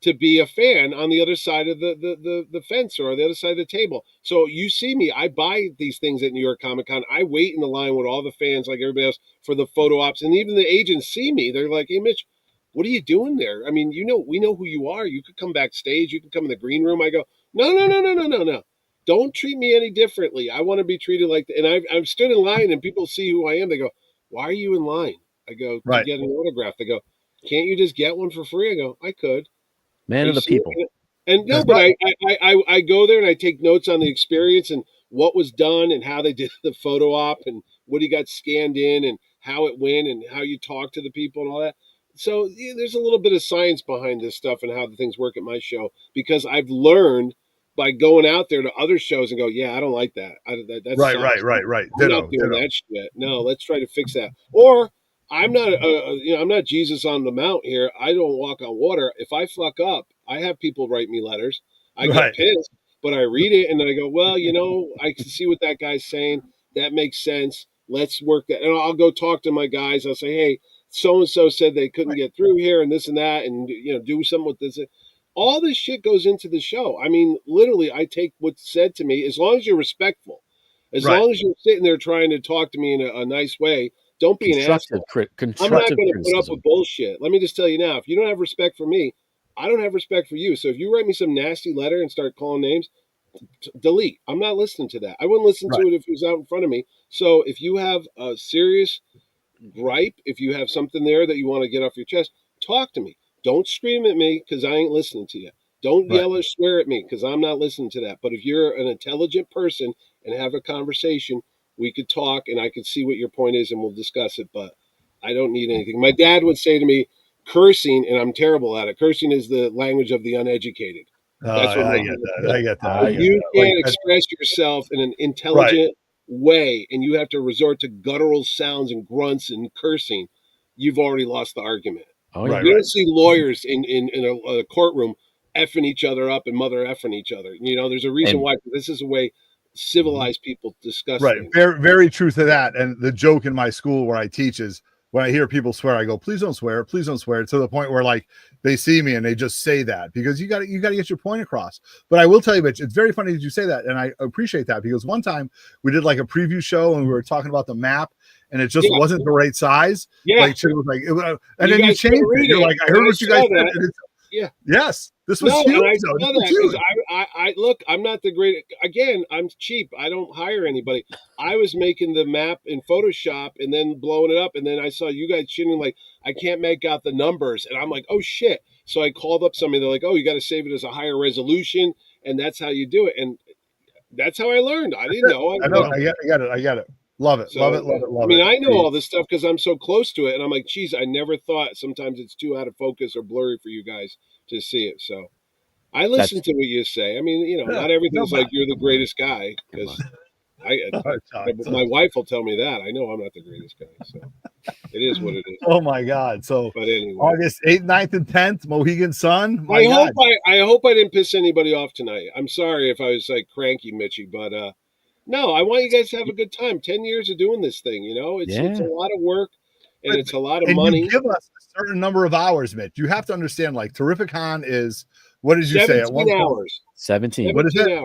to be a fan on the other side of the fence or the other side of the table. So you see me, I buy these things at New York Comic Con. I wait in the line with all the fans like everybody else for the photo ops. And even the agents see me. They're like, hey, Mitch, what are you doing there? I mean, we know who you are. You could come backstage. You can come in the green room. I go, no. Don't treat me any differently. I want to be treated like, and I've stood in line and people see who I am. They go, why are you in line? I go, to
Right.
get an autograph. They go, can't you just get one for free? I go, I could.
Man of the people.
And no, but I go there and I take notes on the experience and what was done and how they did the photo op and what he got scanned in and how it went and how you talk to the people and all that. So yeah, there's a little bit of science behind this stuff and how the things work at my show because I've learned by going out there to other shows and go, yeah, I don't like that. That
Right.
sucks.
I'm
not doing that shit. No, let's try to fix that. Or I'm not, I'm not Jesus on the mount here. I don't walk on water. If I fuck up, I have people write me letters. I get pissed, but I read it and then I go, well, I can see what that guy's saying. That makes sense. Let's work that. And I'll go talk to my guys. I'll say, hey, so and so said they couldn't get through here and this and that, and do something with this. All this shit goes into the show. I mean, literally, I take what's said to me as long as you're respectful, as long as you're sitting there trying to talk to me in a nice way. Don't be an asshole. I'm not going to put up with bullshit. Let me just tell you now, if you don't have respect for me, I don't have respect for you. So if you write me some nasty letter and start calling names, delete. I'm not listening to that. I wouldn't listen to it if it was out in front of me. So if you have a serious gripe, if you have something there that you want to get off your chest, talk to me. Don't scream at me because I ain't listening to you. Don't yell or swear at me because I'm not listening to that. But if you're an intelligent person and have a conversation, we could talk and I could see what your point is and we'll discuss it. But I don't need anything. My dad would say to me, cursing, and I'm terrible at it. Cursing is the language of the uneducated. That's what
I get that.
You can't express yourself in an intelligent way and you have to resort to guttural sounds and grunts and cursing. You've already lost the argument. You don't see lawyers in a courtroom effing each other up and mother effing each other. There's a reason why. This is a way civilized people discuss things.
Very, very true to that. And the joke in my school where I teach is when I hear people swear, I go, please don't swear, to the point where like they see me and they just say that because you got to get your point across. But I will tell you, Mitch, it's very funny that you say that, and I appreciate that because one time we did like a preview show and we were talking about the map. And it just wasn't the right size. Like she was like, and then you changed it. You're like, I heard what you guys said. Yes, this was huge.
I look, I'm not the great. Again, I'm cheap. I don't hire anybody. I was making the map in Photoshop and then blowing it up, and then I saw you guys shooting like I can't make out the numbers, and I'm like, oh shit. So I called up somebody. They're like, oh, you got to save it as a higher resolution, and that's how you do it. And that's how I learned. I didn't know.
I get it. Love it. Love it.
I mean, I know all this stuff because I'm so close to it. And I'm like, geez, I never thought sometimes it's too out of focus or blurry for you guys to see it. So I listen to what you say. I mean, not everything's like you're the greatest guy because my wife will tell me that. I know I'm not the greatest guy. So it is what it is.
Oh, my God. So but anyway. August 8th, 9th, and 10th, Mohegan Sun.
I hope I didn't piss anybody off tonight. I'm sorry if I was like cranky, Mitchy, but no, I want you guys to have a good time. 10 years of doing this thing, it's a lot of work and it's a lot of money.
You give us a certain number of hours, Mitch. You have to understand, like Terrificon is, what did you say?
17 hours.
17.
What is it?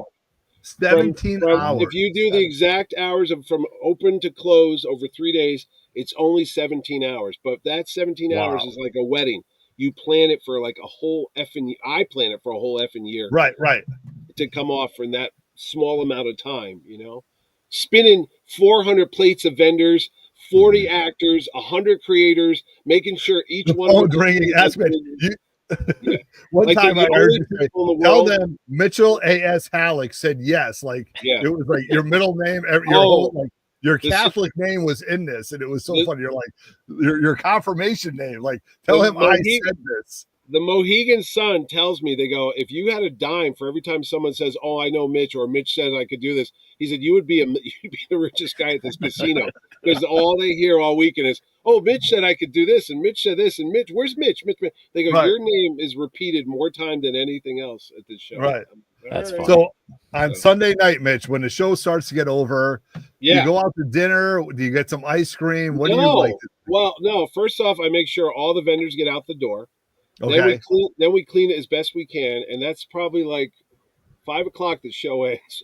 17 hours.
If you do the exact hours from open to close over 3 days, it's only 17 hours. But that 17 hours is like a wedding. You plan it for like a whole I plan it for a whole effing year.
Right.
To come off in that small amount of time, spinning 400 plates of vendors, 40 actors, 100 creators, making sure each one.
One like time I heard you say, tell them Mitchell A.S. Halleck said yes. Like it was like your middle name, your Catholic name was in this, and it was so funny. You're like your confirmation name. Like tell him I said this.
The Mohegan Sun tells me, they go, if you had a dime for every time someone says, oh, I know Mitch, or Mitch says I could do this, he said, you'd be the richest guy at this casino. Because all they hear all weekend is, oh, Mitch said I could do this, and Mitch said this, and Mitch, where's Mitch? They go, your name is repeated more time than anything else at this show.
Right. That's fine. So on Sunday night, Mitch, when the show starts to get over, you go out to dinner, do you get some ice cream? What do you like?
Well, no, first off, I make sure all the vendors get out the door. Okay. Then we clean it as best we can, and that's probably like 5 o'clock. The show ends.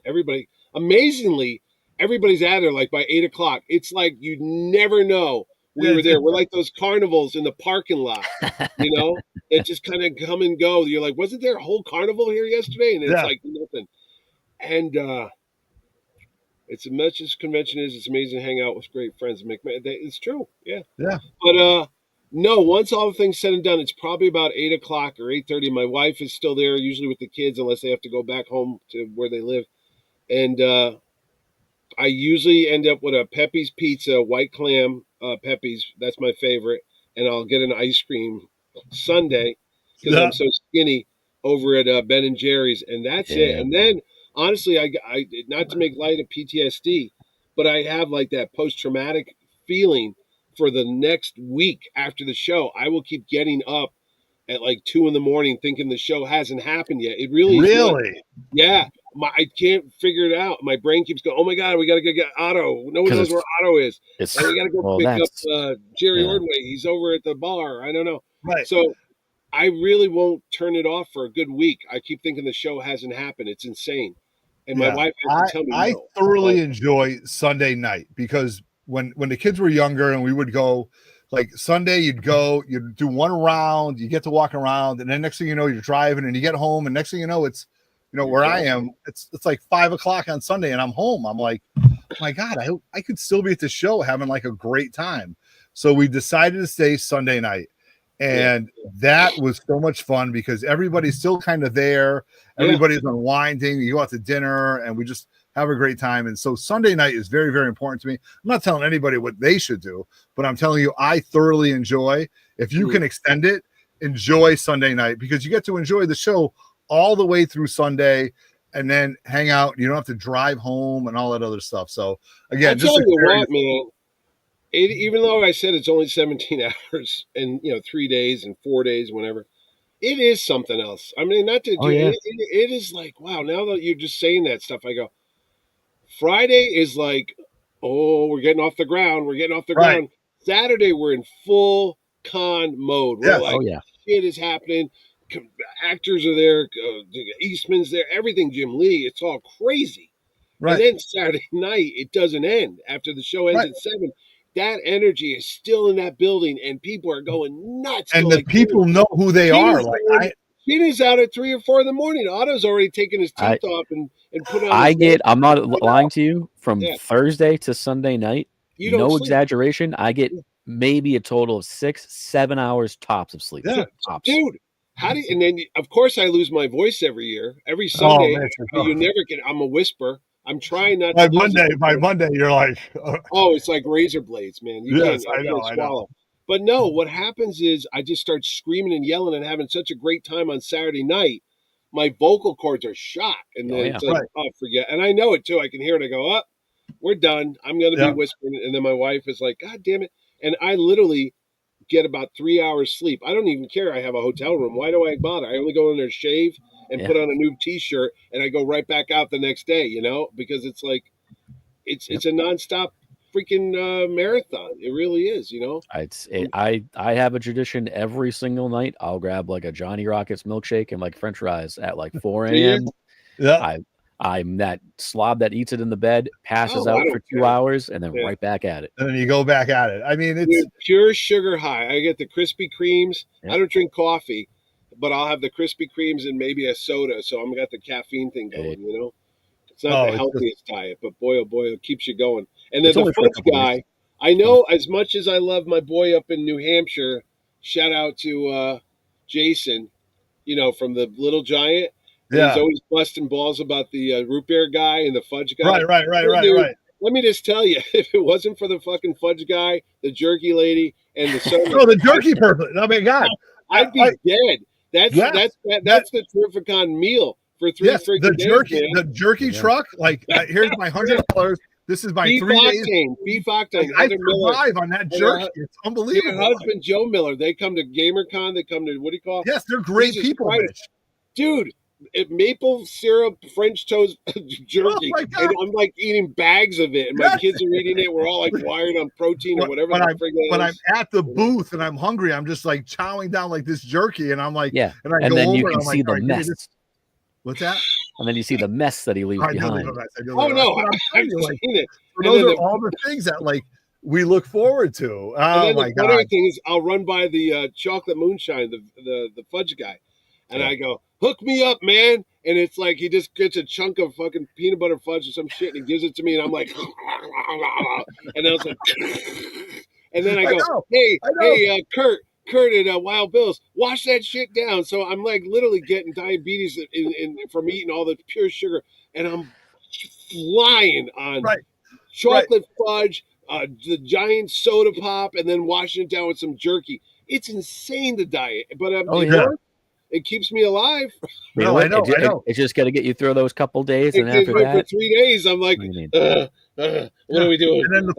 Amazingly, everybody's out there like by 8 o'clock. It's like you never know we were there. We're like those carnivals in the parking lot, that just kind of come and go. You're like, wasn't there a whole carnival here yesterday? And it's like nothing. And It's as much as convention is. It's amazing to hang out with great friends and make. It's true. Yeah.
Yeah.
But no. Once all the things said and done, it's probably about 8 o'clock or 8:30. My wife is still there, usually with the kids, unless they have to go back home to where they live. And I usually end up with a Pepe's Pizza, white clam Pepe's. That's my favorite. And I'll get an ice cream sundae because I'm so skinny over at Ben and Jerry's, and that's it. And then honestly, I not to make light of PTSD, but I have like that post traumatic feeling for the next week after the show. I will keep getting up at like 2 a.m. thinking the show hasn't happened yet. It really is. Yeah. I can't figure it out. My brain keeps going, oh my God, we got to go get Otto. No one knows where Otto is. And we got to go pick up Jerry Ordway. He's over at the bar. I don't know.
Right.
So I really won't turn it off for a good week. I keep thinking the show hasn't happened. It's insane. And my wife has to tell me
I thoroughly enjoy Sunday night because when the kids were younger and we would go, like Sunday, you'd do one round, you get to walk around, and then next thing you know, you're driving and you get home, and next thing you know, it's where I am, it's like 5 o'clock on Sunday and I'm home. I'm like, my God, I could still be at the show having like a great time. So we decided to stay Sunday night. And that was so much fun because everybody's still kind of there. Everybody's unwinding. You go out to dinner and we just have a great time. And so Sunday night is very, very important to me. I'm not telling anybody what they should do, but I'm telling you, I thoroughly enjoy. If you can extend it, enjoy Sunday night because you get to enjoy the show all the way through Sunday and then hang out. You don't have to drive home and all that other stuff. So again,
I'll tell you what, man, even though I said it's only 17 hours and 3 days and 4 days, whenever, it is something else. I mean, not to do it is like, wow, now that you're just saying that stuff, I go, Friday is like, oh, we're getting off the ground. Ground. Saturday, we're in full con mode. We're shit is happening. Actors are there. Eastman's there. Everything, Jim Lee. It's all crazy. Right. And then Saturday night, it doesn't end. After the show ends at 7, that energy is still in that building, and people are going nuts.
And the people know who they are. Like
Sheena's out at 3 or 4 in the morning. Otto's already taken his teeth off and put on.
I'm not lying to you. From Thursday to Sunday night, no exaggeration, I get maybe a total of 6-7 hours tops of sleep.
Yeah.
Tops.
Dude. How do you, and then of course I lose my voice every year. Every Sunday, you never get. I'm a whisper. I'm trying not
by
to.
By Monday, you're like,
oh, it's like razor blades, man. You
can't
swallow.
I know.
But no, what happens is I just start screaming and yelling and having such a great time on Saturday night. My vocal cords are shot, and then it's like, oh, forget. And I know it too. I can hear it. I go, up, we're done. I'm going to be whispering, and then my wife is like, God damn it, and I literally get about 3 hours sleep. I don't even care. I have a hotel room. Why do I bother? I only go in there, shave, and put on a new T-shirt, and I go right back out the next day. Because it's like, it's a nonstop freaking marathon. It really is.
I have a tradition every single night. I'll grab like a Johnny Rockets milkshake and like French fries at like 4 a.m.
Yeah.
I'm that slob that eats it in the bed, passes out for 2 hours, and then right back at it.
And then you go back at it. I mean, it's
pure sugar high. I get the Krispy Kremes. Yeah. I don't drink coffee, but I'll have the Krispy Kremes and maybe a soda. So I'm got the caffeine thing going. It's not the healthiest diet, but boy, oh boy, it keeps you going. And then the fudge guy, I know as much as I love my boy up in New Hampshire, shout out to Jason, from the Little Giant. Yeah. He's always busting balls about the root beer guy and the fudge guy.
Right.
Let me just tell you, if it wasn't for the fucking fudge guy, the jerky lady, and the soda,
the jerky person. I mean, God,
I'd be dead. That's the Terrificon meal for 3 freaking days.
The jerky truck. Like, here's my $100. This is my beef 3 days.
Beef octane.
I survive on that jerky. It's unbelievable.
Your husband Joe Miller. They come to GamerCon. They come to what do you call it?
Yes, they're great people,
dude. Maple syrup French toast jerky, and I'm like eating bags of it, and my kids are eating it. We're all like wired on protein or whatever.
When I'm at the booth and I'm hungry, I'm just like chowing down like this jerky, and I'm like,
and then you can see the mess.
What's that?
And then you see the mess that he leaves behind.
Oh no, I've seen it.
Those are all the things that like we look forward to. Oh my God!
Other thing is, I'll run by the chocolate moonshine, the fudge guy, and I go, hook me up, man. and it's like he just gets a chunk of fucking peanut butter fudge or some shit, and he gives it to me, and I'm like, and I was like, and then I go, hey, Kurt at Wild Bill's, wash that shit down. So I'm like literally getting diabetes from eating all the pure sugar, and I'm flying on chocolate fudge, the giant soda pop, and then washing it down with some jerky. It's insane, the diet, but it keeps me alive.
No, I know.
It's just got to get you through those couple days, and after that,
for 3 days, I'm like, what are we doing?
And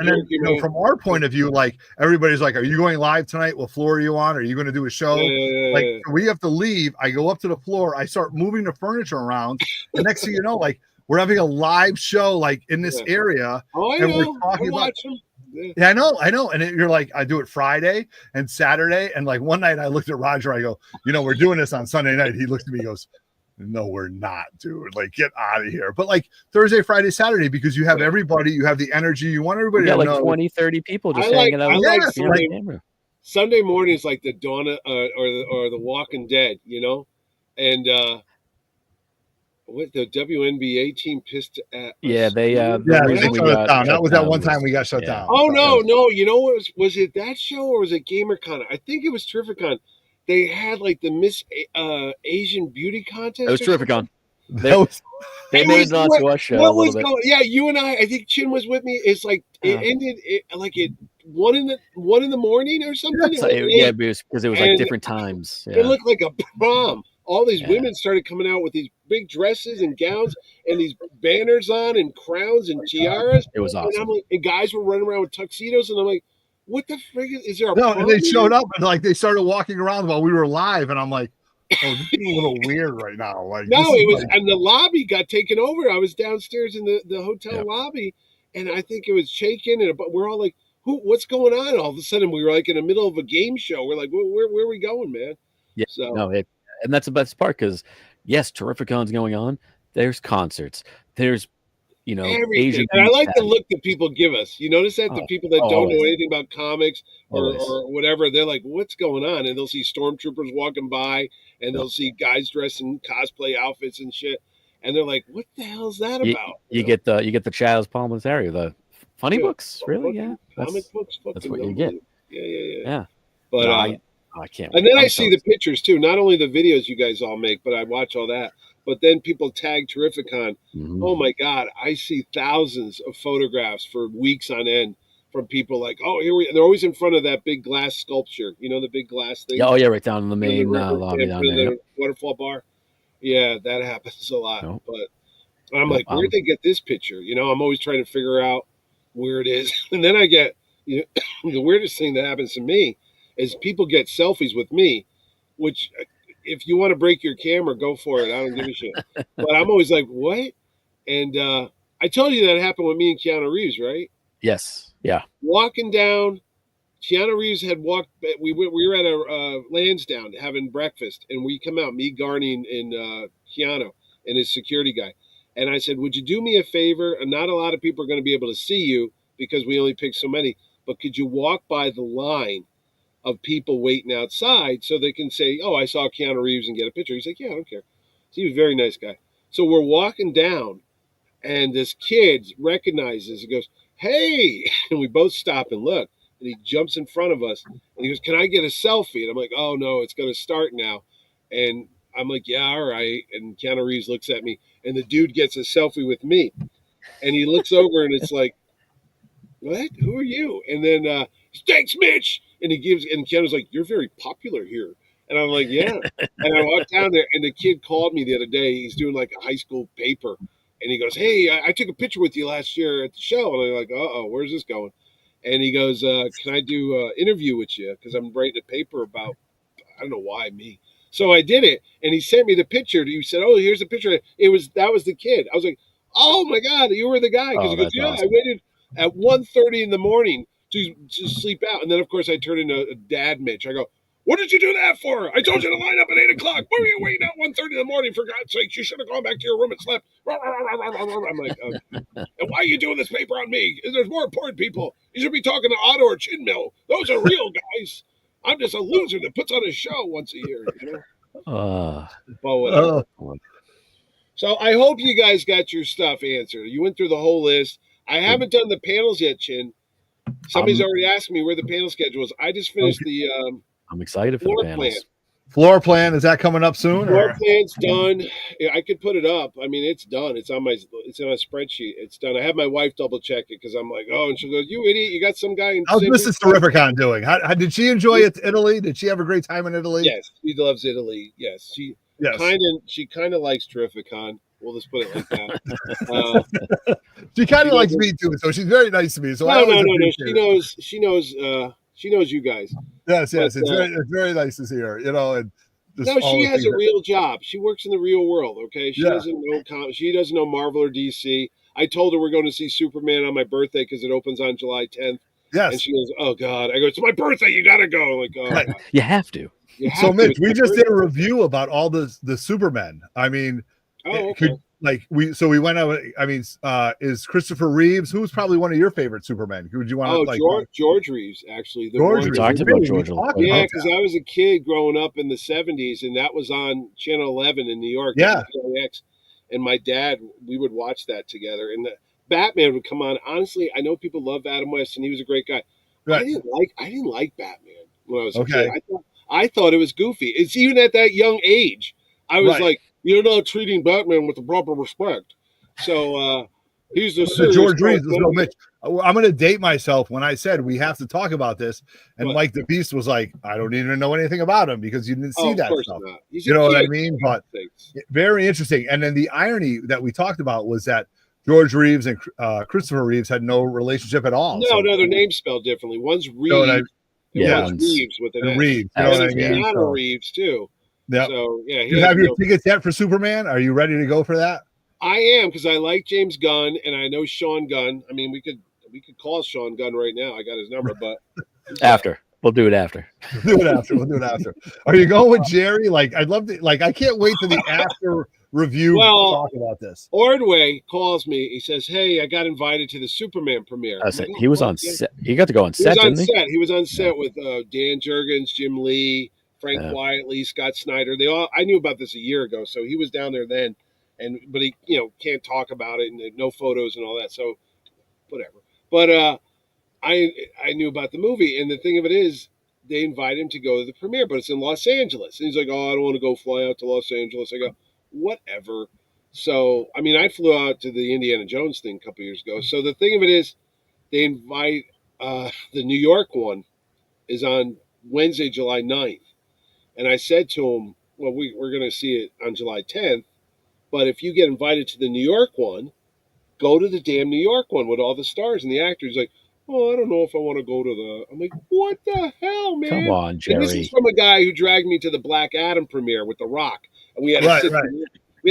then, from our point of view, like everybody's like, "Are you going live tonight? What floor are you on? Are you going to do a show?" We have to leave. I go up to the floor. I start moving the furniture around. The next thing you know, like we're having a live show, like in this area,
and
we're talking about. Yeah, I know. And you're like, I do it Friday and Saturday. And like one night I looked at Roger, I go, we're doing this on Sunday night. He looks at me, he goes, no, we're not, dude. Like, get out of here. But like Thursday, Friday, Saturday, because you have everybody, you have the energy, you want everybody to know.
20, 30 people just hanging out.
Sunday morning is like the dawn or the Walking Dead, and what the WNBA team pissed at?
They shut us down. That was that one time we got shut down.
Oh no! Was it that show or was it GamerCon? I think it was Terrificon. They had like the Miss Asian Beauty contest.
It was Terrificon. They made it onto our show.
What was going? Yeah, you and I think Chin was with me. It's like it ended like at 1 in the morning or something.
Because it was like different times.
It looked like a prom. All these women started coming out with these big dresses and gowns and these banners on and crowns and tiaras.
It was awesome.
And guys were running around with tuxedos, and I'm like, what the frig is there?
And they showed up and like they started walking around while we were live, and I'm like, oh, this is a little weird right now. Like,
and the lobby got taken over. I was downstairs in the hotel lobby, and I think it was shaking, but we're all like, what's going on? All of a sudden, we were like in the middle of a game show. We're like, where are we going, man?
Yeah. So and that's the best part because, yes, Terrificon's going on. There's concerts. There's,
Asian. And I like the look that people give us. You notice that? The people that don't know anything about comics or whatever, they're like, what's going on? And they'll see stormtroopers walking by and they'll see guys dressed in cosplay outfits and shit. And they're like, what the hell is that about?
You get the Chaz Palminteri, the funny books, really? Yeah.
Comic books.
That's what you get.
Yeah. But
I can't.
And then I see the pictures too. Not only the videos you guys all make, but I watch all that. But then people tag Terrificon. Mm-hmm. Oh my God! I see thousands of photographs for weeks on end from people like, oh, they're always in front of that big glass sculpture. The big glass thing.
Oh yeah, right down in the main lobby down there.
The waterfall bar. Yeah, that happens a lot. Nope. But I'm like, where'd they get this picture? I'm always trying to figure out where it is. And then I get, the weirdest thing that happens to me is people get selfies with me, which if you want to break your camera, go for it. I don't give a shit. But I'm always like, what? And I told you that happened with me and Keanu Reeves, right?
Yes. Yeah.
Walking down, Keanu Reeves had walked. We were at a Lansdowne having breakfast, and we come out, me, Garney, and Keanu, and his security guy. And I said, would you do me a favor? And not a lot of people are going to be able to see you because we only picked so many. But could you walk by the line of people waiting outside so they can say, oh, I saw Keanu Reeves and get a picture? He's like, yeah, I don't care. So he was a very nice guy. So we're walking down, and this kid recognizes and goes, hey, and we both stop and look, and he jumps in front of us, and he goes, can I get a selfie? And I'm like, oh, no, it's going to start now. And I'm like, yeah, all right. And Keanu Reeves looks at me, and the dude gets a selfie with me, and he looks over, and it's like, what? Who are you? And then, thanks, Mitch. And Keanu's like, you're very popular here. And I'm like, yeah. And I walked down there, and the kid called me the other day. He's doing like a high school paper. And he goes, hey, I took a picture with you last year at the show. And I'm like, uh-oh, where's this going? And he goes, can I do an interview with you? Because I'm writing a paper about, I don't know why, me. So I did it. And he sent me the picture. He said, oh, here's the picture. That was the kid. I was like, oh, my God, you were the guy. Because he goes, yeah, awesome. I waited at 1:30 in the morning to sleep out. And then, of course, I turned into a dad Mitch. I go, what did you do that for? I told you to line up at 8 o'clock. Why were you waiting at 1:30 in the morning? For God's sake, you should have gone back to your room and slept. I'm like, and why are you doing this paper on me? There's more important people. You should be talking to Otto or Chinmill. Those are real guys. I'm just a loser that puts on a show once a year, But whatever. So I hope you guys got your stuff answered. You went through the whole list. I haven't done the panels yet, Chin. Somebody's already asked me where the panel schedule is. I just finished the
I'm excited for
floor
the panels.
plan.
Floor plan, is that coming up soon?
Floor
Or?
plan's done. I could put it up. I mean, it's done. It's on a spreadsheet. It's done. I have my wife double check it because I'm like, oh, and she goes, "You idiot! You got some guy in."
How's Mrs. Terrificon doing? How did she enjoy it? Italy? Did she have a great time in Italy?
Yes, she loves Italy. Yes, she kind of likes Terrificon. We'll just put it like that.
She kind of likes me too, so she's very nice to me. So
no. She knows you guys.
Yes. It's very nice to see her. You know, and
she has a real job. She works in the real world. Okay, she doesn't know Marvel or DC. I told her we're going to see Superman on my birthday because it opens on July 10th.
Yes.
And she goes, "Oh God!" I go, "It's my birthday. You got to go." I'm like, "Oh,
right. You have to."
So, Mitch, we just did a review about all the Supermen. I mean, we went out. I mean, is Christopher Reeves, who's probably one of your favorite Supermen? Would you want to
George Reeves, actually.
George Reeves.
Talked about George.
Yeah, because I was a kid growing up in the 70s, and that was on Channel 11 in New York.
Yeah.
And my dad, we would watch that together. And the Batman would come on. Honestly, I know people love Adam West, and he was a great guy. Right. I didn't like Batman when I was a kid. I thought it was goofy. It's even at that young age. I was like, you're not treating Batman with the proper respect. So he's the
George Reeves. No, Mitch, I'm going to date myself when I said we have to talk about this. And Mike the Beast was like, I don't even know anything about him because you didn't see that stuff. You know what I mean? But very interesting. And then the irony that we talked about was that George Reeves and Christopher Reeves had no relationship at all.
No, their names spelled differently. One's Reeves. One's Reeves with an S.
Reeves. You know what I mean?
Keanu Reeves too.
Yeah.
So yeah,
you have your tickets yet for Superman? Are you ready to go for that?
I am, because I like James Gunn and I know Sean Gunn. I mean, we could call Sean Gunn right now. I got his number, but
after we'll do it after.
We'll do it after. Are you going with Jerry? Like, I'd love to. Like, I can't wait to the after review to talk about this.
Ordway calls me. He says, "Hey, I got invited to the Superman premiere."
He was on set. He got to go on set.
He was on set with Dan Jurgens, Jim Lee, Frank Quietly, Scott Snyder. I knew about this a year ago, so he was down there then. But he, can't talk about it and no photos and all that. So whatever. But I knew about the movie, and the thing of it is, they invite him to go to the premiere, but it's in Los Angeles. And he's like, "Oh, I don't want to go fly out to Los Angeles." I go, "Whatever." So I mean, I flew out to the Indiana Jones thing a couple years ago. So the thing of it is, they invite the New York one is on Wednesday, July 9th. And I said to him, "Well, we're going to see it on July 10th. But if you get invited to the New York one, go to the damn New York one with all the stars and the actors." He's like, "Oh, I don't know if I want to go to the." I'm like, "What the hell, man?"
Come on, Jerry.
And this is from a guy who dragged me to the Black Adam premiere with The Rock, and we had to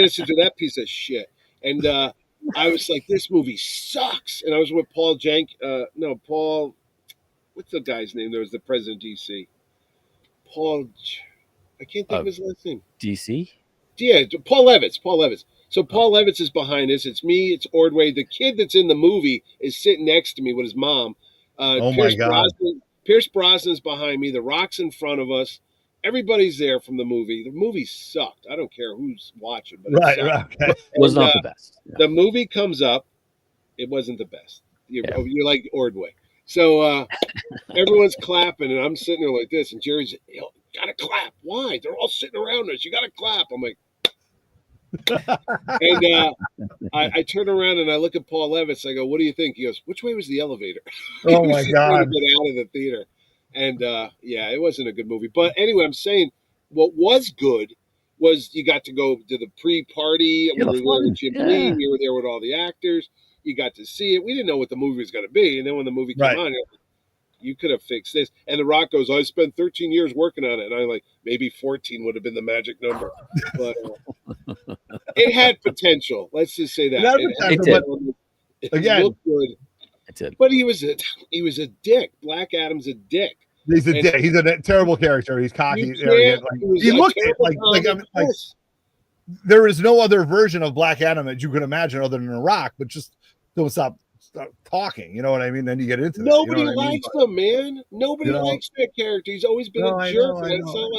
sit through that piece of shit. And I was like, "This movie sucks." And I was with Paul Paul. What's the guy's name? There was the president of DC. Paul. I can't think of his last name.
DC.
Yeah, Paul Levitz. So Paul Levitz is behind us. It's me. It's Ordway. The kid that's in the movie is sitting next to me with his mom.
My God.
Pierce Brosnan's behind me. The Rock's in front of us. Everybody's there from the movie. The movie sucked. I don't care who's watching, but
it was not the best.
Yeah. The movie comes up. It wasn't the best. You're like Ordway. So everyone's clapping, and I'm sitting there like this, and Jerry's, "Gotta clap. Why? They're all sitting around us. You gotta clap." I'm like, and I turn around and I look at Paul Levitz. I go, "What do you think?" He goes, "Which way was the elevator?"
Oh my God!
To get out of the theater, and it wasn't a good movie. But anyway, I'm saying what was good was you got to go to the pre-party. We were there with Jim Lee. We were there with all the actors. You got to see it. We didn't know what the movie was going to be, and then when the movie came on, you could have fixed this. And The Rock goes, "I spent 13 years working on it." And I'm like, maybe 14 would have been the magic number. But it had potential. Let's just say that.
It did.
It looked good.
It did.
But he was a dick. Black Adam's a dick.
He's a dick. He's a terrible character. He's cocky. He looked like there is no other version of Black Adam that you could imagine other than The Rock, but just don't stop talking, you know what I mean? Then you get into that.
Nobody likes him, man. Nobody likes that character. He's always been a jerk. It's not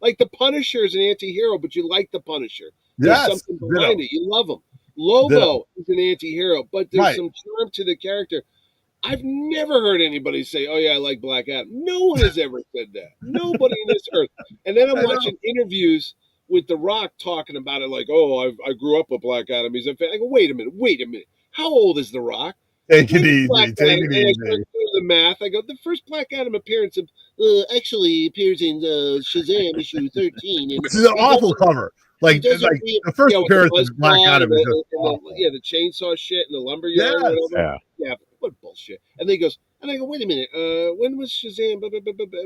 like the Punisher is an anti-hero, but you like the Punisher. There's something behind it. You love him. Lobo is an anti-hero, but there's some charm to the character. I've never heard anybody say, "Oh yeah, I like Black Adam." No one has ever said that. Nobody in this earth. And then I'm watching interviews with The Rock talking about it, like, "Oh, I grew up with Black Adam. He's a fan." I go, "Wait a minute. How old is The Rock?"
Take it easy. Take it easy.
I do the math. I go, the first Black Adam appearance actually appears in Shazam issue 13.
Which is an awful cover. Like the first appearance of Black Adam is just
the chainsaw shit and the lumberyard or whatever. Yeah, what bullshit. And then he goes, and I go, wait a minute, when was Shazam?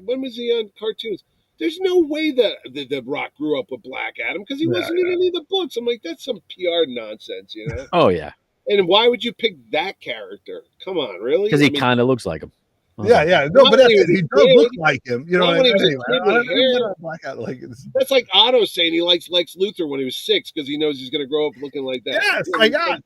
When was he on cartoons? There's no way that the Rock grew up with Black Adam because he wasn't in any of the books. I'm like, that's some PR nonsense, you know?
Oh, yeah.
And why would you pick that character? Come on, really?
Because he kind of looks like him.
Yeah. No, but he does look like him. You know what I mean?
That's like Otto saying he likes Lex Luthor when he was 6 because he knows he's going to grow up looking like that.
Yes, my God.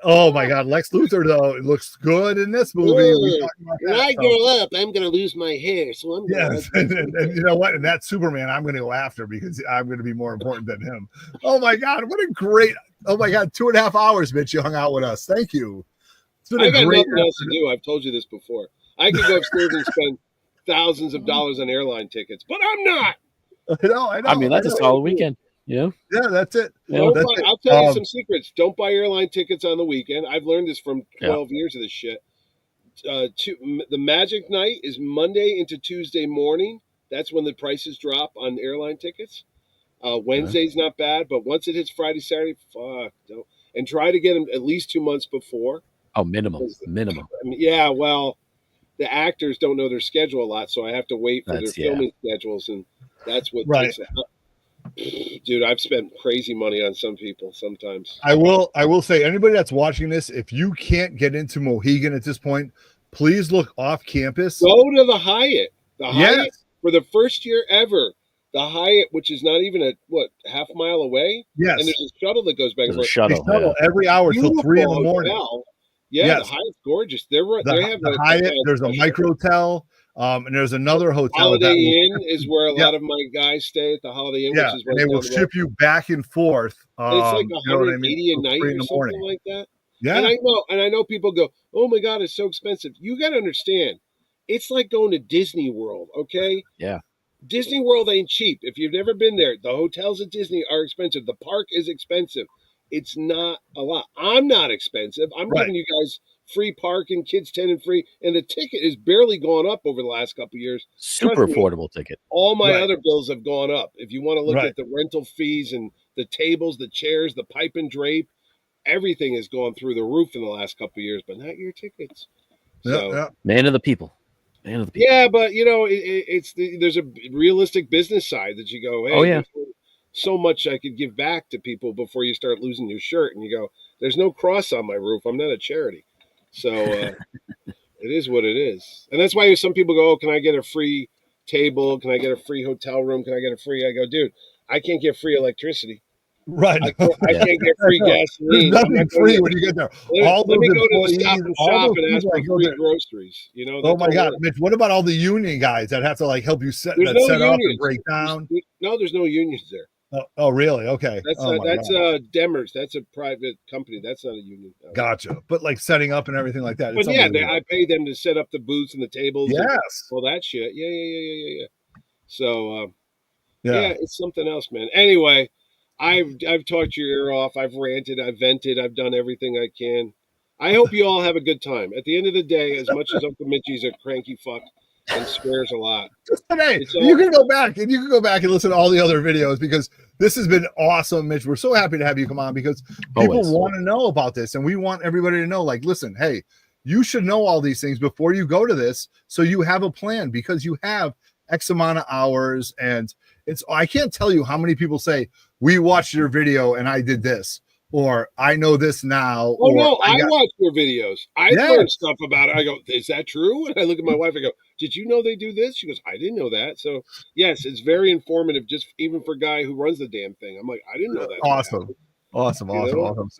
Oh, my God. Lex Luthor, though, it looks good in this movie.
When I grow up, I'm going to lose my hair. So I'm going
to. And you know what? And that Superman, I'm going to go after because I'm going to be more important than him. Oh, my God. What a great. Oh, my God. 2.5 hours, Mitch, you hung out with us. Thank you.
I got nothing else to do. I've told you this before. I could go upstairs and spend thousands of dollars on airline tickets, but I'm not.
I know.
I mean, that's a solid weekend. Yeah,
that's it.
I'll tell you some secrets. Don't buy airline tickets on the weekend. I've learned this from 12 years of this shit. The Magic Night is Monday into Tuesday morning. That's when the prices drop on airline tickets. Wednesday's not bad, but once it hits Friday, Saturday, fuck. Don't. And try to get them at least 2 months before.
Oh, minimum.
I mean, yeah, well, the actors don't know their schedule a lot, so I have to wait for their filming schedules, and that's what takes it. Dude, I've spent crazy money on some people sometimes.
I will say, anybody that's watching this, if you can't get into Mohegan at this point, please look off campus.
Go to the Hyatt. The Hyatt, for the first year ever, the Hyatt, which is not even half mile away.
Yes.
And there's a shuttle that goes back and forth.
Shuttle every hour till 3 in the morning.
Yeah, the Hyatt's gorgeous. They have
the Hyatt. There's a microtel, and there's another hotel.
Holiday Inn is where a lot of my guys stay at the Holiday Inn.
Yeah,
which is
and they will ship you back and forth.
It's like $180 a night or something like that.
Yeah,
and I know people go, "Oh my God, it's so expensive." You got to understand, it's like going to Disney World. Okay.
Yeah.
Disney World ain't cheap. If you've never been there, the hotels at Disney are expensive. The park is expensive. It's not a lot. I'm not expensive. I'm giving you guys free parking, kids 10 and free, and the ticket has barely gone up over the last couple of years.
Super affordable ticket.
All my other bills have gone up. If you want to look at the rental fees and the tables, the chairs, the pipe and drape, everything has gone through the roof in the last couple of years, but not your tickets.
Man of the people.
Yeah, but you know, there's a realistic business side that you go, hey, so much I could give back to people before you start losing your shirt, and you go, there's no cross on my roof. I'm not a charity. So it is what it is. And that's why some people go, oh, can I get a free table? Can I get a free hotel room? Can I get a free? I go, dude, I can't get free electricity.
Right.
I can't get free gasoline.
There's nothing free when you get there.
Let me go to the Stop and Shop and ask for free groceries. You know.
Oh my God, Mitch! What about all the union guys that have to like help you set up and break down?
No, there's no unions there.
Oh, really? Okay.
That's Demers. That's a private company. That's not a union.
Gotcha. But like setting up and everything like that.
But I pay them to set up the booths and the tables.
Yes.
And all that shit. Yeah. So, it's something else, man. Anyway, I've talked your ear off. I've ranted. I've vented. I've done everything I can. I hope you all have a good time. At the end of the day, as much as Uncle Mitchie's a cranky fuck and swears a lot.
Just today, you can go back and listen to all the other videos because this has been awesome, Mitch. We're so happy to have you come on because people want to know about this, and we want everybody to know, like, listen, hey, you should know all these things before you go to this, so you have a plan because you have X amount of hours, and I can't tell you how many people say, we watched your video and I did this. Or I know this now.
Oh, no, I watch your videos. I learned stuff about it. I go, is that true? And I look at my wife, I go, did you know they do this? She goes, I didn't know that. So, yes, it's very informative, just even for a guy who runs the damn thing. I'm like, I didn't know that.
Awesome.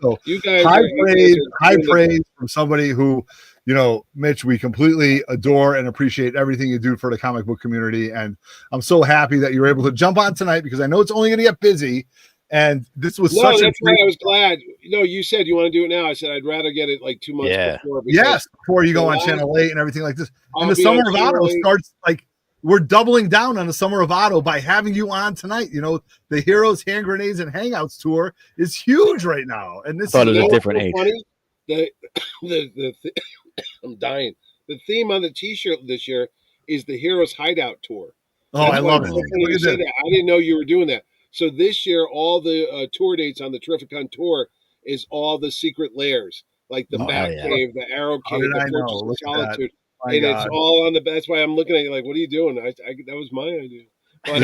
So,
you guys
high praise from somebody who, you know, Mitch, we completely adore and appreciate everything you do for the comic book community. And I'm so happy that you're able to jump on tonight because I know it's only going to get busy. And this was
no,
such
that's
a
why I was glad. No, you said you want to do it now. I said I'd rather get it like 2 months before.
Yes, before you go on Channel 8 and everything like this. And the
be
Summer
on
of Auto
Channel 8.
starts like we're doubling down on the Summer of Auto by having you on tonight. You know, the Heroes, Hand Grenades, and Hangouts tour is huge right now. And this
I thought
is
it was a different age.
Funny? I'm dying. The theme on the T-shirt this year is the Heroes Hideout tour.
Oh, I love it.
Look at that. I didn't know you were doing that. So this year, all the tour dates on the Terrificon tour is all the secret lairs, like the Bat Cave, the Arrow Cave, the Fortress of Solitude. And it's all on the. That's why I'm looking at you like, what are you doing? That was my idea. But,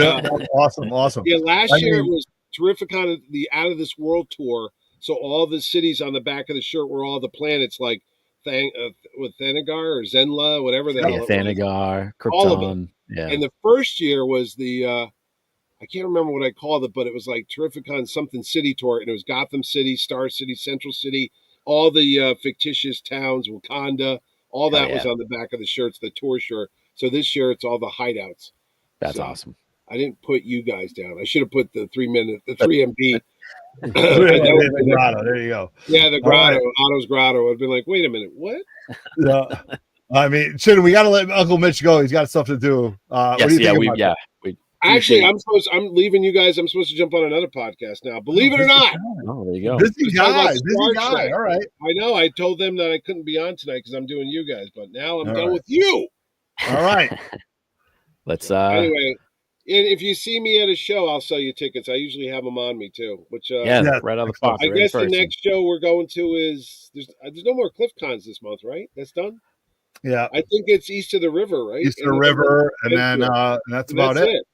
awesome.
Yeah, last year it was Terrificon, the Out of This World tour. So all the cities on the back of the shirt were all the planets, like with Thanagar or Zenla, whatever the hell.
Thanagar, Krypton.
All of it. Yeah. And the first year was the. I can't remember what I called it, but it was like Terrificon something city tour, and it was Gotham City, Star City, Central City, all the fictitious towns, Wakanda, all that was on the back of the shirts, the tour shirt. So this year it's all the hideouts.
That's awesome.
I didn't put you guys down. I should have put the 3MB.
The grotto. There you go.
Yeah, the grotto, Otto's grotto. I've been like, wait a minute, what?
Yeah. I mean, we got to let Uncle Mitch go. He's got stuff to do. What do you think about that?
Actually, I'm leaving you guys. I'm supposed to jump on another podcast now. Believe it or not.
Oh, there you go.
Busy guy. All right.
I know. I told them that I couldn't be on tonight because I'm doing you guys, but now I'm done with you.
All right.
Let's
anyway. If you see me at a show, I'll sell you tickets. I usually have them on me too. Which
right on the spot.
I guess the next show we're going to is there's no more Cliff Cons this month, right? That's done.
Yeah,
I think it's East of the River, right?
East of the River, and then that's about it.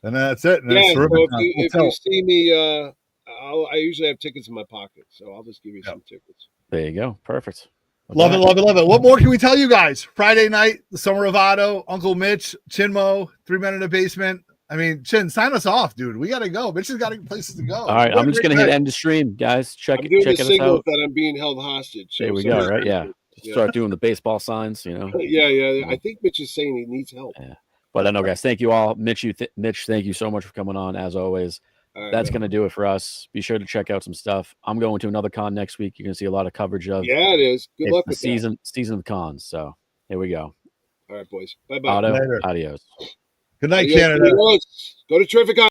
And that's it. And
yeah. So if you see me, I usually have tickets in my pocket, so I'll just give you some tickets.
There you go. Perfect.
Love it. What more can we tell you guys? Friday night, the Summer of Auto, Uncle Mitch, Chinmo, 3 Men in the Basement. I mean, Chin, sign us off, dude. We got to go. Mitch has got places to go.
All right, I'm just going to hit end of stream, guys. Check it out.
That I'm being held hostage.
There we go, right? Yeah. Start doing the baseball signs, you know.
Yeah. I think Mitch is saying he needs help.
Yeah. But I know, guys, thank you all. Mitch, thank you so much for coming on, as always. That's going to do it for us. Be sure to check out some stuff. I'm going to another con next week. You're going to see a lot of coverage of.
Yeah, it is. Good luck with
the season of cons. So here we go.
All right, boys. Bye-bye.
Adios.
Good night, Canada.
Go to Terrificon.